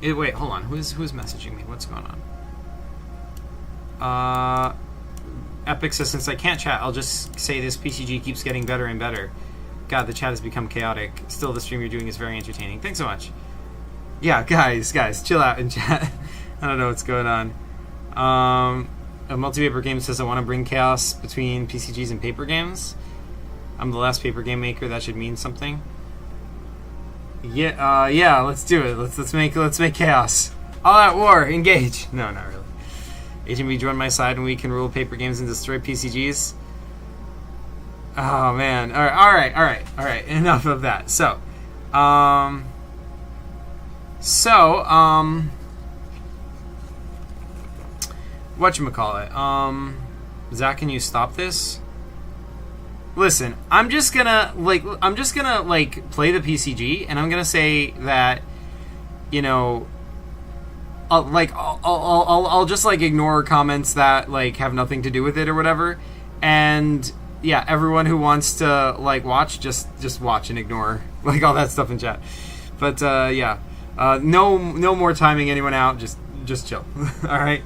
Wait, hold on. Who's messaging me? What's going on? Epic says, since I can't chat, I'll just say this PCG keeps getting better and better. God, the chat has become chaotic. Still, the stream you're doing is very entertaining. Thanks so much. Yeah, guys, chill out in chat. I don't know what's going on. A multi-paper game says, I want to bring chaos between PCGs and paper games. I'm the last paper game maker. That should mean something. Yeah, let's do it. Let's make chaos. All out war, engage. No, not really. Agent B, join my side and we can rule paper games and destroy PCGs. Oh man. All right. Enough of that. So, whatchamacallit? Zach, can you stop this? Listen, I'm just gonna play the PCG, and I'm gonna say that, you know, I'll just like ignore comments that like have nothing to do with it or whatever, and yeah, everyone who wants to like watch, just watch and ignore like all that stuff in chat. But yeah, no more timing anyone out. Just chill. All right.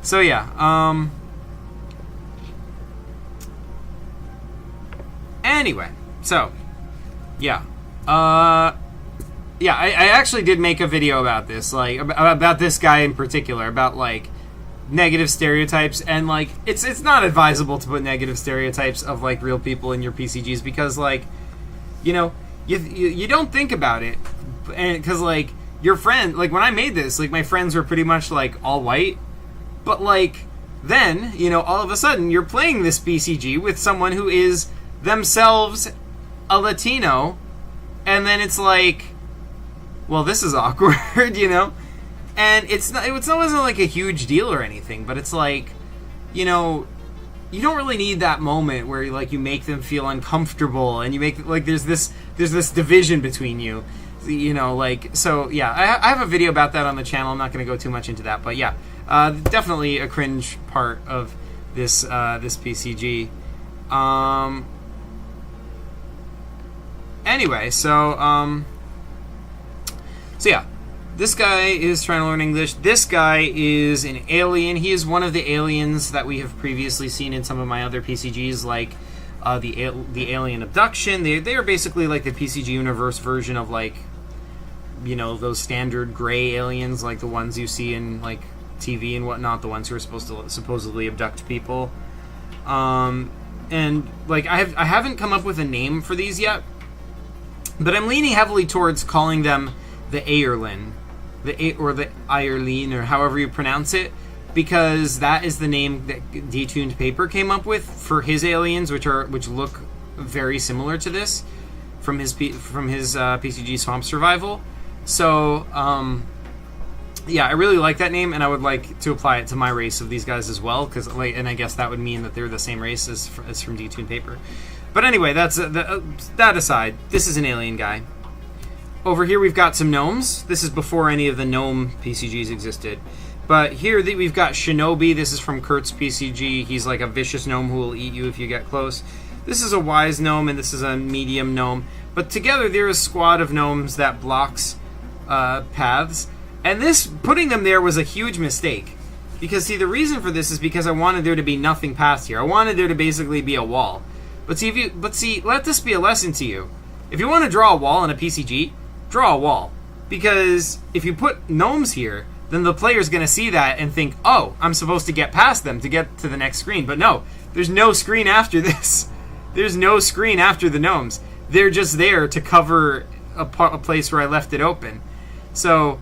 So yeah. Anyway, so yeah. Yeah, I actually did make a video about this, like about this guy in particular, about like negative stereotypes, and like it's not advisable to put negative stereotypes of like real people in your PCGs because like, you know, you don't think about it, and because like your friend, like, when I made this, like, my friends were pretty much, like, all white. But, like, then, you know, all of a sudden, you're playing this BCG with someone who is themselves a Latino, and then it's like, well, this is awkward, you know? And it wasn't like a huge deal or anything, but it's like, you know, you don't really need that moment where, like, you make them feel uncomfortable, and you make, like, there's this division between you, you know, like, so, yeah, I have a video about that on the channel. I'm not going to go too much into that, but yeah, definitely a cringe part of this, this PCG. Anyway, so yeah, this guy is trying to learn English. This guy is an alien. He is one of the aliens that we have previously seen in some of my other PCGs, like the alien abduction. They are basically like the PCG universe version of, like, you know, those standard gray aliens, like the ones you see in, like, TV and whatnot, the ones who are supposed to supposedly abduct people. And, like, I haven't come up with a name for these yet, but I'm leaning heavily towards calling them the Aerlin, or the Ireline, or however you pronounce it, because that is the name that Detuned Paper came up with for his aliens, which look very similar to this from his PCG Swamp Survival. So, yeah, I really like that name, and I would like to apply it to my race of these guys as well, because, like, and I guess that would mean that they're the same race as from Detuned Paper. But anyway, that's that aside. This is an alien guy. Over here we've got some gnomes. This is before any of the gnome PCGs existed. But here we've got Shinobi. This is from Kurt's PCG. He's like a vicious gnome who will eat you if you get close. This is a wise gnome, and this is a medium gnome. But together they're a squad of gnomes that blocks paths. And putting them there was a huge mistake. Because, see, the reason for this is because I wanted there to be nothing past here. I wanted there to basically be a wall. But see, let this be a lesson to you. If you want to draw a wall in a PCG, draw a wall. Because if you put gnomes here, then the player's going to see that and think, oh, I'm supposed to get past them to get to the next screen. But no, there's no screen after this. There's no screen after the gnomes. They're just there to cover a place where I left it open. So,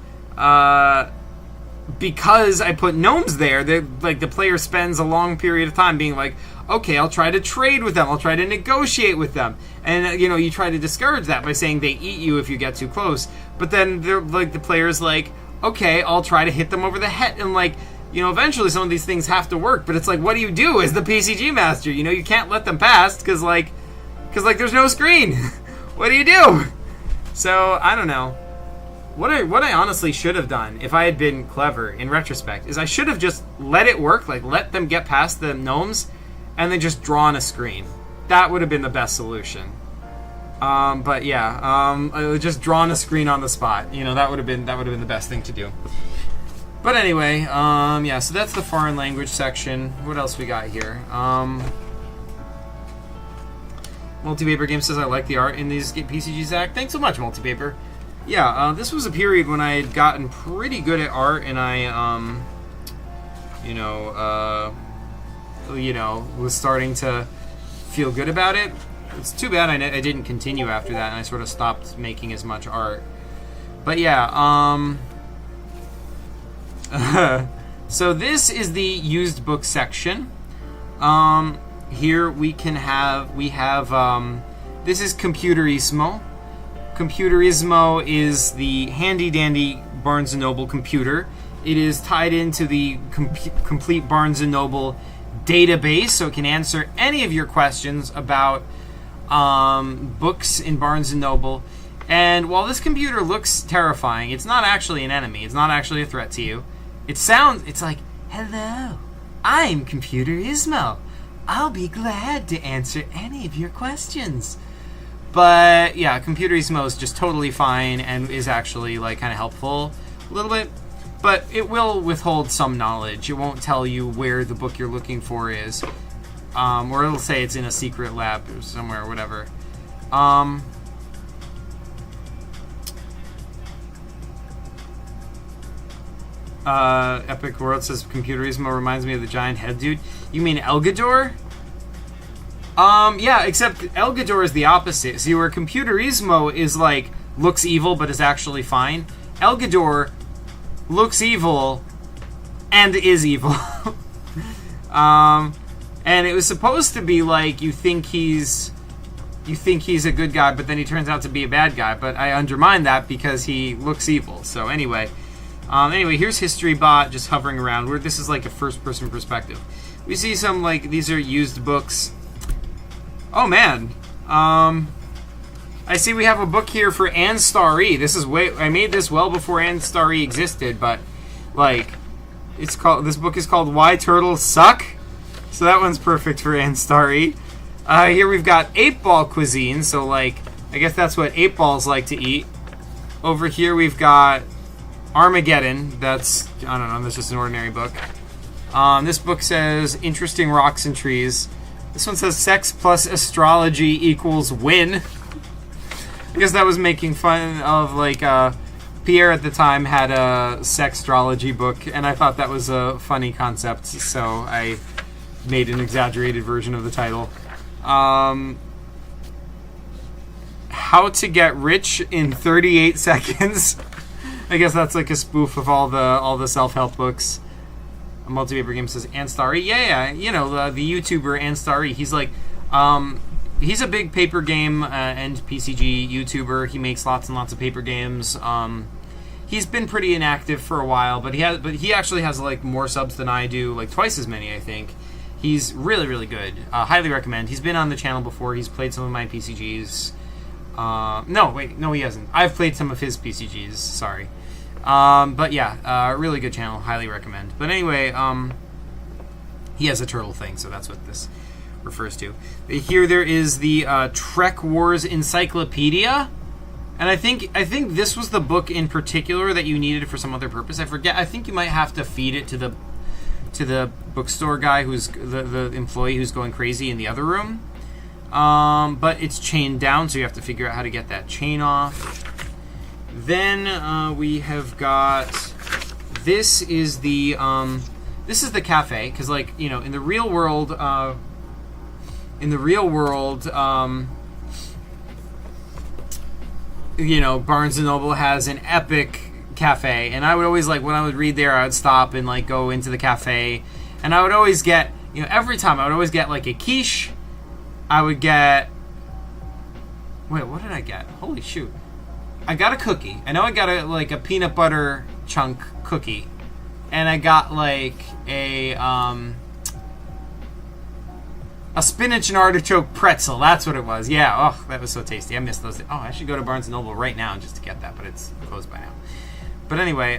because I put gnomes there, like, the player spends a long period of time being like, okay, I'll try to trade with them, I'll try to negotiate with them, and, you know, you try to discourage that by saying they eat you if you get too close. But then they're like, the player's like, okay, I'll try to hit them over the head, and, like, you know, eventually some of these things have to work. But it's like, what do you do as the PCG master? You know, you can't let them pass because there's no screen. What do you do? So I don't know. What I honestly should have done, if I had been clever in retrospect, is I should have just let it work, like, let them get past the gnomes, and then just drawn a screen. That would have been the best solution. But yeah, just drawn a screen on the spot. You know, that would have been the best thing to do. But anyway, yeah. So that's the foreign language section. What else we got here? Multipaper Game says I like the art in these PCGs. Zach, thanks so much, Multipaper. Yeah, this was a period when I had gotten pretty good at art, and I, was starting to feel good about it. It's too bad I didn't continue after that, and I sort of stopped making as much art. But yeah, so this is the used book section. Here we have this is Computerismo. Computerismo is the handy-dandy Barnes & Noble computer. It is tied into the complete Barnes & Noble database, so it can answer any of your questions about books in Barnes & Noble. And while this computer looks terrifying, it's not actually an enemy. It's not actually a threat to you. It's like, hello, I'm Computerismo. I'll be glad to answer any of your questions. But yeah, Computerismo is just totally fine and is actually, like, kind of helpful a little bit. But it will withhold some knowledge. It won't tell you where the book you're looking for is. Or it'll say it's in a secret lab or somewhere or whatever. Epic World says Computerismo reminds me of the giant head dude. You mean Elgador? Yeah, except Elgador is the opposite. See, where Computerismo is, like, looks evil but is actually fine, Elgador looks evil and is evil. And it was supposed to be like you think he's a good guy, but then he turns out to be a bad guy. But I undermine that because he looks evil. So anyway, here's HistoryBot just hovering around. Where this is like a first-person perspective. We see some like these are used books. Oh man, I see we have a book here for Anne Starry. This is I made this well before Anne Starry existed, but like this book is called Why Turtles Suck. So that one's perfect for Anne Starry. Here we've got 8-ball cuisine, so like I guess that's what 8-balls like to eat. Over here we've got Armageddon. That's I don't know. That's just an ordinary book. This book says interesting rocks and trees. This one says sex plus astrology equals win. I guess that was making fun of like Pierre at the time had a sextrology book, and I thought that was a funny concept, so I made an exaggerated version of the title. How to Get Rich in 38 Seconds. I guess that's like a spoof of all the self-help books. A multi-paper game says Anne Starry. Yeah, you know, the YouTuber Anne Starry. He's like, he's a big paper game and PCG YouTuber. He makes lots and lots of paper games. He's been pretty inactive for a while, but he actually has like more subs than I do, like twice as many, I think. He's really, really good. Highly recommend. He's been on the channel before. He's played some of my PCGs. No, he hasn't. I've played some of his PCGs. Sorry. But yeah, really good channel. Highly recommend. But anyway, he has a turtle thing, so that's what this refers to. Here there is the Trek Wars Encyclopedia. And I think this was the book in particular that you needed for some other purpose. I forget. I think you might have to feed it to the bookstore guy who's the employee who's going crazy in the other room. But it's chained down, so you have to figure out how to get that chain off. Then we have got this is the cafe, because like you know in the real world you know, Barnes & Noble has an epic cafe, and I would always, like, when I would read there, I would stop and, like, go into the cafe, and I would always get, you know, every time, I would always get, like, a quiche, I would get, wait, what did I get? Holy shoot. I got a cookie. I know I got, a peanut butter chunk cookie, and I got, like, a spinach and artichoke pretzel. That's what it was. Yeah. Oh, that was so tasty. I missed those. Oh, I should go to Barnes & Noble right now just to get that, but it's closed by now. But anyway,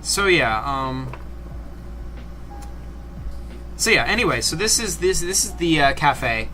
so yeah, anyway, so this is the cafe.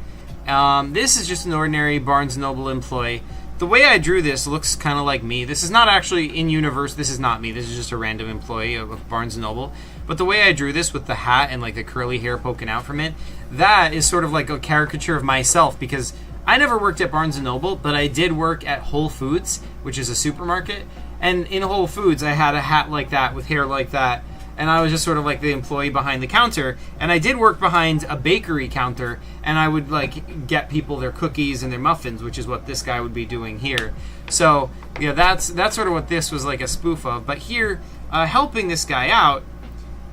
This is just an ordinary Barnes & Noble employee. The way I drew this looks kind of like me. This is not actually in-universe. This is not me. This is just a random employee of Barnes & Noble. But the way I drew this with the hat and like the curly hair poking out from it, that is sort of like a caricature of myself, because I never worked at Barnes & Noble, but I did work at Whole Foods, which is a supermarket. And in Whole Foods, I had a hat like that with hair like that. And I was just sort of like the employee behind the counter. And I did work behind a bakery counter, and I would like get people their cookies and their muffins, which is what this guy would be doing here. So, yeah, that's sort of what this was like a spoof of. But here, helping this guy out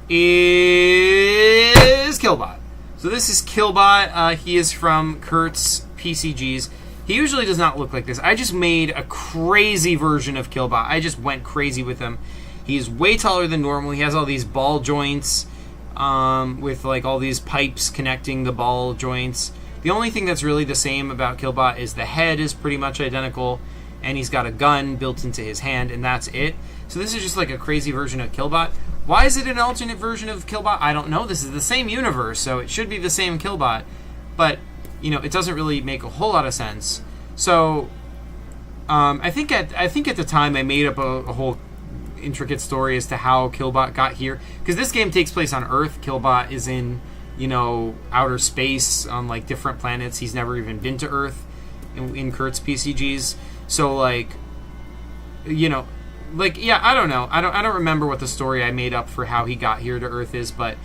is Killbot. So this is Killbot. He is from Kurt's PCGs. He usually does not look like this. I just made a crazy version of Killbot. I just went crazy with him. He's way taller than normal. He has all these ball joints with like all these pipes connecting the ball joints. The only thing that's really the same about Killbot is the head is pretty much identical, and he's got a gun built into his hand, and that's it. So this is just like a crazy version of Killbot. Why is it an alternate version of Killbot? I don't know. This is the same universe, so it should be the same Killbot. But, you know, it doesn't really make a whole lot of sense. So, I think at the time I made up a whole intricate story as to how Killbot got here, because this game takes place on Earth. Killbot is in, you know, outer space on like different planets. He's never even been to Earth in Kurt's PCGs. So like you know, like, yeah, I don't know. I don't remember what the story I made up for how he got here to Earth is, but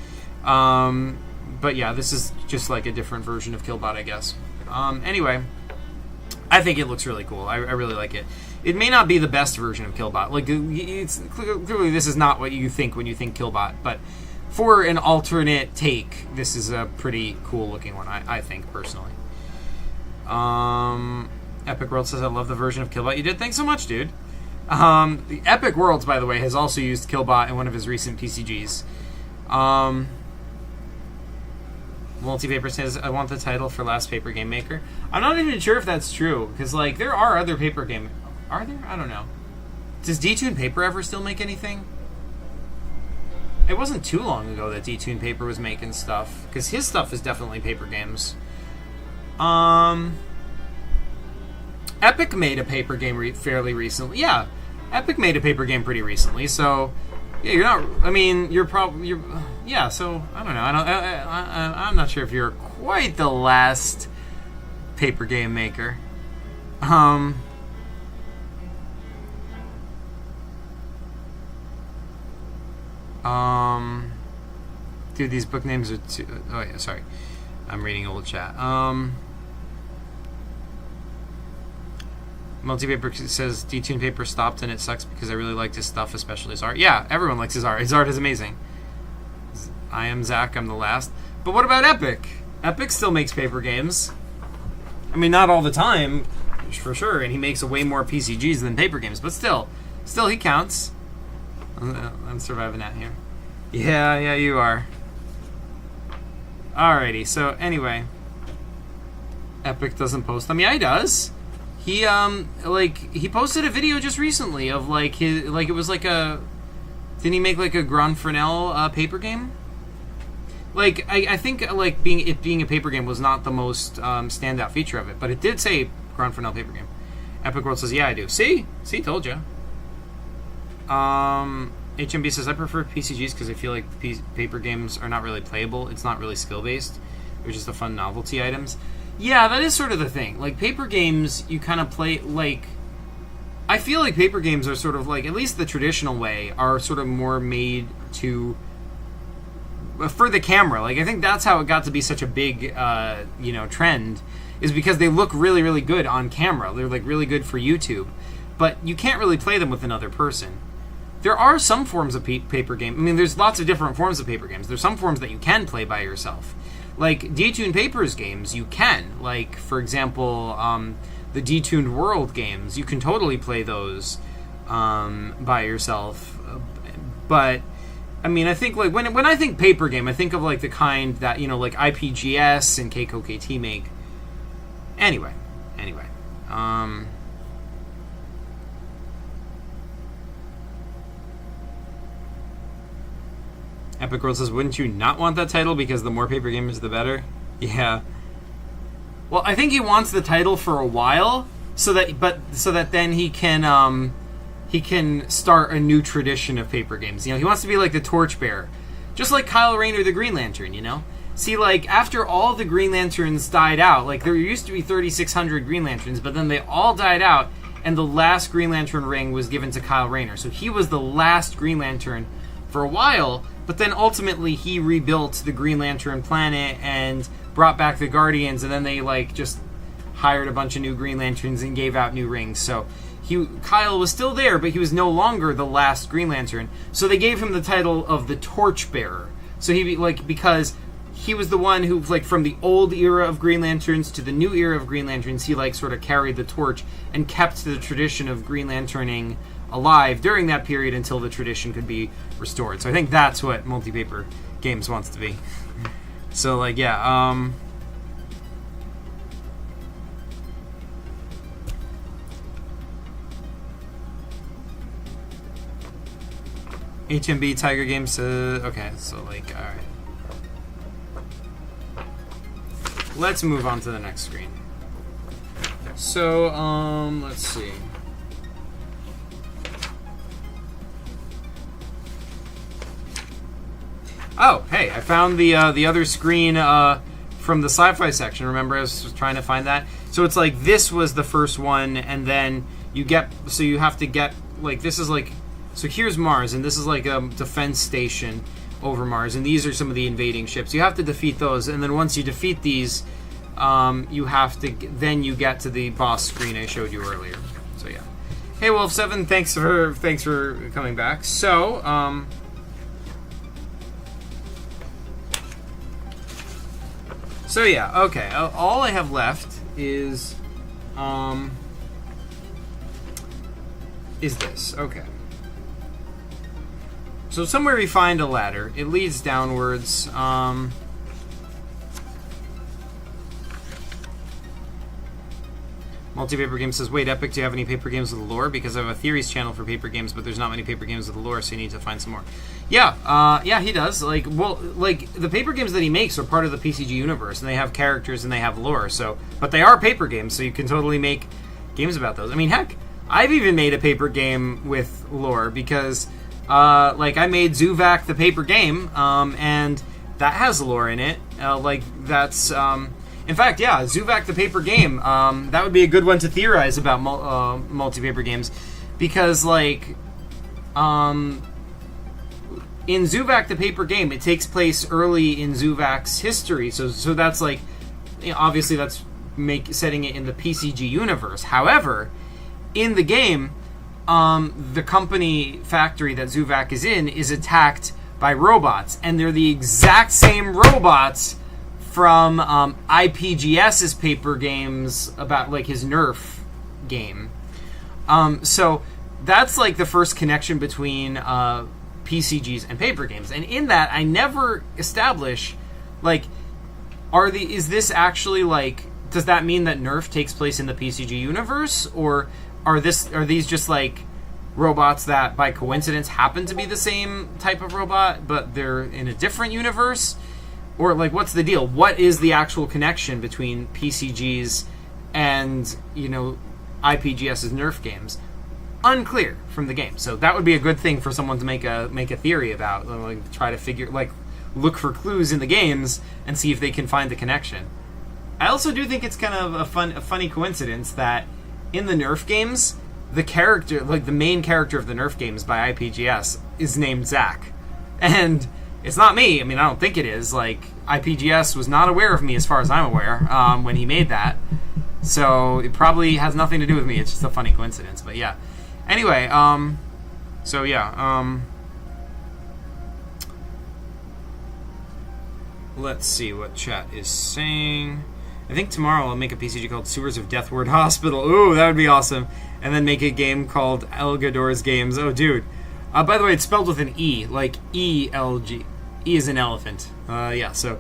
yeah, this is just like a different version of Killbot, I guess. Anyway, I think it looks really cool. I really like it. It may not be the best version of Killbot. Like, it's clearly this is not what you think when you think Killbot, but for an alternate take, this is a pretty cool looking one, I think, personally. Epic World says, I love the version of Killbot you did. Thanks so much, dude. The Epic Worlds, by the way, has also used Killbot in one of his recent PCGs. Multipaper says, I want the title for Last Paper Game Maker. I'm not even sure if that's true, because, like, there are other paper game... Are there? I don't know. Does D-Tune Paper ever still make anything? It wasn't too long ago that D-Tune Paper was making stuff, because his stuff is definitely paper games. Epic made a paper game fairly recently. Yeah, Epic made a paper game pretty recently, so... Yeah, you're not... I mean, you're probably... Yeah, so, I don't know. I'm not sure if you're quite the last paper game maker. Dude, these book names are too... Oh, yeah, sorry. I'm reading old chat. Multipaper says, D-Tune Paper stopped and it sucks because I really liked his stuff, especially his art. Yeah, everyone likes his art. His art is amazing. I am Zach, I'm the last. But what about Epic? Epic still makes paper games. I mean, not all the time, for sure, and he makes way more PCGs than paper games, but still he counts. I'm surviving out here. Yeah, you are. Alrighty, so anyway. Epic doesn't post them. Yeah, he does. He, he posted a video just recently of, like, his, like, it was like a... Didn't he make, like, a Grand Fresnel paper game? Like, I think, like, being a paper game was not the most standout feature of it, but it did say Grand Fresnel paper game. Epic World says, yeah, I do. See, told you. HMB says, I prefer PCGs because I feel like paper games are not really playable. It's not really skill-based. They're just the fun novelty items. Yeah, that is sort of the thing. Like, paper games, you kind of play, like... I feel like paper games are sort of, like, at least the traditional way, are sort of more made to... for the camera. Like, I think that's how it got to be such a big, trend, is because they look really, really good on camera. They're, like, really good for YouTube. But you can't really play them with another person. There are some forms of paper game. I mean, there's lots of different forms of paper games. There's some forms that you can play by yourself. Like, D-Tune Papers games, you can. Like, for example, the D-Tuned World games, you can totally play those by yourself. But, I mean, I think, like, when I think paper game, I think of, like, the kind that, like, IPGS and KCOKT make. Anyway. Epic World says, wouldn't you not want that title because the more paper games, the better? Yeah. Well, I think he wants the title for a while, so that then he can start a new tradition of paper games. He wants to be like the Torchbearer, just like Kyle Rayner, the Green Lantern. See, like, after all the Green Lanterns died out, like, there used to be 3,600 Green Lanterns, but then they all died out, and the last Green Lantern ring was given to Kyle Rayner. So he was the last Green Lantern for a while. But then ultimately he rebuilt the Green Lantern planet and brought back the Guardians, and then they, like, just hired a bunch of new Green Lanterns and gave out new rings. So Kyle was still there, but he was no longer the last Green Lantern. So they gave him the title of the Torchbearer. So because he was the one who, like, from the old era of Green Lanterns to the new era of Green Lanterns, he, like, sort of carried the torch and kept the tradition of Green Lanterning alive during that period until the tradition could be restored. So I think that's what Multipaper Games wants to be. So, like, yeah, HMB Tiger Games, okay, so, like, alright. Let's move on to the next screen. So, let's see. Oh, hey, I found the other screen from the sci-fi section. Remember, I was trying to find that? So it's like this was the first one, and then you have to get like this is like, so here's Mars, and this is like a defense station over Mars, and these are some of the invading ships. You have to defeat those, and then once you defeat these, you have to, then you get to the boss screen I showed you earlier. So yeah. Hey Wolf7, thanks for coming back. So so yeah, okay. All I have left is this. Okay. So somewhere we find a ladder. It leads downwards. Multi-paper game says, wait, Epic, do you have any paper games with lore? Because I have a theories channel for paper games, but there's not many paper games with lore, so you need to find some more. Yeah, yeah, he does. Like, well, like, the paper games that he makes are part of the PCG universe, and they have characters and they have lore, so, but they are paper games, so you can totally make games about those. I mean, heck, I've even made a paper game with lore, because, like, I made Zuvak the paper game, and that has lore in it. Like, that's, in fact, yeah, Zuvak the paper game, that would be a good one to theorize about multi-paper games, because, like, in Zuvak the paper game, it takes place early in Zuvak's history, so that's, like, you know, obviously that's setting it in the PCG universe. However, in the game, the company factory that Zuvak is in is attacked by robots, and they're the exact same robots from IPGS's paper games about, like, his Nerf game. So that's, like, the first connection between PCGs and paper games. And in that, I never establish, like, is this actually, like, does that mean that Nerf takes place in the PCG universe? Or are these just, like, robots that by coincidence happen to be the same type of robot, but they're in a different universe? Or, like, what's the deal? What is the actual connection between PCGs and, you know, IPGS's Nerf games? Unclear from the game. So that would be a good thing for someone to make a theory about. Like, try to figure, like, look for clues in the games and see if they can find the connection. I also do think it's kind of a funny coincidence that in the Nerf games, the character, like, the main character of the Nerf games by IPGS is named Zach. And it's not me. I mean, I don't think it is. Like, IPGS was not aware of me as far as I'm aware when he made that. So it probably has nothing to do with me. It's just a funny coincidence. But yeah. Anyway, so yeah. Let's see what chat is saying. I think tomorrow I'll make a PCG called Sewers of Deathward Hospital. Ooh, that would be awesome. And then make a game called Elgador's Games. Oh, dude. By the way, it's spelled with an E, like E-L-G. E is an elephant. Yeah, so,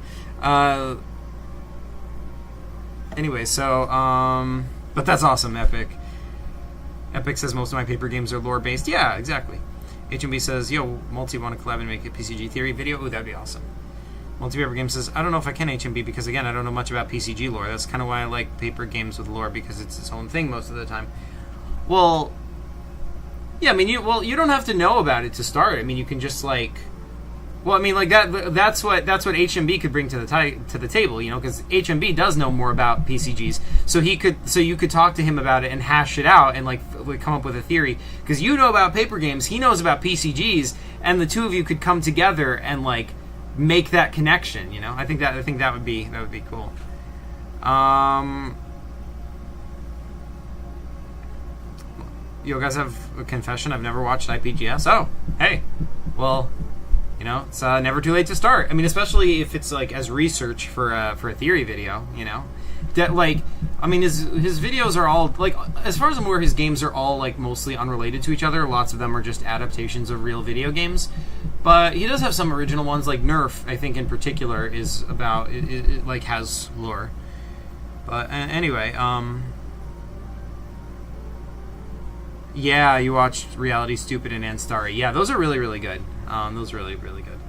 anyway, so, but that's awesome, Epic. Epic says most of my paper games are lore-based. Yeah, exactly. HMB says, yo, Multi want to collab and make a PCG theory video? Ooh, that'd be awesome. Multi-paper game says, I don't know if I can HMB because, again, I don't know much about PCG lore. That's kind of why I like paper games with lore, because it's its own thing most of the time. Well, yeah, I mean, you don't have to know about it to start. I mean, you can just, like, well, I mean, like, that's what HMB could bring to the table, you know, because HMB does know more about PCGs, so you could talk to him about it and hash it out and like come up with a theory, because you know about paper games, he knows about PCGs, and the two of you could come together and, like, make that connection, you know. I think that would be cool. You guys have a confession. I've never watched IPGS. Oh, hey. Well, you know, it's never too late to start. I mean, especially if it's, like, as research for a theory video, you know. That, like, I mean, his videos are all, like, as far as I'm aware, his games are all, like, mostly unrelated to each other. Lots of them are just adaptations of real video games. But he does have some original ones, like Nerf, I think, in particular, is about, it like, has lore. But, anyway, yeah, you watched Reality Stupid and Anstarry. Yeah, those are really, really good. Those are really, really good.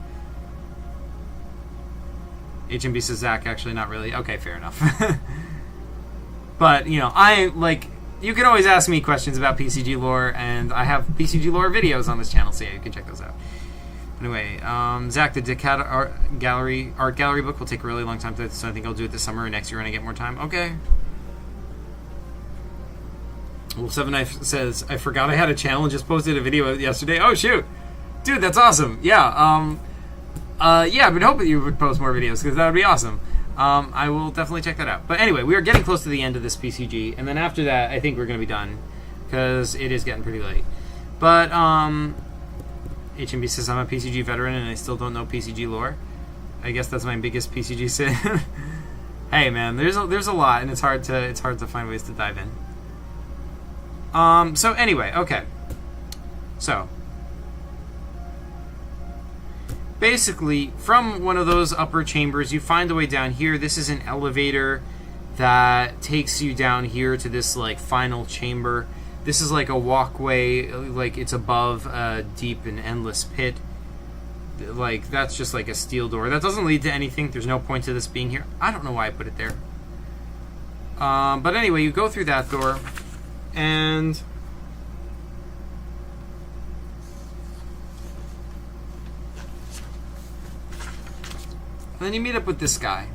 HMB says, Zach, actually not really. Okay, fair enough. But, you know, you can always ask me questions about PCG lore, and I have PCG lore videos on this channel, so yeah, you can check those out. Anyway, Zach, the Decad art gallery book will take a really long time, so I think I'll do it this summer or next year when I get more time. Okay. Wolf7 Knife says, I forgot I had a channel and just posted a video yesterday. Oh, shoot. Dude, that's awesome. Yeah, yeah, I've been hoping you would post more videos, because that would be awesome. I will definitely check that out. But anyway, we are getting close to the end of this PCG, and then after that, I think we're going to be done, because it is getting pretty late. But, HMB says, I'm a PCG veteran, and I still don't know PCG lore. I guess that's my biggest PCG sin. Hey, man, there's a lot, and it's hard to find ways to dive in. So anyway, okay. So, basically, from one of those upper chambers, you find a way down here. This is an elevator that takes you down here to this, like, final chamber. This is like a walkway, like it's above a deep and endless pit. Like, that's just like a steel door. That doesn't lead to anything. There's no point to this being here. I don't know why I put it there. But anyway, you go through that door, and then you meet up with this guy.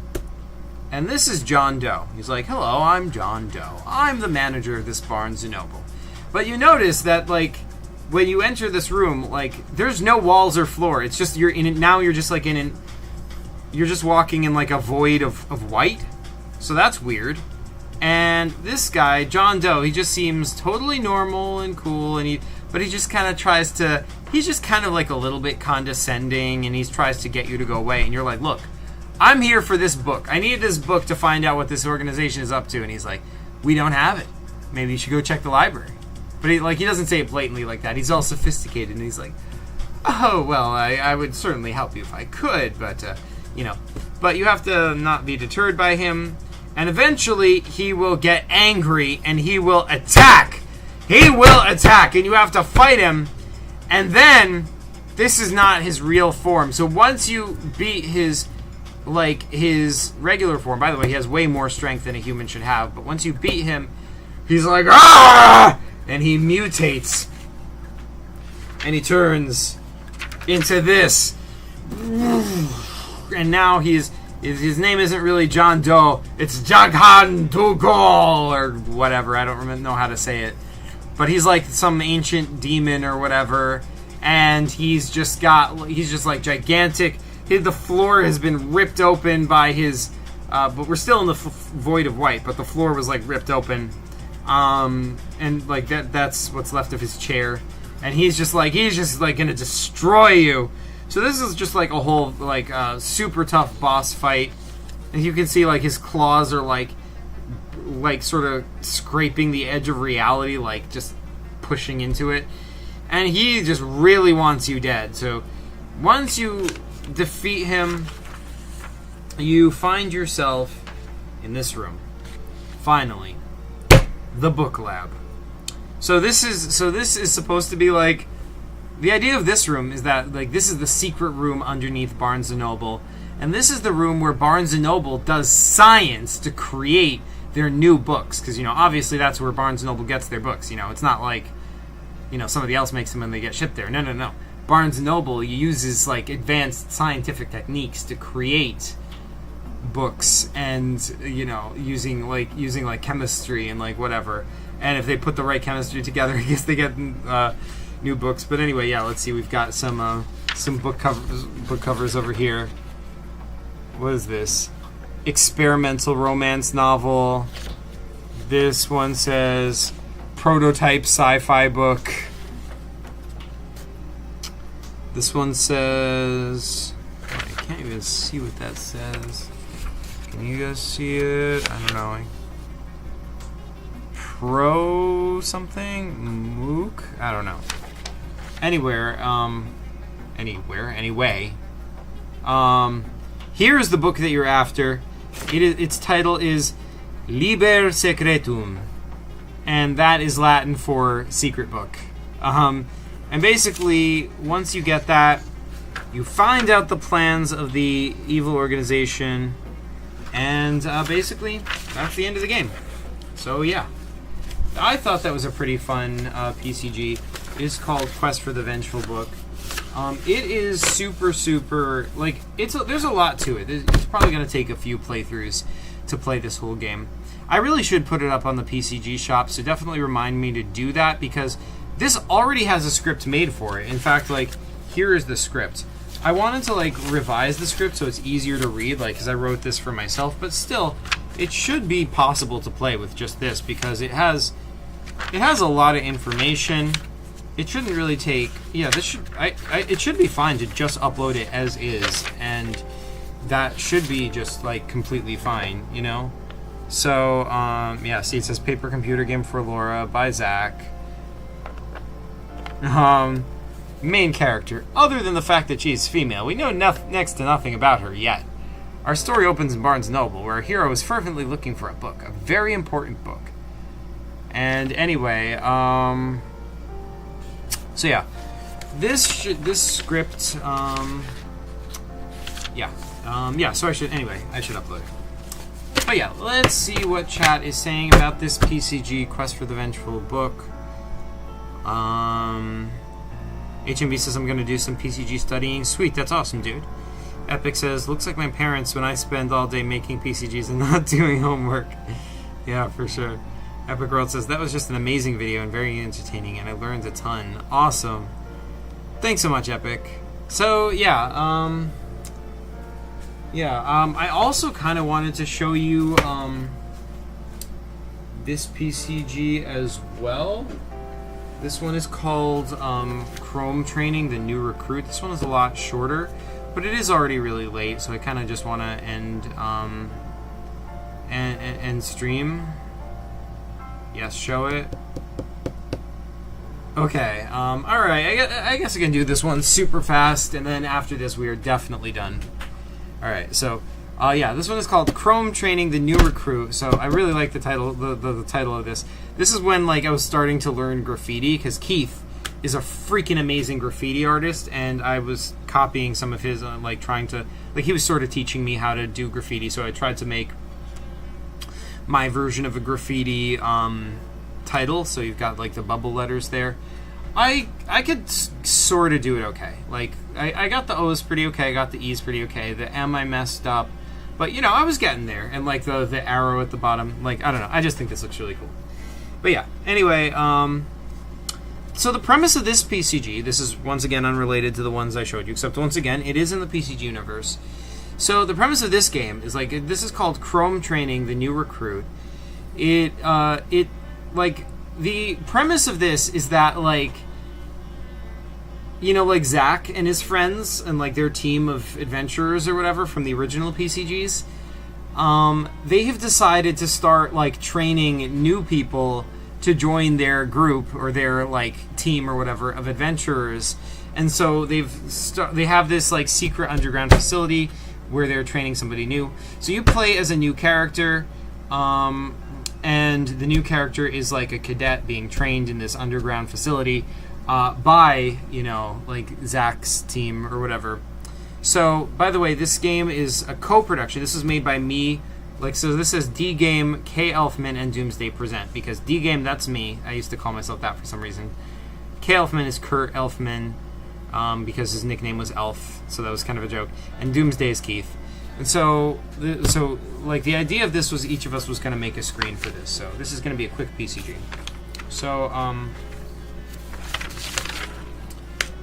And this is John Doe. He's like, hello, I'm John Doe. I'm the manager of this Barnes & Noble. But you notice that, like, when you enter this room, like, there's no walls or floor. It's just, you're in it, now you're just, like, you're just walking in, like, a void of white. So that's weird. And this guy, John Doe, he just seems totally normal and cool, and but he just kind of tries to, he's just kind of, like, a little bit condescending, and he tries to get you to go away. And you're like, look, I'm here for this book. I need this book to find out what this organization is up to. And he's like, we don't have it. Maybe you should go check the library. But he doesn't say it blatantly like that. He's all sophisticated, and he's like, oh, well, I would certainly help you if I could, but, you know. But you have to not be deterred by him, and eventually he will get angry, and he will attack. He will attack, and you have to fight him, and then this is not his real form. So once you beat his regular form, by the way, he has way more strength than a human should have, but once you beat him, he's like, ah! And he mutates. And he turns into this. And now his name isn't really John Doe. It's Jaghan Dugol or whatever. I don't know how to say it. But he's like some ancient demon or whatever. And he's just like gigantic. The floor has been ripped open by his... but we're still in the void of white. But the floor was like ripped open. And like that's what's left of his chair, and he's just like gonna destroy you. So this is just like a whole like super tough boss fight, and you can see like his claws are like sort of scraping the edge of reality, like just pushing into it, and he just really wants you dead. So once you defeat him, you find yourself in this room. Finally. The book lab. So this is supposed to be like, the idea of this room is that like this is the secret room underneath Barnes & Noble, and this is the room where Barnes & Noble does science to create their new books, because you know obviously that's where Barnes & Noble gets their books. You know, it's not like, you know, somebody else makes them and they get shipped there. No. Barnes & Noble uses like advanced scientific techniques to create books, and you know, using like chemistry and like whatever, and if they put the right chemistry together, I guess they get new books. But anyway, yeah, let's see, we've got some book covers over here. What is this? Experimental romance novel. This one says prototype sci-fi book. This one says, I can't even see what that says. Can you guys see it? I don't know. Pro something? Mook? I don't know. Anyway. Here's the book that you're after. Its title is Liber Secretum. And that is Latin for secret book. And basically, once you get that, you find out the plans of the evil organization. And basically, that's the end of the game. So yeah, I thought that was a pretty fun PCG. It is called Quest for the Vengeful Book. It is super like there's a lot to it. It's probably going to take a few playthroughs to play this whole game. I really should put it up on the PCG shop, so definitely remind me to do that, because this already has a script made for it. In fact, like, here is the script. I wanted to, like, revise the script so it's easier to read, like, because I wrote this for myself, but still, it should be possible to play with just this, because it has a lot of information. It shouldn't really take, yeah, this should, it should be fine to just upload it as is, and that should be just, like, completely fine, you know? So, yeah, see, it says Paper Computer Game for Laura by Zach. Main character. Other than the fact that she's female, we know next to nothing about her yet. Our story opens in Barnes & Noble, where our hero is fervently looking for a book, a very important book. And anyway, so yeah, this script, yeah, so I should upload it. But yeah, let's see what chat is saying about this PCG Quest for the Vengeful book. HMB says I'm going to do some PCG studying. Sweet, that's awesome, dude. Epic says, looks like my parents when I spend all day making PCGs and not doing homework. Yeah, for sure. Epic World says, that was just an amazing video and very entertaining, and I learned a ton. Awesome. Thanks so much, Epic. So, yeah, I also kind of wanted to show you this PCG as well. This one is called Chrome Training, the New Recruit. This one is a lot shorter, but it is already really late, so I kind of just want to end stream. Yes, show it. Okay, alright, I guess I can do this one super fast, and then after this we are definitely done. Alright, so, yeah, this one is called Chrome Training, the New Recruit. So I really like the title, the title of this. This is when, like, I was starting to learn graffiti, because Keith is a freaking amazing graffiti artist, and I was copying some of his, like, trying to, like, he was sort of teaching me how to do graffiti, so I tried to make my version of a graffiti title. So you've got, like, the bubble letters there. I could sort of do it okay. Like, I got the O's pretty okay, I got the E's pretty okay, the M I messed up, but, you know, I was getting there, and, like, the arrow at the bottom, like, I don't know, I just think this looks really cool. But yeah, anyway, so the premise of this PCG, this is once again unrelated to the ones I showed you, except once again, it is in the PCG universe. So the premise of this game is, like, this is called Chrome Training, the New Recruit. Like, the premise of this is that, like, you know, like Zach and his friends and, like, their team of adventurers or whatever from the original PCGs, they have decided to start, like, training new people to join their group or their, like, team or whatever of adventurers. And so they have this, like, secret underground facility where they're training somebody new. So you play as a new character, and the new character is, like, a cadet being trained in this underground facility by, you know, like, Zach's team or whatever. So, by the way, this game is a co-production. This is made by me. Like, so this is D-Game, K. Elfman, and Doomsday Present. Because D-Game, that's me. I used to call myself that for some reason. K. Elfman is Kurt Elfman, because his nickname was Elf. So that was kind of a joke. And Doomsday is Keith. And so like, the idea of this was each of us was going to make a screen for this. So this is going to be a quick PCG. So,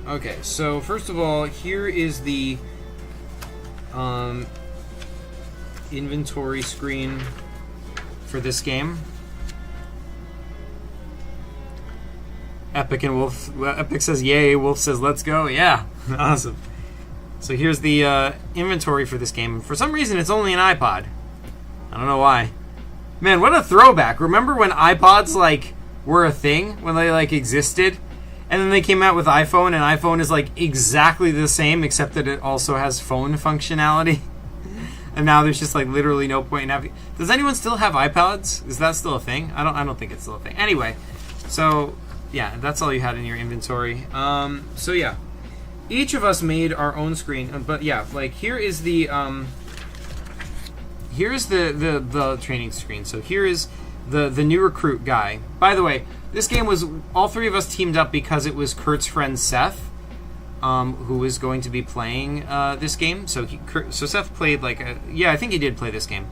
okay, so first of all, here is the inventory screen for this game. Epic and Wolf. Well, Epic says yay, Wolf says let's go. Yeah, awesome. So here's the inventory for this game. For some reason, it's only an iPod. I don't know why. Man, what a throwback. Remember when iPods, like, were a thing? When they, like, existed? And then they came out with iPhone, and iPhone is, like, exactly the same, except that it also has phone functionality. And now there's just, like, literally no point in having... Does anyone still have iPods? Is that still a thing? I don't think it's still a thing. Anyway, so, yeah, that's all you had in your inventory. So, yeah. Each of us made our own screen, but, yeah, like, here is the, here's the training screen. So here is the new recruit guy. By the way, this game was, all three of us teamed up because it was Kurt's friend Seth, who was going to be playing this game. So Seth played, like, yeah, I think he did play this game.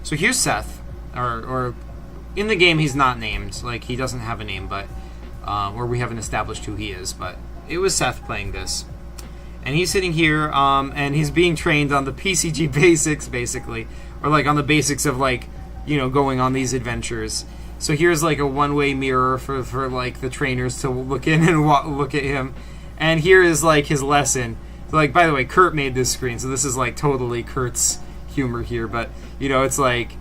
So here's Seth. or in the game he's not named. Like, he doesn't have a name, but or we haven't established who he is. But it was Seth playing this, and he's sitting here, and he's being trained on the PCG basics, basically, or like on the basics of like, you know, going on these adventures. So here's like a one-way mirror for like the trainers to look in and look at him, and here is like his lesson. So, like, by the way, Kurt made this screen, so this is like totally Kurt's humor here. But you know, it's like,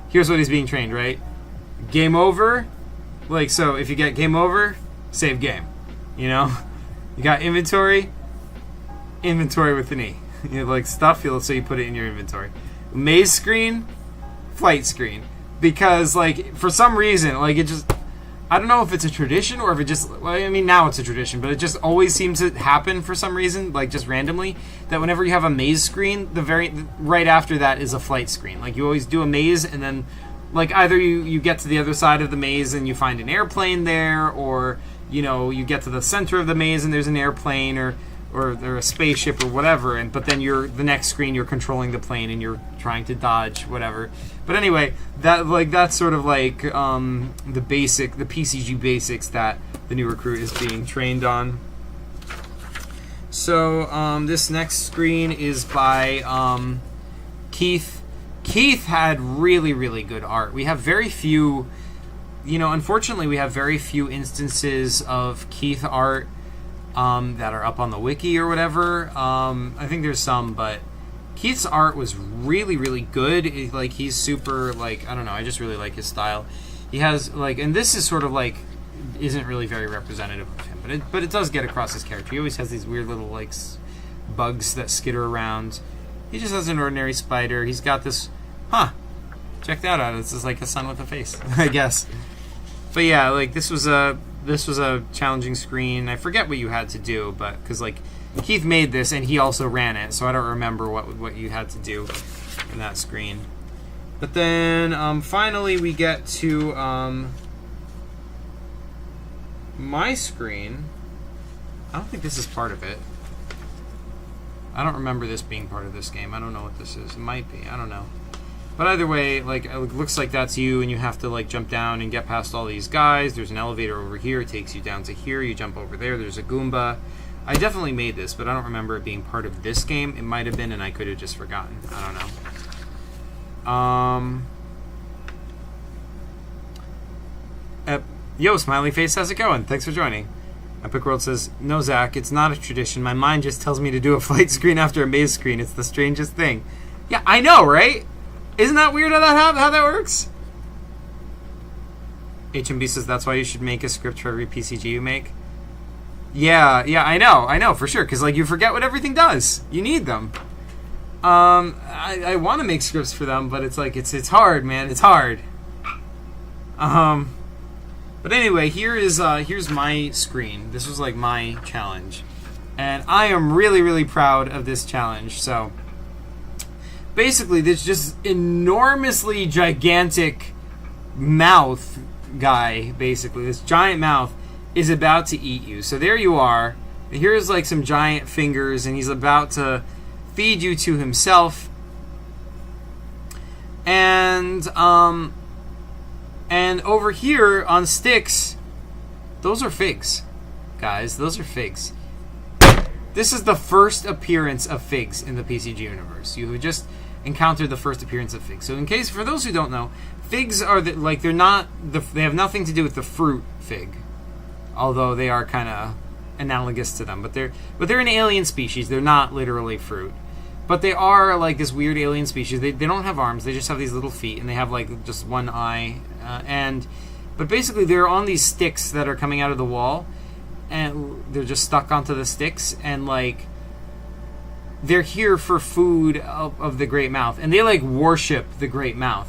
here's what he's being trained, right? Game over. Like, so if you get game over, save game. You know, you got inventory with an E. You have like stuff, so you put it in your inventory. Maze screen, flight screen. Because, like, for some reason, like, it just, I don't know if it's a tradition or if it just, well, I mean, now it's a tradition, but it just always seems to happen for some reason, like, just randomly, that whenever you have a maze screen, right after that is a flight screen. Like, you always do a maze, and then, like, either you get to the other side of the maze and you find an airplane there, or, you know, you get to the center of the maze and there's an airplane, or a spaceship or whatever, but then the next screen you're controlling the plane and you're trying to dodge whatever. But anyway, that's sort of like the PCG basics that the new recruit is being trained on. So this next screen is by Keith. Keith had really, really good art. We have very few, you know, unfortunately we have very few instances of Keith art that are up on the wiki or whatever. I think there's some, but Keith's art was really, really good. He's super, like, I don't know, I just really like his style. He has, like, and this is sort of, like, isn't really very representative of him, but it does get across his character. He always has these weird little, like, bugs that skitter around. He just has an ordinary spider. He's got this, check that out. This is like a sun with a face, I guess. But yeah, like, this was a challenging screen. I forget what you had to do, but because, like, Keith made this and he also ran it, so I don't remember what you had to do in that screen. But then finally we get to my screen. I don't think this is part of it. I don't remember this being part of this game. I don't know what this is. It might be. I don't know. But either way, like, it looks like that's you, and you have to, like, jump down and get past all these guys. There's an elevator over here. It takes you down to here. You jump over there. There's a Goomba. I definitely made this, but I don't remember it being part of this game. It might have been, and I could have just forgotten. I don't know. Yo, Smiley Face, how's it going? Thanks for joining. Epic World says, no, Zach, it's not a tradition. My mind just tells me to do a flight screen after a maze screen. It's the strangest thing. Yeah, I know, right? Isn't that weird how that works? HMB says that's why you should make a script for every PCG you make. Yeah, I know, for sure, because, like, you forget what everything does. You need them. I want to make scripts for them, but it's like, it's hard, man. It's hard. But anyway, here's my screen. This was, like, my challenge. And I am really, really proud of this challenge, so basically, this just enormously gigantic mouth guy, basically, this giant mouth, is about to eat you. So there you are. Here's, like, some giant fingers, and he's about to feed you to himself. And over here on sticks, those are figs, guys. Those are figs. This is the first appearance of figs in the PCG universe. You have just encountered the first appearance of figs. So, in case, for those who don't know, figs are they have nothing to do with the fruit fig, although they are kind of analogous to them. But they're an alien species. They're not literally fruit, but they are, like, this weird alien species. They don't have arms. They just have these little feet, and they have, like, just one eye. But basically, they're on these sticks that are coming out of the wall, and they're just stuck onto the sticks, and, like, they're here for food of the Great Mouth, and they, like, worship the Great Mouth.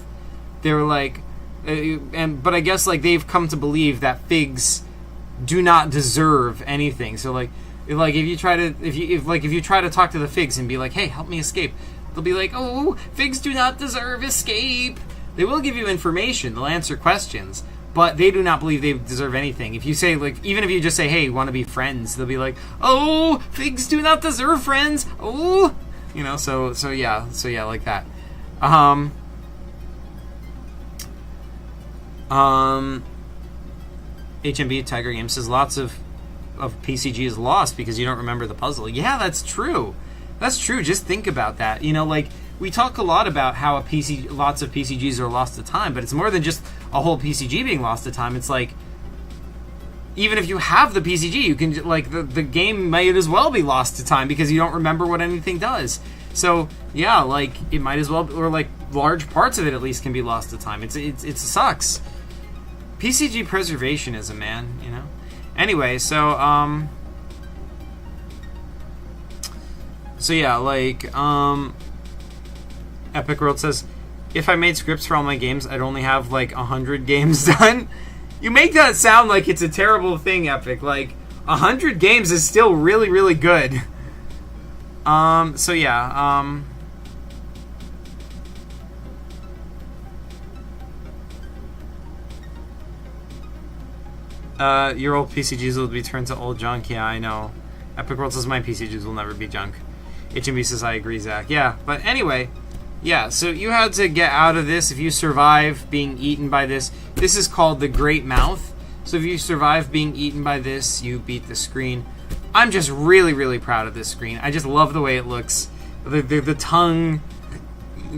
They're like, but I guess, like, they've come to believe that figs do not deserve anything. So, like if you try to talk to the figs and be like, hey, help me escape, they'll be like, oh, figs do not deserve escape. They will give you information. They'll answer questions, but they do not believe they deserve anything. If you say, like, even if you just say, hey, want to be friends, they'll be like, oh, figs do not deserve friends. Oh, you know, so yeah, like that. HMB Tiger Games says lots of PCG is lost because you don't remember the puzzle. Yeah, that's true. That's true. Just think about that. You know, like, we talk a lot about how lots of PCGs are lost to time, but it's more than just a whole PCG being lost to time. It's like, even if you have the PCG, you can, like, the game might as well be lost to time because you don't remember what anything does. So, yeah, like, it might as well, or, like, large parts of it at least can be lost to time. It sucks. PCG preservationism, man, you know? Anyway, so yeah, like, Epic World says, if I made scripts for all my games, I'd only have, like, 100 games done. You make that sound like it's a terrible thing, Epic. Like, 100 games is still really, really good. So yeah, your old PCGs will be turned to old junk. Yeah, I know. Epic World says my PCGs will never be junk. HMB says I agree, Zach. Yeah, but anyway, yeah, so you had to get out of this. If you survive being eaten by this, this is called the Great Mouth. So if you survive being eaten by this, you beat the screen. I'm just really, really proud of this screen. I just love the way it looks. The tongue,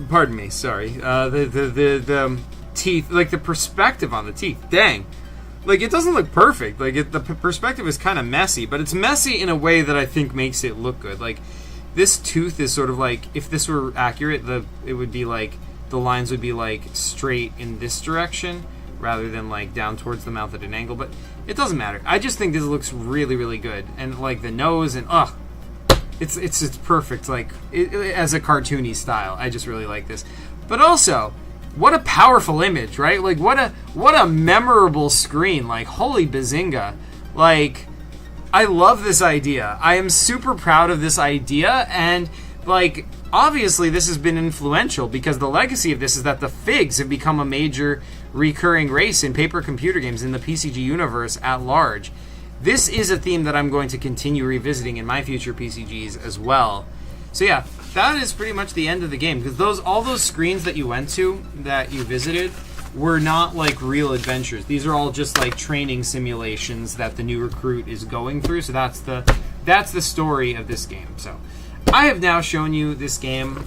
pardon me, sorry. The teeth, like the perspective on the teeth. Dang. Like, it doesn't look perfect. Like, the perspective is kind of messy, but it's messy in a way that I think makes it look good. Like, this tooth is sort of like, if this were accurate, it would be like, the lines would be like straight in this direction rather than like down towards the mouth at an angle, but it doesn't matter. I just think this looks really, really good. And like the nose and, it's perfect, like, as a cartoony style. I just really like this. But also, what a powerful image, right? Like, what a memorable screen. Like, holy bazinga. Like, I love this idea. I am super proud of this idea, and, like, obviously this has been influential because the legacy of this is that the figs have become a major recurring race in paper computer games in the PCG universe at large. This is a theme that I'm going to continue revisiting in my future PCGs as well. So yeah, that is pretty much the end of the game, because all those screens that you went to, that you visited, were not like real adventures. These are all just like training simulations that the new recruit is going through. So that's the story of this game. So I have now shown you this game.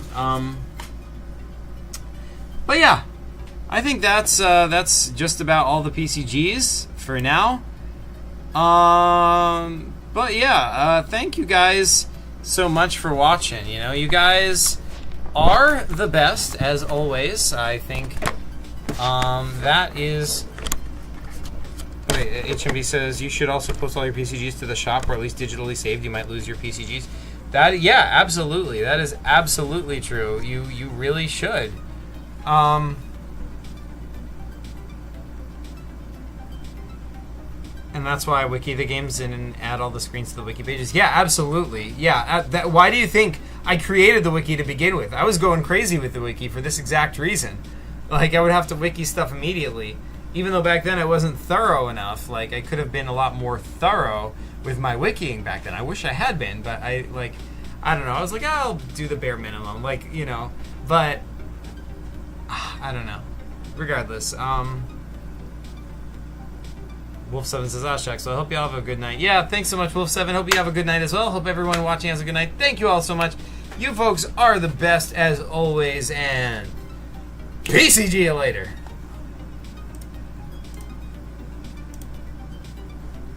But yeah, I think that's just about all the PCGs for now. But yeah, thank you guys so much for watching. You know, you guys are the best as always. I think that is. Wait, HMB says you should also post all your PCGs to the shop, or at least digitally saved. You might lose your PCGs. Yeah, absolutely. That is absolutely true. You really should. And that's why I wiki the games and add all the screens to the wiki pages. Yeah, absolutely. Yeah, why do you think I created the wiki to begin with? I was going crazy with the wiki for this exact reason. Like, I would have to wiki stuff immediately. Even though back then I wasn't thorough enough. Like, I could have been a lot more thorough with my wikiing back then. I wish I had been, but I don't know. I was like, I'll do the bare minimum. Like, you know, but I don't know. Regardless, Wolf7 says, Ashak, so I hope you all have a good night. Yeah, thanks so much, Wolf7. Hope you have a good night as well. Hope everyone watching has a good night. Thank you all so much. You folks are the best as always, and PCG you later.